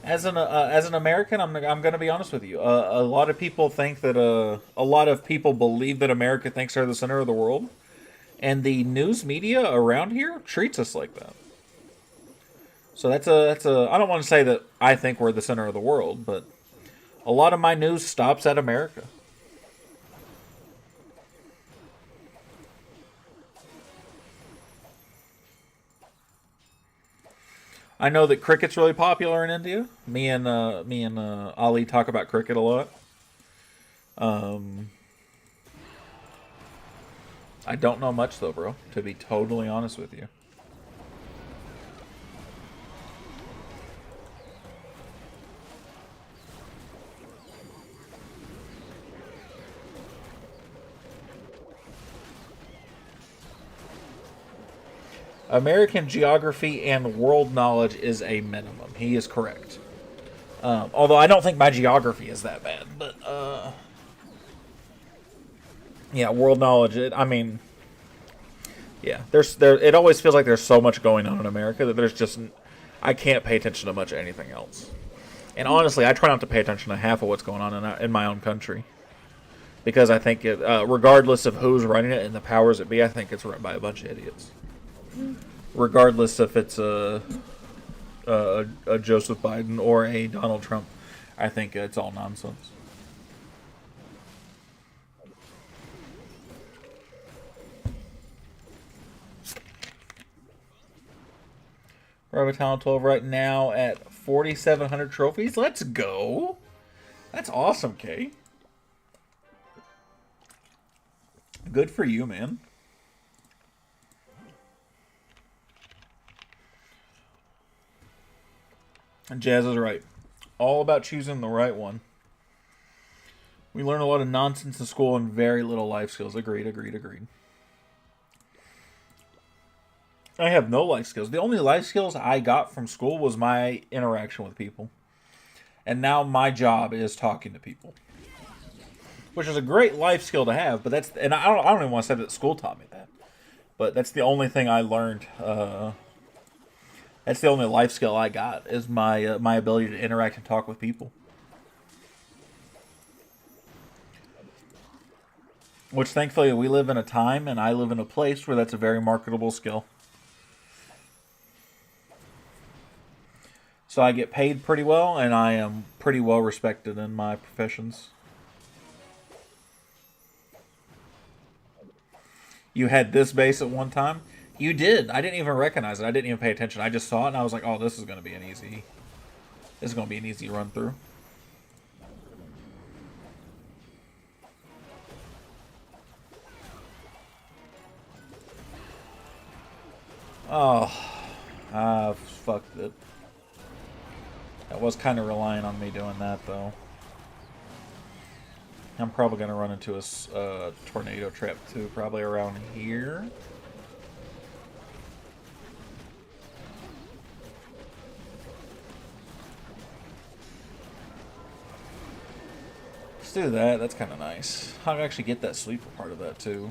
As an American, I'm going to be honest with you. A lot of people think that a lot of people believe that America thinks they're the center of the world, and the news media around here treats us like that. So that's a. I don't want to say that I think we're the center of the world, but a lot of my news stops at America. I know that cricket's really popular in India. Me and Ali talk about cricket a lot. I don't know much though, bro. To be totally honest with you. American geography and world knowledge is a minimum. He is correct. Although I don't think my geography is that bad, but yeah, world knowledge. I mean, yeah, It always feels like there's so much going on in America that there's just I can't pay attention to much anything else. And honestly, I try not to pay attention to half of what's going on in my own country because I think regardless of who's running it and the powers that be, I think it's run by a bunch of idiots. Regardless if it's a Joseph Biden or a Donald Trump, I think it's all nonsense. We're Talent 12 right now at 4,700 trophies. Let's go. That's awesome, Kay. Good for you, man. And Jazz is right. All about choosing the right one. We learn a lot of nonsense in school and very little life skills. Agreed, agreed, agreed. I have no life skills. The only life skills I got from school was my interaction with people. And now my job is talking to people. Which is a great life skill to have, but that's, and I don't even want to say that school taught me that. But that's the only thing I learned. That's the only life skill I got, is my ability to interact and talk with people. Which thankfully we live in a time and I live in a place where that's a very marketable skill. So I get paid pretty well, and I am pretty well respected in my professions. You had this base at one time? You did. I didn't even recognize it. I didn't even pay attention. I just saw it, and I was like, oh, this is going to be an easy... This is going to be an easy run through. Oh, I fucked it. That was kind of relying on me doing that, though. I'm probably going to run into a tornado trap, too, probably around here. Let's do that. That's kind of nice. I'll actually get that sweeper part of that, too.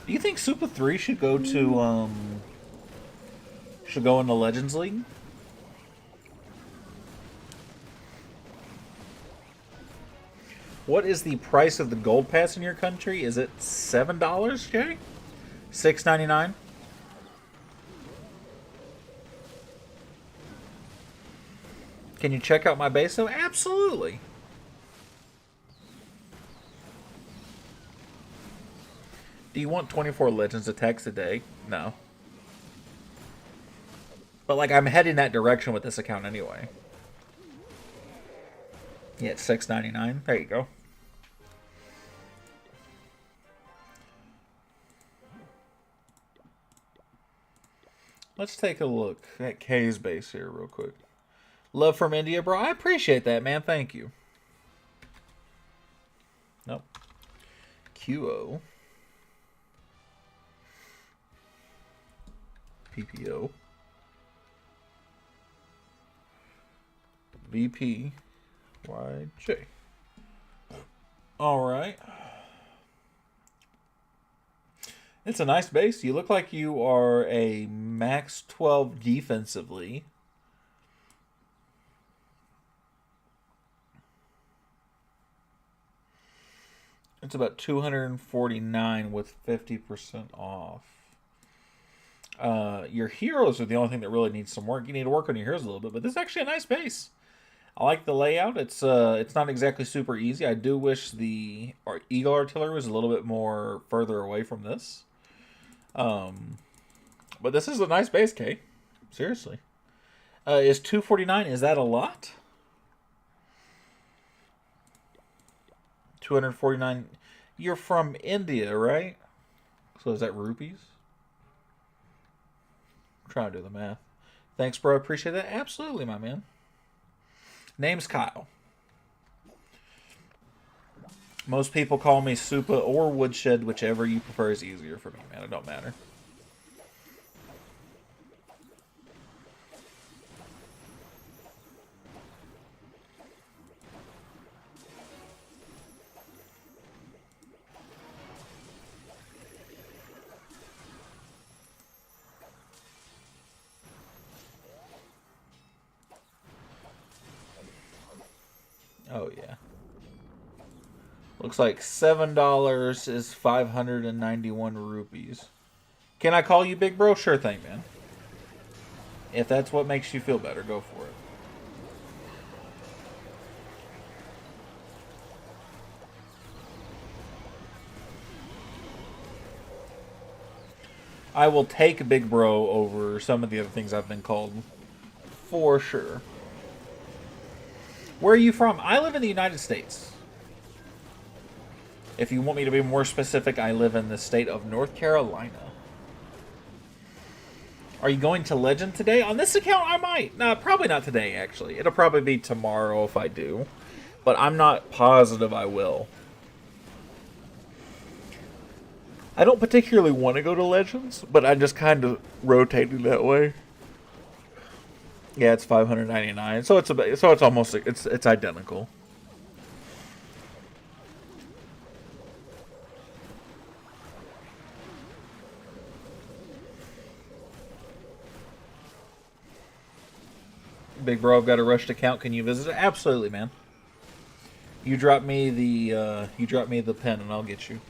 Do you think Super 3 should go to, should go in the Legends League? What is the price of the Gold Pass in your country? Is it $7, Jay? $6.99? Can you check out my base, though? Absolutely. Do you want 24 Legends attacks a day? No. But, like, I'm heading that direction with this account anyway. Yeah, it's $6.99. There you go. Let's take a look at K's base here real quick. Love from India, bro. I appreciate that, man. Thank you. Nope. QO. PPO. VP. YJ. Alright. It's a nice base. You look like you are a max 12 defensively. It's about 249 with 50% off. Your heroes are the only thing that really needs some work. You need to work on your heroes a little bit, but this is actually a nice base. I like the layout. It's not exactly super easy. I do wish the Eagle Artillery was a little bit more further away from this. But this is a nice base, K. Seriously. Is 249, is that a lot? 249. You're from India, right? So is that rupees? I'm trying to do the math. Thanks, bro. I appreciate that. Absolutely, my man. Name's Kyle. Most people call me Supa or Woodshed, whichever you prefer is easier for me, man. It don't matter. Oh, yeah. Looks like $7 is 591 rupees. Can I call you Big Bro? Sure thing, man. If that's what makes you feel better, go for it. I will take Big Bro over some of the other things I've been called. For sure. Where are you from? I live in the United States. If you want me to be more specific, I live in the state of North Carolina. Are you going to Legend today? On this account, I might. No, probably not today, actually. It'll probably be tomorrow if I do. But I'm not positive I will. I don't particularly want to go to Legends, but I'm just kind of rotating that way. Yeah, it's $599, so it's almost it's identical. Big bro, I've got a rushed account. Can you visit it? Absolutely, man. You drop me the pen, and I'll get you.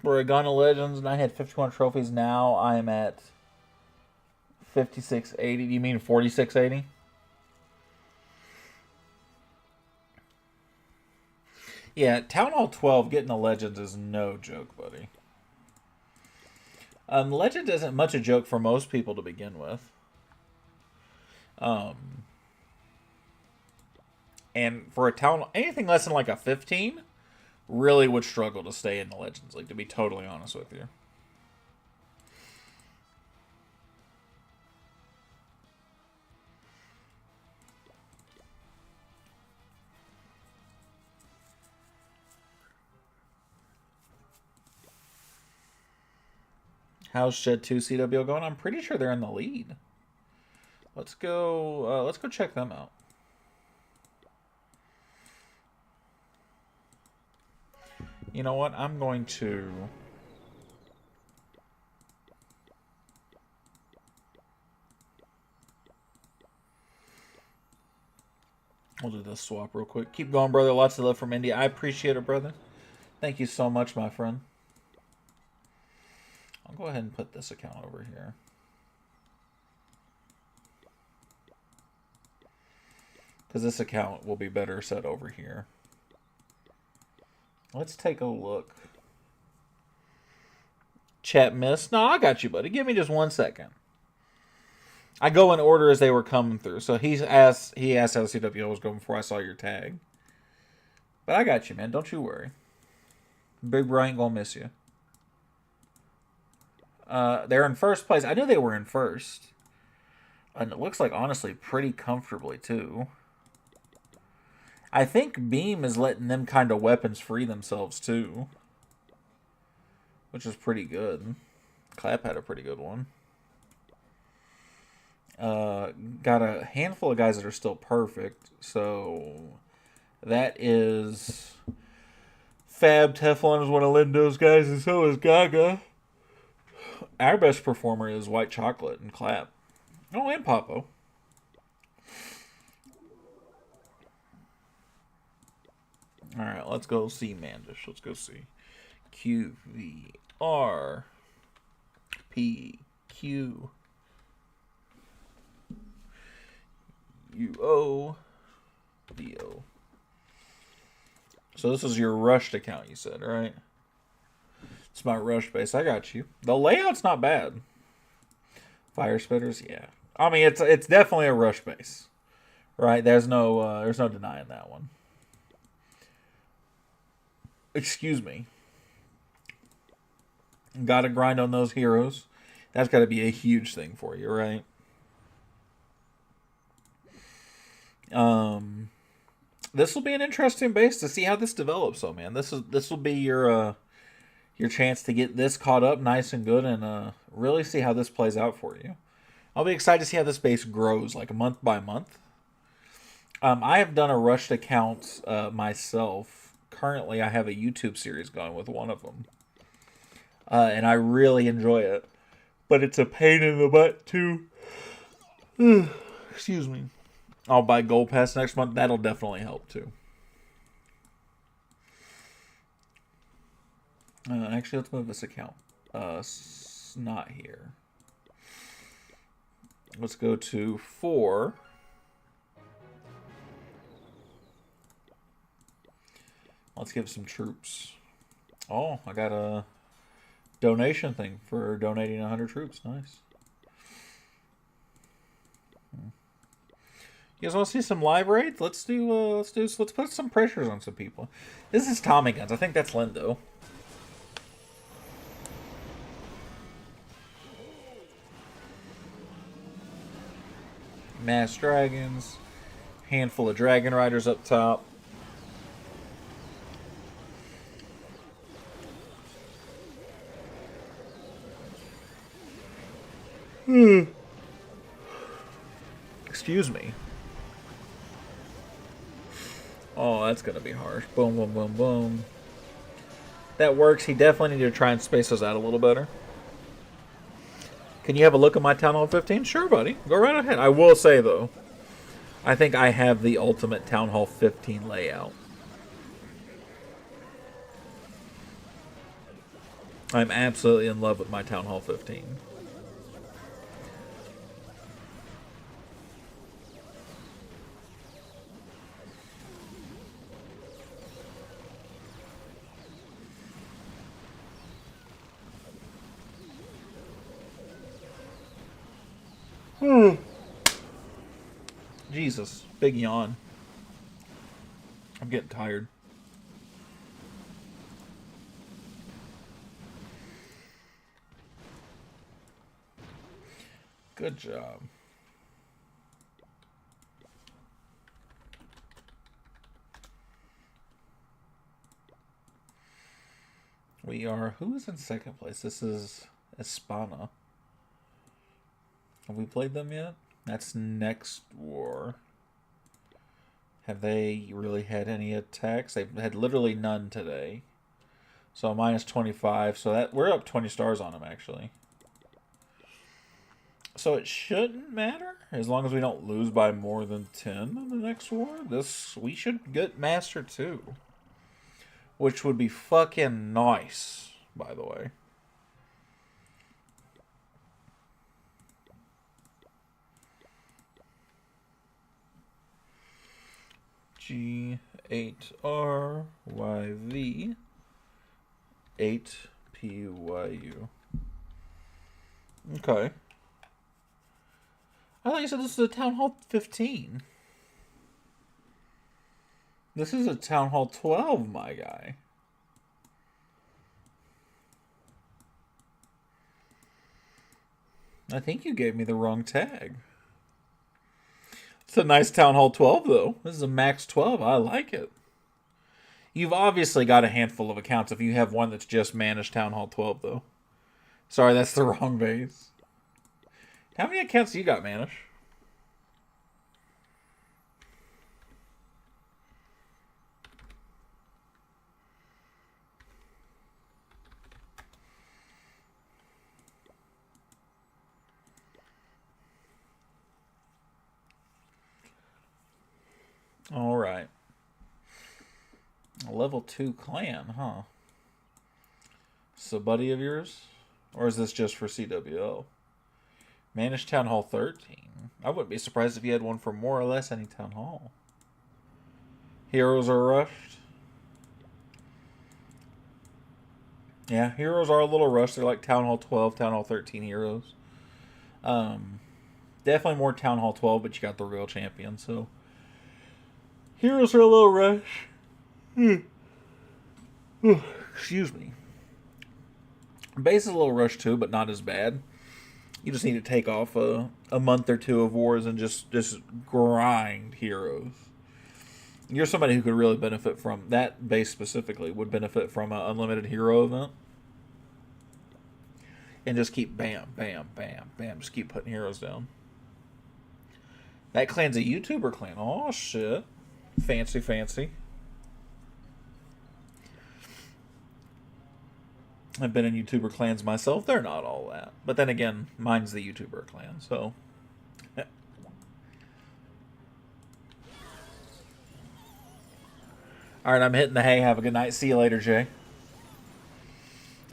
We're a Gun of Legends, and I had 51 trophies. Now I am at 5680. You mean 4680? Yeah, Town Hall 12 getting the Legends is no joke, buddy. Legend isn't much a joke for most people to begin with. And for a town, anything less than like a 15 really would struggle to stay in the Legends League, to be totally honest with you. How's Shed 2 CWL going? I'm pretty sure they're in the lead. Let's go check them out. You know what? I'm going to... We'll do this swap real quick. Keep going, brother. Lots of love from India. I appreciate it, brother. Thank you so much, my friend. I'll go ahead and put this account over here. Because this account will be better set over here. Let's take a look. Chat miss. No, I got you, buddy. Give me just 1 second. I go in order as they were coming through. So he asked how CWL was going before I saw your tag. But I got you, man. Don't you worry. Big Bro ain't gonna miss you. They're in first place. I knew they were in first. And it looks like, honestly, pretty comfortably, too. I think Beam is letting them kind of weapons free themselves, too. Which is pretty good. Clap had a pretty good one. Got a handful of guys that are still perfect. So, that is... Fab Teflon is one of Lindo's guys, and so is Gaga. Our best performer is White Chocolate and Clap. Oh, and Popo. Alright, let's go see Mandish. Let's go see. Q, V, R, P, Q, U, O, V, O. So this is your rushed account, you said, right? It's my rush base. I got you. The layout's not bad. Fire spitters, yeah. I mean, it's definitely a rush base, right? There's no denying that one. Excuse me. Got to grind on those heroes. That's got to be a huge thing for you, right? This will be an interesting base to see how this develops, though, man. This will be your chance to get this caught up nice and good and really see how this plays out for you. I'll be excited to see how this base grows, like month by month. I have done a rushed account myself. Currently, I have a YouTube series going with one of them. And I really enjoy it. But it's a pain in the butt, too. Excuse me. I'll buy Gold Pass next month. That'll definitely help, too. Actually, let's move this account. Not here. Let's go to 4. Let's give some troops. Oh, I got a donation thing for donating 100 troops. Nice. You guys want to see some live raids? Let's put some pressures on some people. This is Tommy guns. I think that's Lindo. Mass dragons. Handful of dragon riders up top. Excuse me. Oh, that's gonna be harsh. Boom, boom, boom, boom. That works. He definitely need to try and space those out a little better. Can you have a look at my Town Hall 15? Sure, buddy. Go right ahead. I will say, though, I think I have the ultimate Town Hall 15 layout. I'm absolutely in love with my Town Hall 15. Jesus, big yawn. I'm getting tired. Good job. We are... Who is in second place? This is Espana. Have we played them yet? That's next war. Have they really had any attacks? They've had literally none today. So minus 25. So that we're up 20 stars on them, actually. So it shouldn't matter. As long as we don't lose by more than 10 in the next war. We should get Master 2. Which would be fucking nice, by the way. G8RYV 8PYU. Okay. I thought you said this is a Town Hall 15. This is a Town Hall 12, my guy. I think you gave me the wrong tag. It's a nice Town Hall 12, though. This is a max 12. I like it. You've obviously got a handful of accounts if you have one that's just managed Town Hall 12, though. Sorry, that's the wrong base. How many accounts do you got, Manish? All right. A level 2 clan, huh? So, buddy of yours? Or is this just for CWL? Managed Town Hall 13. I wouldn't be surprised if you had one for more or less any Town Hall. Heroes are rushed. Yeah, heroes are a little rushed. They're like Town Hall 12, Town Hall 13 heroes. Definitely more Town Hall 12, but you got the real champion, so... Heroes are a little rush. Excuse me. Base is a little rush too, but not as bad. You just need to take off a month or two of wars and just grind heroes. You're somebody who could really benefit from that base specifically. Would benefit from an unlimited hero event, and just keep bam, bam, bam, bam. Just keep putting heroes down. That clan's a YouTuber clan. Oh shit. Fancy, fancy. I've been in YouTuber clans myself. They're not all that. But then again, mine's the YouTuber clan, so... Alright, I'm hitting the hay. Have a good night. See you later, Jay.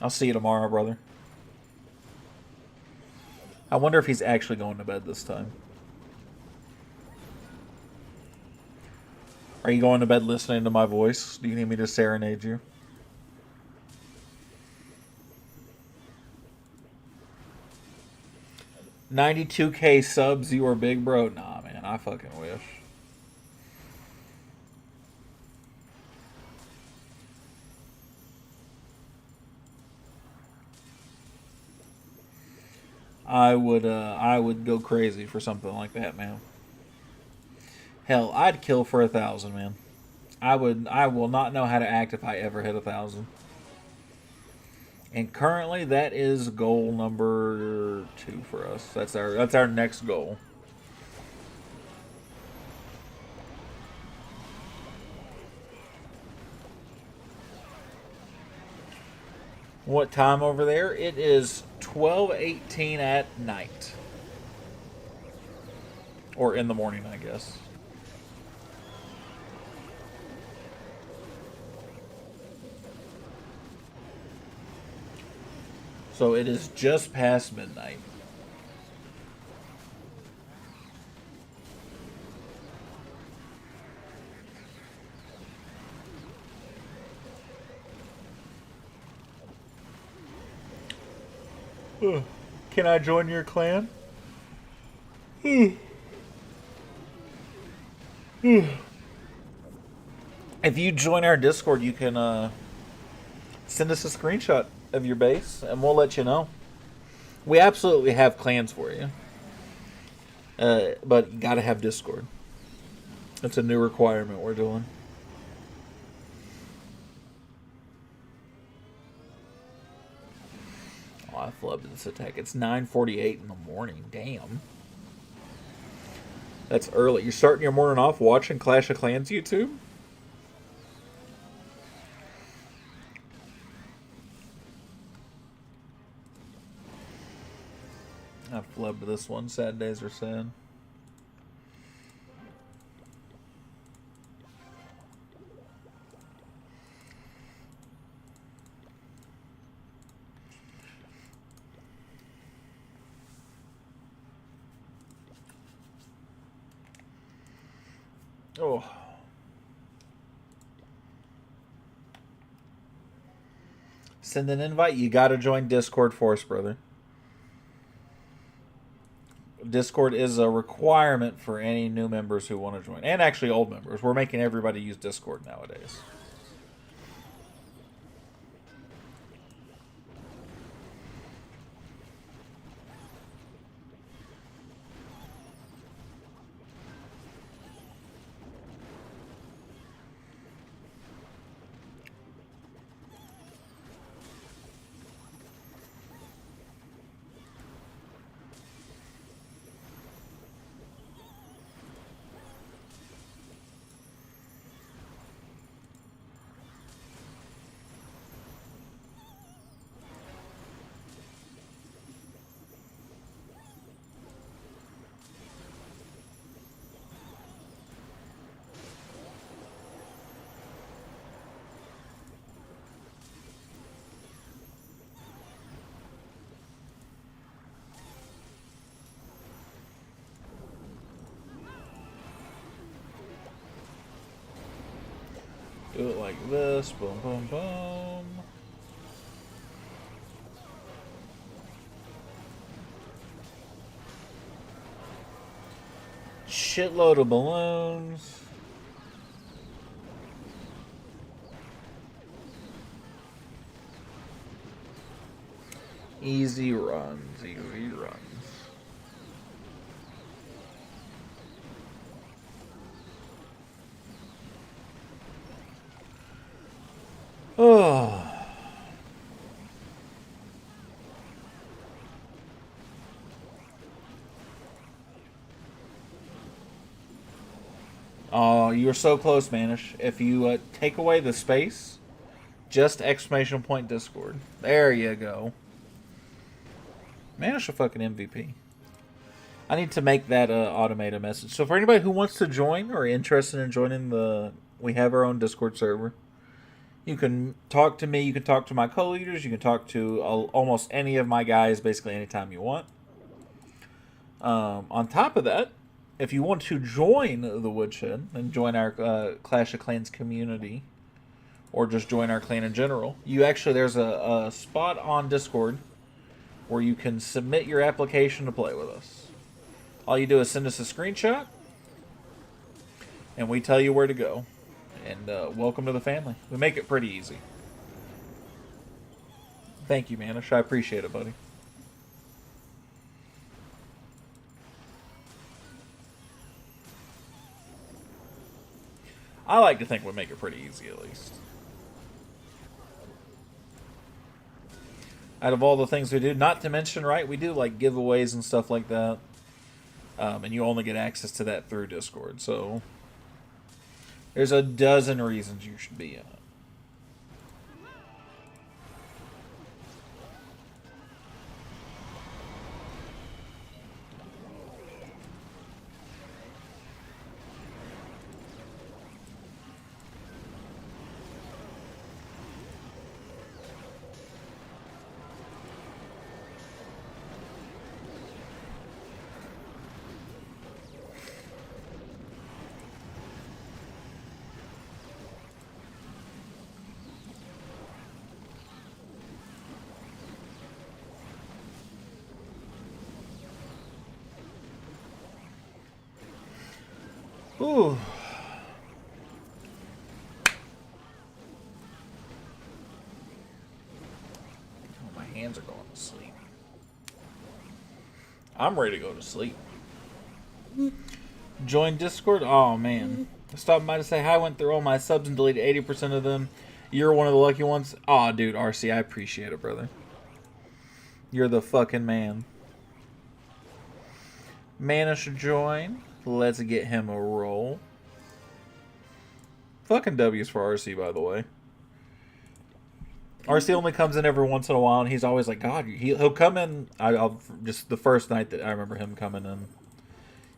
I'll see you tomorrow, brother. I wonder if he's actually going to bed this time. Are you going to bed listening to my voice? Do you need me to serenade you? $92K subs, you are big, bro? Nah, man, I fucking wish. I would go crazy for something like that, man. Hell, I'd kill for 1,000, man. I will not know how to act if I ever hit 1,000. And currently, that is goal number 2 for us. That's our next goal. What time over there? It is 12:18 at night. Or in the morning, I guess. So it is just past midnight. Can I join your clan? If you join our Discord, you can send us a screenshot of your base, and we'll let you know. We absolutely have clans for you. But you gotta have Discord. That's a new requirement we're doing. Oh, I flubbed this attack. It's 9:48 in the morning. Damn. That's early. You're starting your morning off watching Clash of Clans YouTube? I flubbed this one. Sad days are sad. Oh. Send an invite. You gotta join Discord for us, brother. Discord is a requirement for any new members who want to join. And actually old members. We're making everybody use Discord nowadays. Do it like this. Boom, boom, boom. Shitload of balloons. Easy runs, easy runs. Oh. Oh, you were so close, Manish. If you take away the space, just exclamation point Discord. There you go. Manish a fucking MVP. I need to make that automated message. So for anybody who wants to join or interested in joining we have our own Discord server. You can talk to me. You can talk to my co-leaders. You can talk to almost any of my guys, basically anytime you want. On top of that, if you want to join the Woodshed and join our Clash of Clans community, or just join our clan in general, there's a spot on Discord where you can submit your application to play with us. All you do is send us a screenshot, and we tell you where to go. And welcome to the family. We make it pretty easy. Thank you, Manish. I appreciate it, buddy. I like to think we make it pretty easy, at least. Out of all the things we do, not to mention, right, we do like giveaways and stuff like that. And you only get access to that through Discord, so there's a dozen reasons you should be in it. Ooh. Oh, my hands are going to sleep. I'm ready to go to sleep. Join Discord? Oh, man. Stopping by to say hi. Went through all my subs and deleted 80% of them. You're one of the lucky ones. Aw, dude, RC, I appreciate it, brother. You're the fucking man. Manish to join. Let's get him a roll. Fucking W's for RC, by the way. RC only comes in every once in a while, and he's always like, God, he'll come in. I'll just the first night that I remember him coming in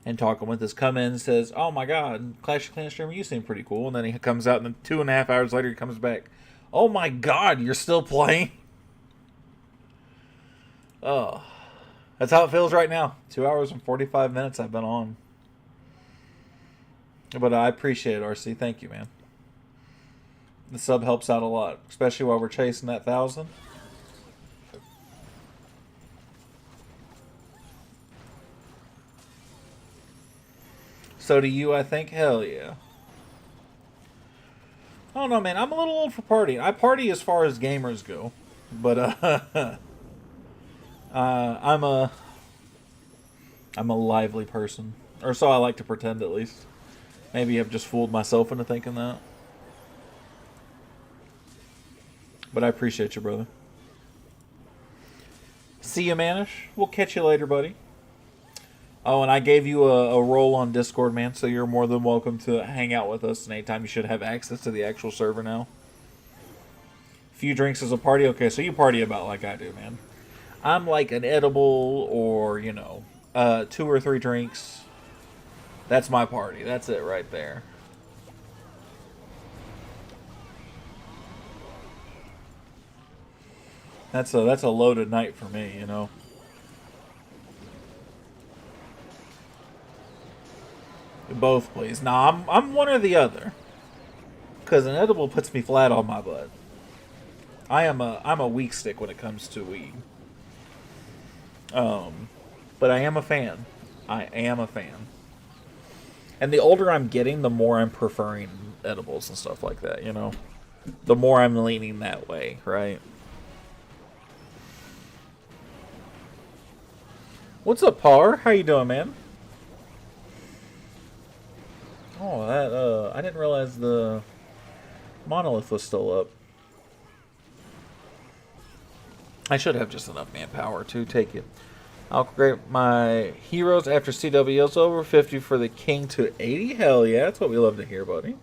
and talking with us, come in and says, oh my God, Clash of Clans streamer, you seem pretty cool. And then he comes out, and then 2.5 hours later, he comes back. Oh my God, you're still playing? Oh, that's how it feels right now. 2 hours and 45 minutes I've been on. But I appreciate it, RC. Thank you, man. The sub helps out a lot, especially while we're chasing that 1,000. So do you, I think. Hell yeah. I don't know, man. I'm a little old for partying. I party as far as gamers go. But, I'm a lively person. Or so I like to pretend, at least. Maybe I've just fooled myself into thinking that. But I appreciate you, brother. See you, Manish. We'll catch you later, buddy. Oh, and I gave you a role on Discord, man, so you're more than welcome to hang out with us. And anytime you should have access to the actual server now. Few drinks as a party? Okay, so you party about like I do, man. I'm like an edible or, 2 or 3 drinks. That's my party. That's it right there. That's a loaded night for me, you know. Both, please. Nah, I'm one or the other. Cause an edible puts me flat on my butt. I'm a weak stick when it comes to weed. But I am a fan. I am a fan. And the older I'm getting, the more I'm preferring edibles and stuff like that, you know. The more I'm leaning that way, right? What's up, Par? How you doing, man? Oh, that, I didn't realize the monolith was still up. I should have just enough manpower to take it. I'll create my heroes after CWL's over. 50 for the king to 80. Hell yeah, that's what we love to hear, buddy.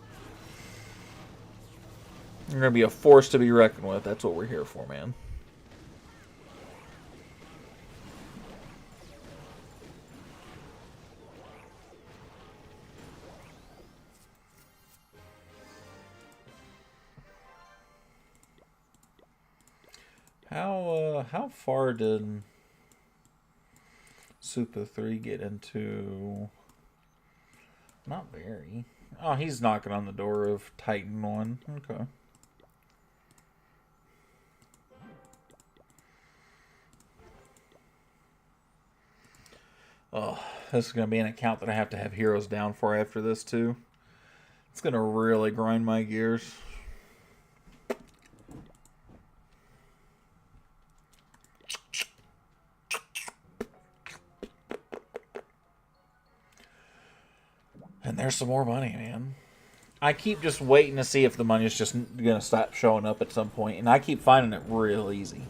You're going to be a force to be reckoned with. That's what we're here for, man. How far did Super 3 get into? Not very. Oh, he's knocking on the door of Titan 1. Okay. Oh, this is going to be an account that I have to have heroes down for after this, too. It's going to really grind my gears. And there's some more money, man. I keep just waiting to see if the money's just going to stop showing up at some point, and I keep finding it real easy.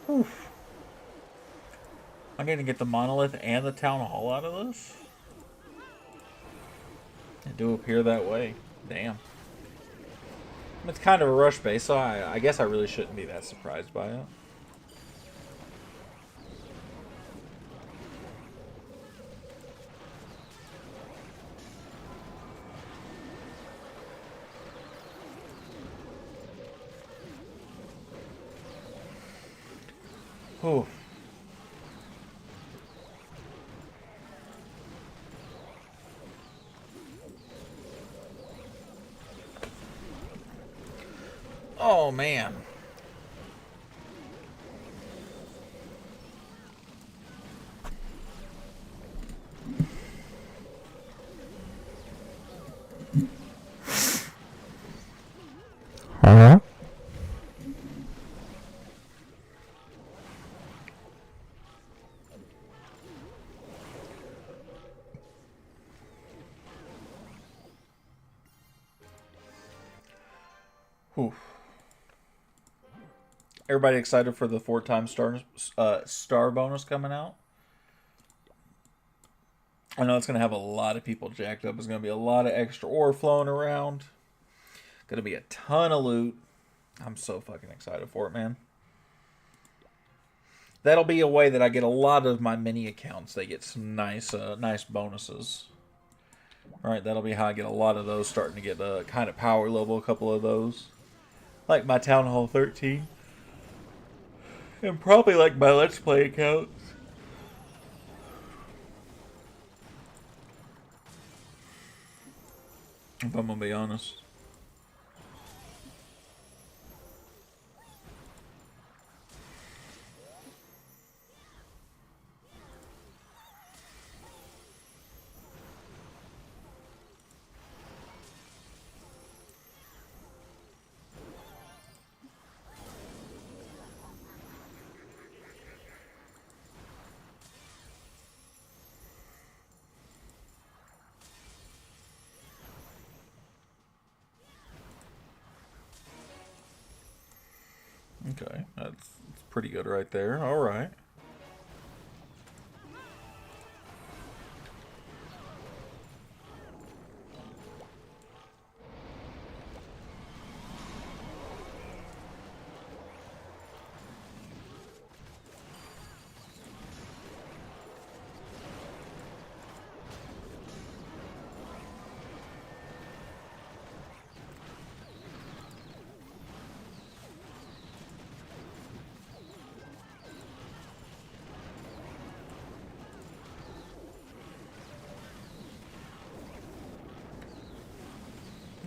Oof. I'm going to get the monolith and the town hall out of this. It do appear that way. Damn. It's kind of a rush base, so I guess I really shouldn't be that surprised by it. Oof. Oh, man. Huh? Oof. Everybody excited for the 4-time star bonus coming out? I know it's going to have a lot of people jacked up. There's going to be a lot of extra ore flowing around. Going to be a ton of loot. I'm so fucking excited for it, man. That'll be a way that I get a lot of my mini accounts. They get some nice bonuses. All right, that'll be how I get a lot of those, starting to get kind of power level a couple of those. Like my Town Hall 13. And probably like my Let's Play accounts. If I'm gonna be honest. Okay, that's pretty good right there. All right.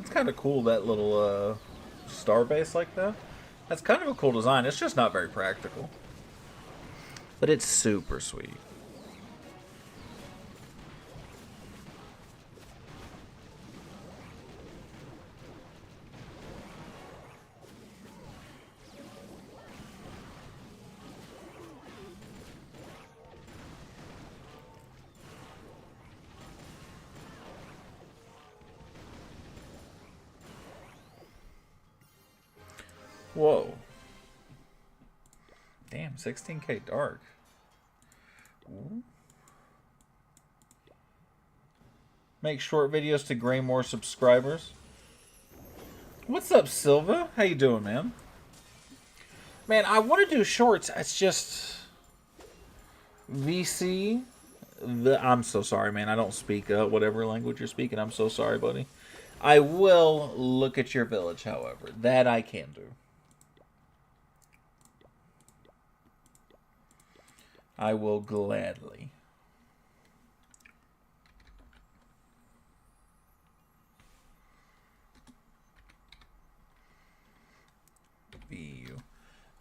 It's kind of cool, that little star base like that. That's kind of a cool design. It's just not very practical. But it's super sweet. Whoa. Damn, 16K dark. Ooh. Make short videos to gain more subscribers. What's up, Silva? How you doing, man? Man, I want to do shorts. It's just VC. I'm so sorry, man. I don't speak whatever language you're speaking. I'm so sorry, buddy. I will look at your village, however. That I can do. I will gladly. VU.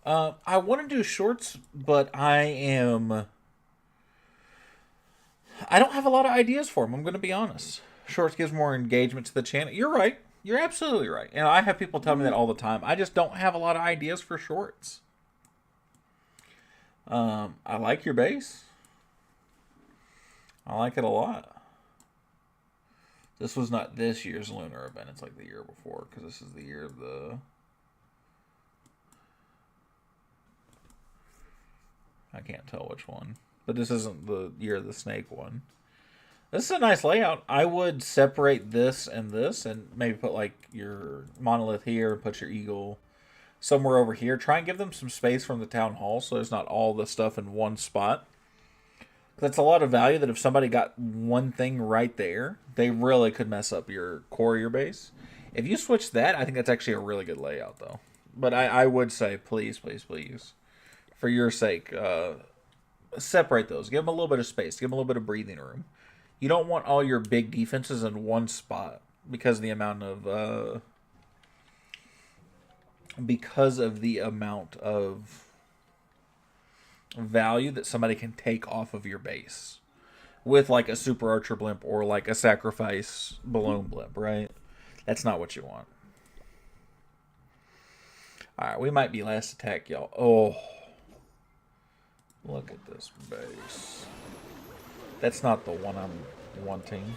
I want to do shorts, but I don't have a lot of ideas for them. I'm going to be honest. Shorts gives more engagement to the channel. You're right. You're absolutely right. And I have people tell me that all the time. I just don't have a lot of ideas for shorts. I like your base. I like it a lot. This was not this year's lunar event. It's like the year before, because this is the year of the... I can't tell which one. But this isn't the year of the snake one. This is a nice layout. I would separate this and maybe put like your monolith here, put your eagle somewhere over here. Try and give them some space from the town hall so there's not all the stuff in one spot. That's a lot of value that if somebody got one thing right there, they really could mess up your core of your base. If you switch that, I think that's actually a really good layout, though. But I would say, please, please, please, for your sake, separate those. Give them a little bit of space. Give them a little bit of breathing room. You don't want all your big defenses in one spot because of the amount of value that somebody can take off of your base with like a super archer blimp or like a sacrifice balloon blimp, right? That's not what you want. Alright, we might be last attack, y'all. Oh, look at this base. That's not the one I'm wanting.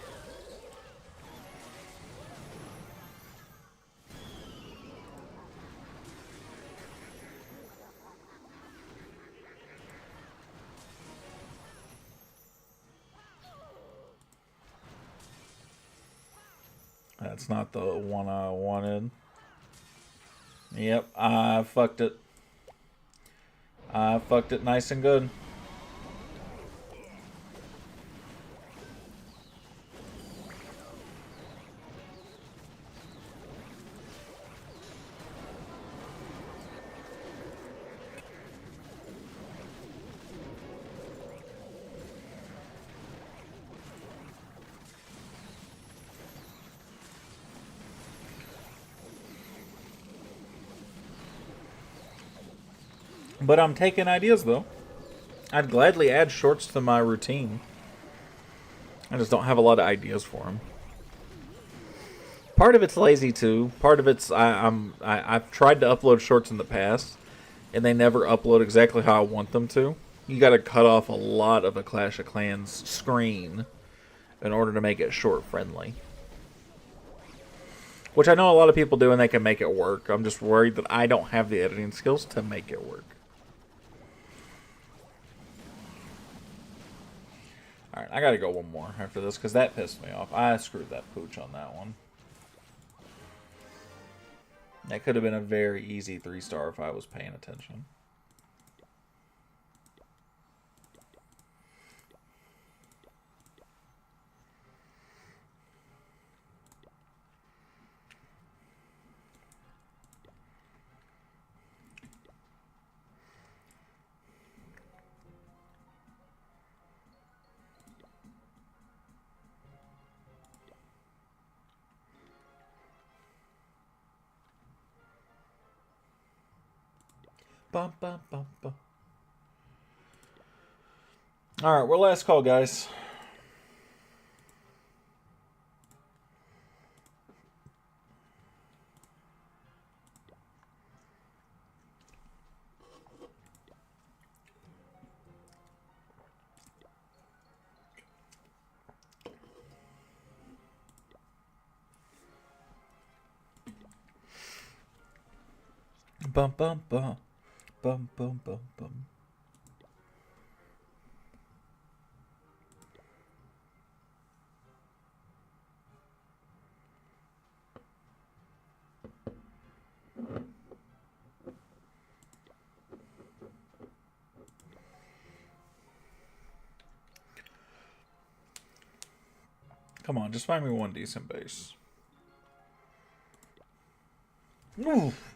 That's not the one I wanted. Yep, I fucked it. I fucked it nice and good. But I'm taking ideas, though. I'd gladly add shorts to my routine. I just don't have a lot of ideas for them. Part of it's lazy, too. Part of it's I've tried to upload shorts in the past, and they never upload exactly how I want them to. You got to cut off a lot of a Clash of Clans screen in order to make it short friendly. Which I know a lot of people do, and they can make it work. I'm just worried that I don't have the editing skills to make it work. Alright, I gotta go one more after this, because that pissed me off. I screwed that pooch on that one. That could have been a very easy 3-star if I was paying attention. Bum, bum, bum, bum. Alright, we're last call, guys. Bum bum bum. Bum bum bum bum. Come on, just find me one decent base. Oof.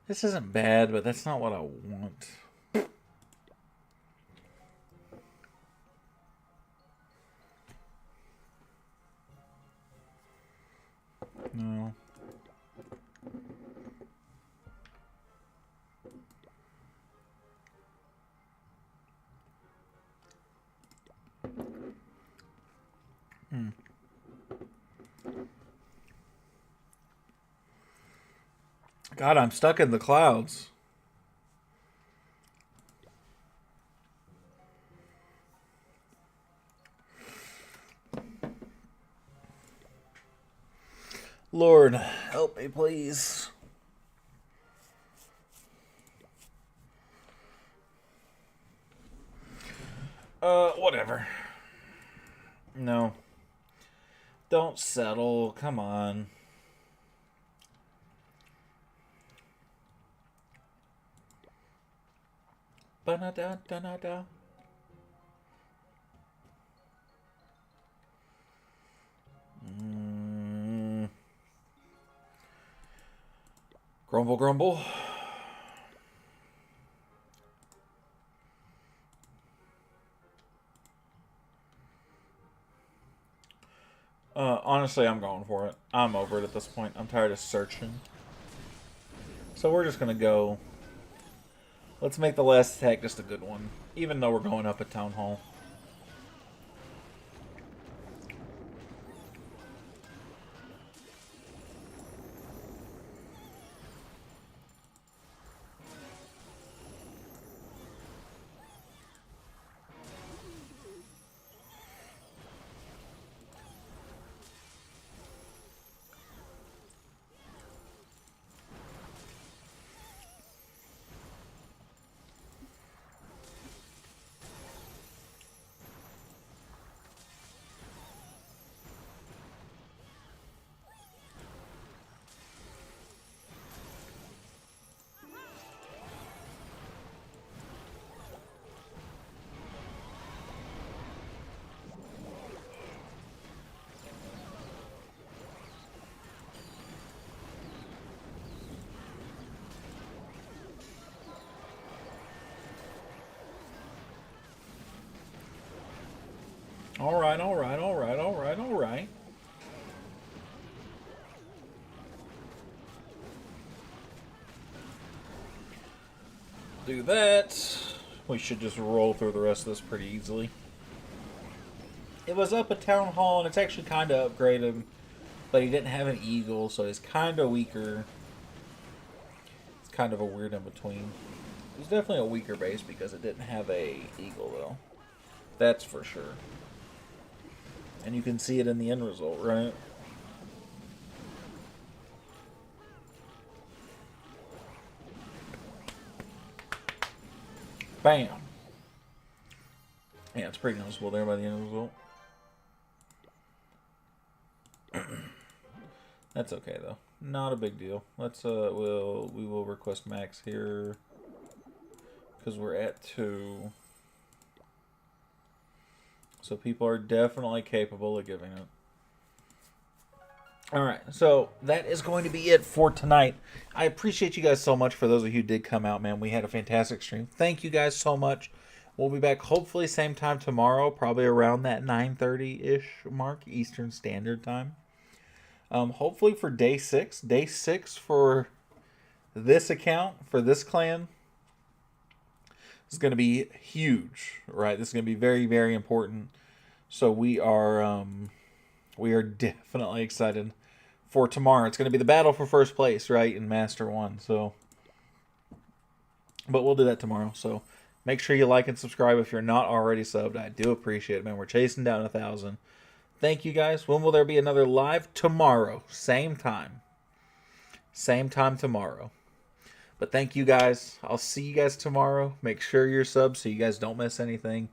This isn't bad, but that's not what I want. No. God, I'm stuck in the clouds. Lord, help me, please. Whatever. No. Don't settle. Come on. Ba-da-da-da-da-da. Grumble, grumble. Honestly, I'm going for it. I'm over it at this point. I'm tired of searching. So we're just going to go. Let's make the last attack just a good one. Even though we're going up at Town Hall. Alright, alright, alright, alright, alright. Do that. We should just roll through the rest of this pretty easily. It was up at Town Hall, and it's actually kind of upgraded. But he didn't have an eagle, so he's kind of weaker. It's kind of a weird in-between. It's definitely a weaker base because it didn't have a eagle, though. That's for sure. And you can see it in the end result, right? Bam! Yeah, it's pretty noticeable there by the end result. That's okay though. Not a big deal. Let's we will request max here because we're at 2. So people are definitely capable of giving it. Alright, so that is going to be it for tonight. I appreciate you guys so much. For those of you who did come out, man, we had a fantastic stream. Thank you guys so much. We'll be back hopefully same time tomorrow, probably around that 9:30-ish mark, Eastern Standard Time. Hopefully for day 6. Day 6 for this account, for this clan, is going to be huge, right? This is going to be very, very important. So we are definitely excited for tomorrow. It's going to be the battle for first place, right, in Master 1. So But we'll do that tomorrow. So make sure you like and subscribe if you're not already subbed. I do appreciate it, man. We're chasing down 1,000. Thank you guys. When will there be another live? Tomorrow. Same time. Same time tomorrow. But thank you guys. I'll see you guys tomorrow. Make sure you're subbed so you guys don't miss anything.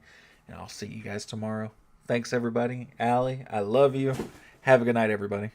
And I'll see you guys tomorrow. Thanks, everybody. Allie, I love you. Have a good night, everybody.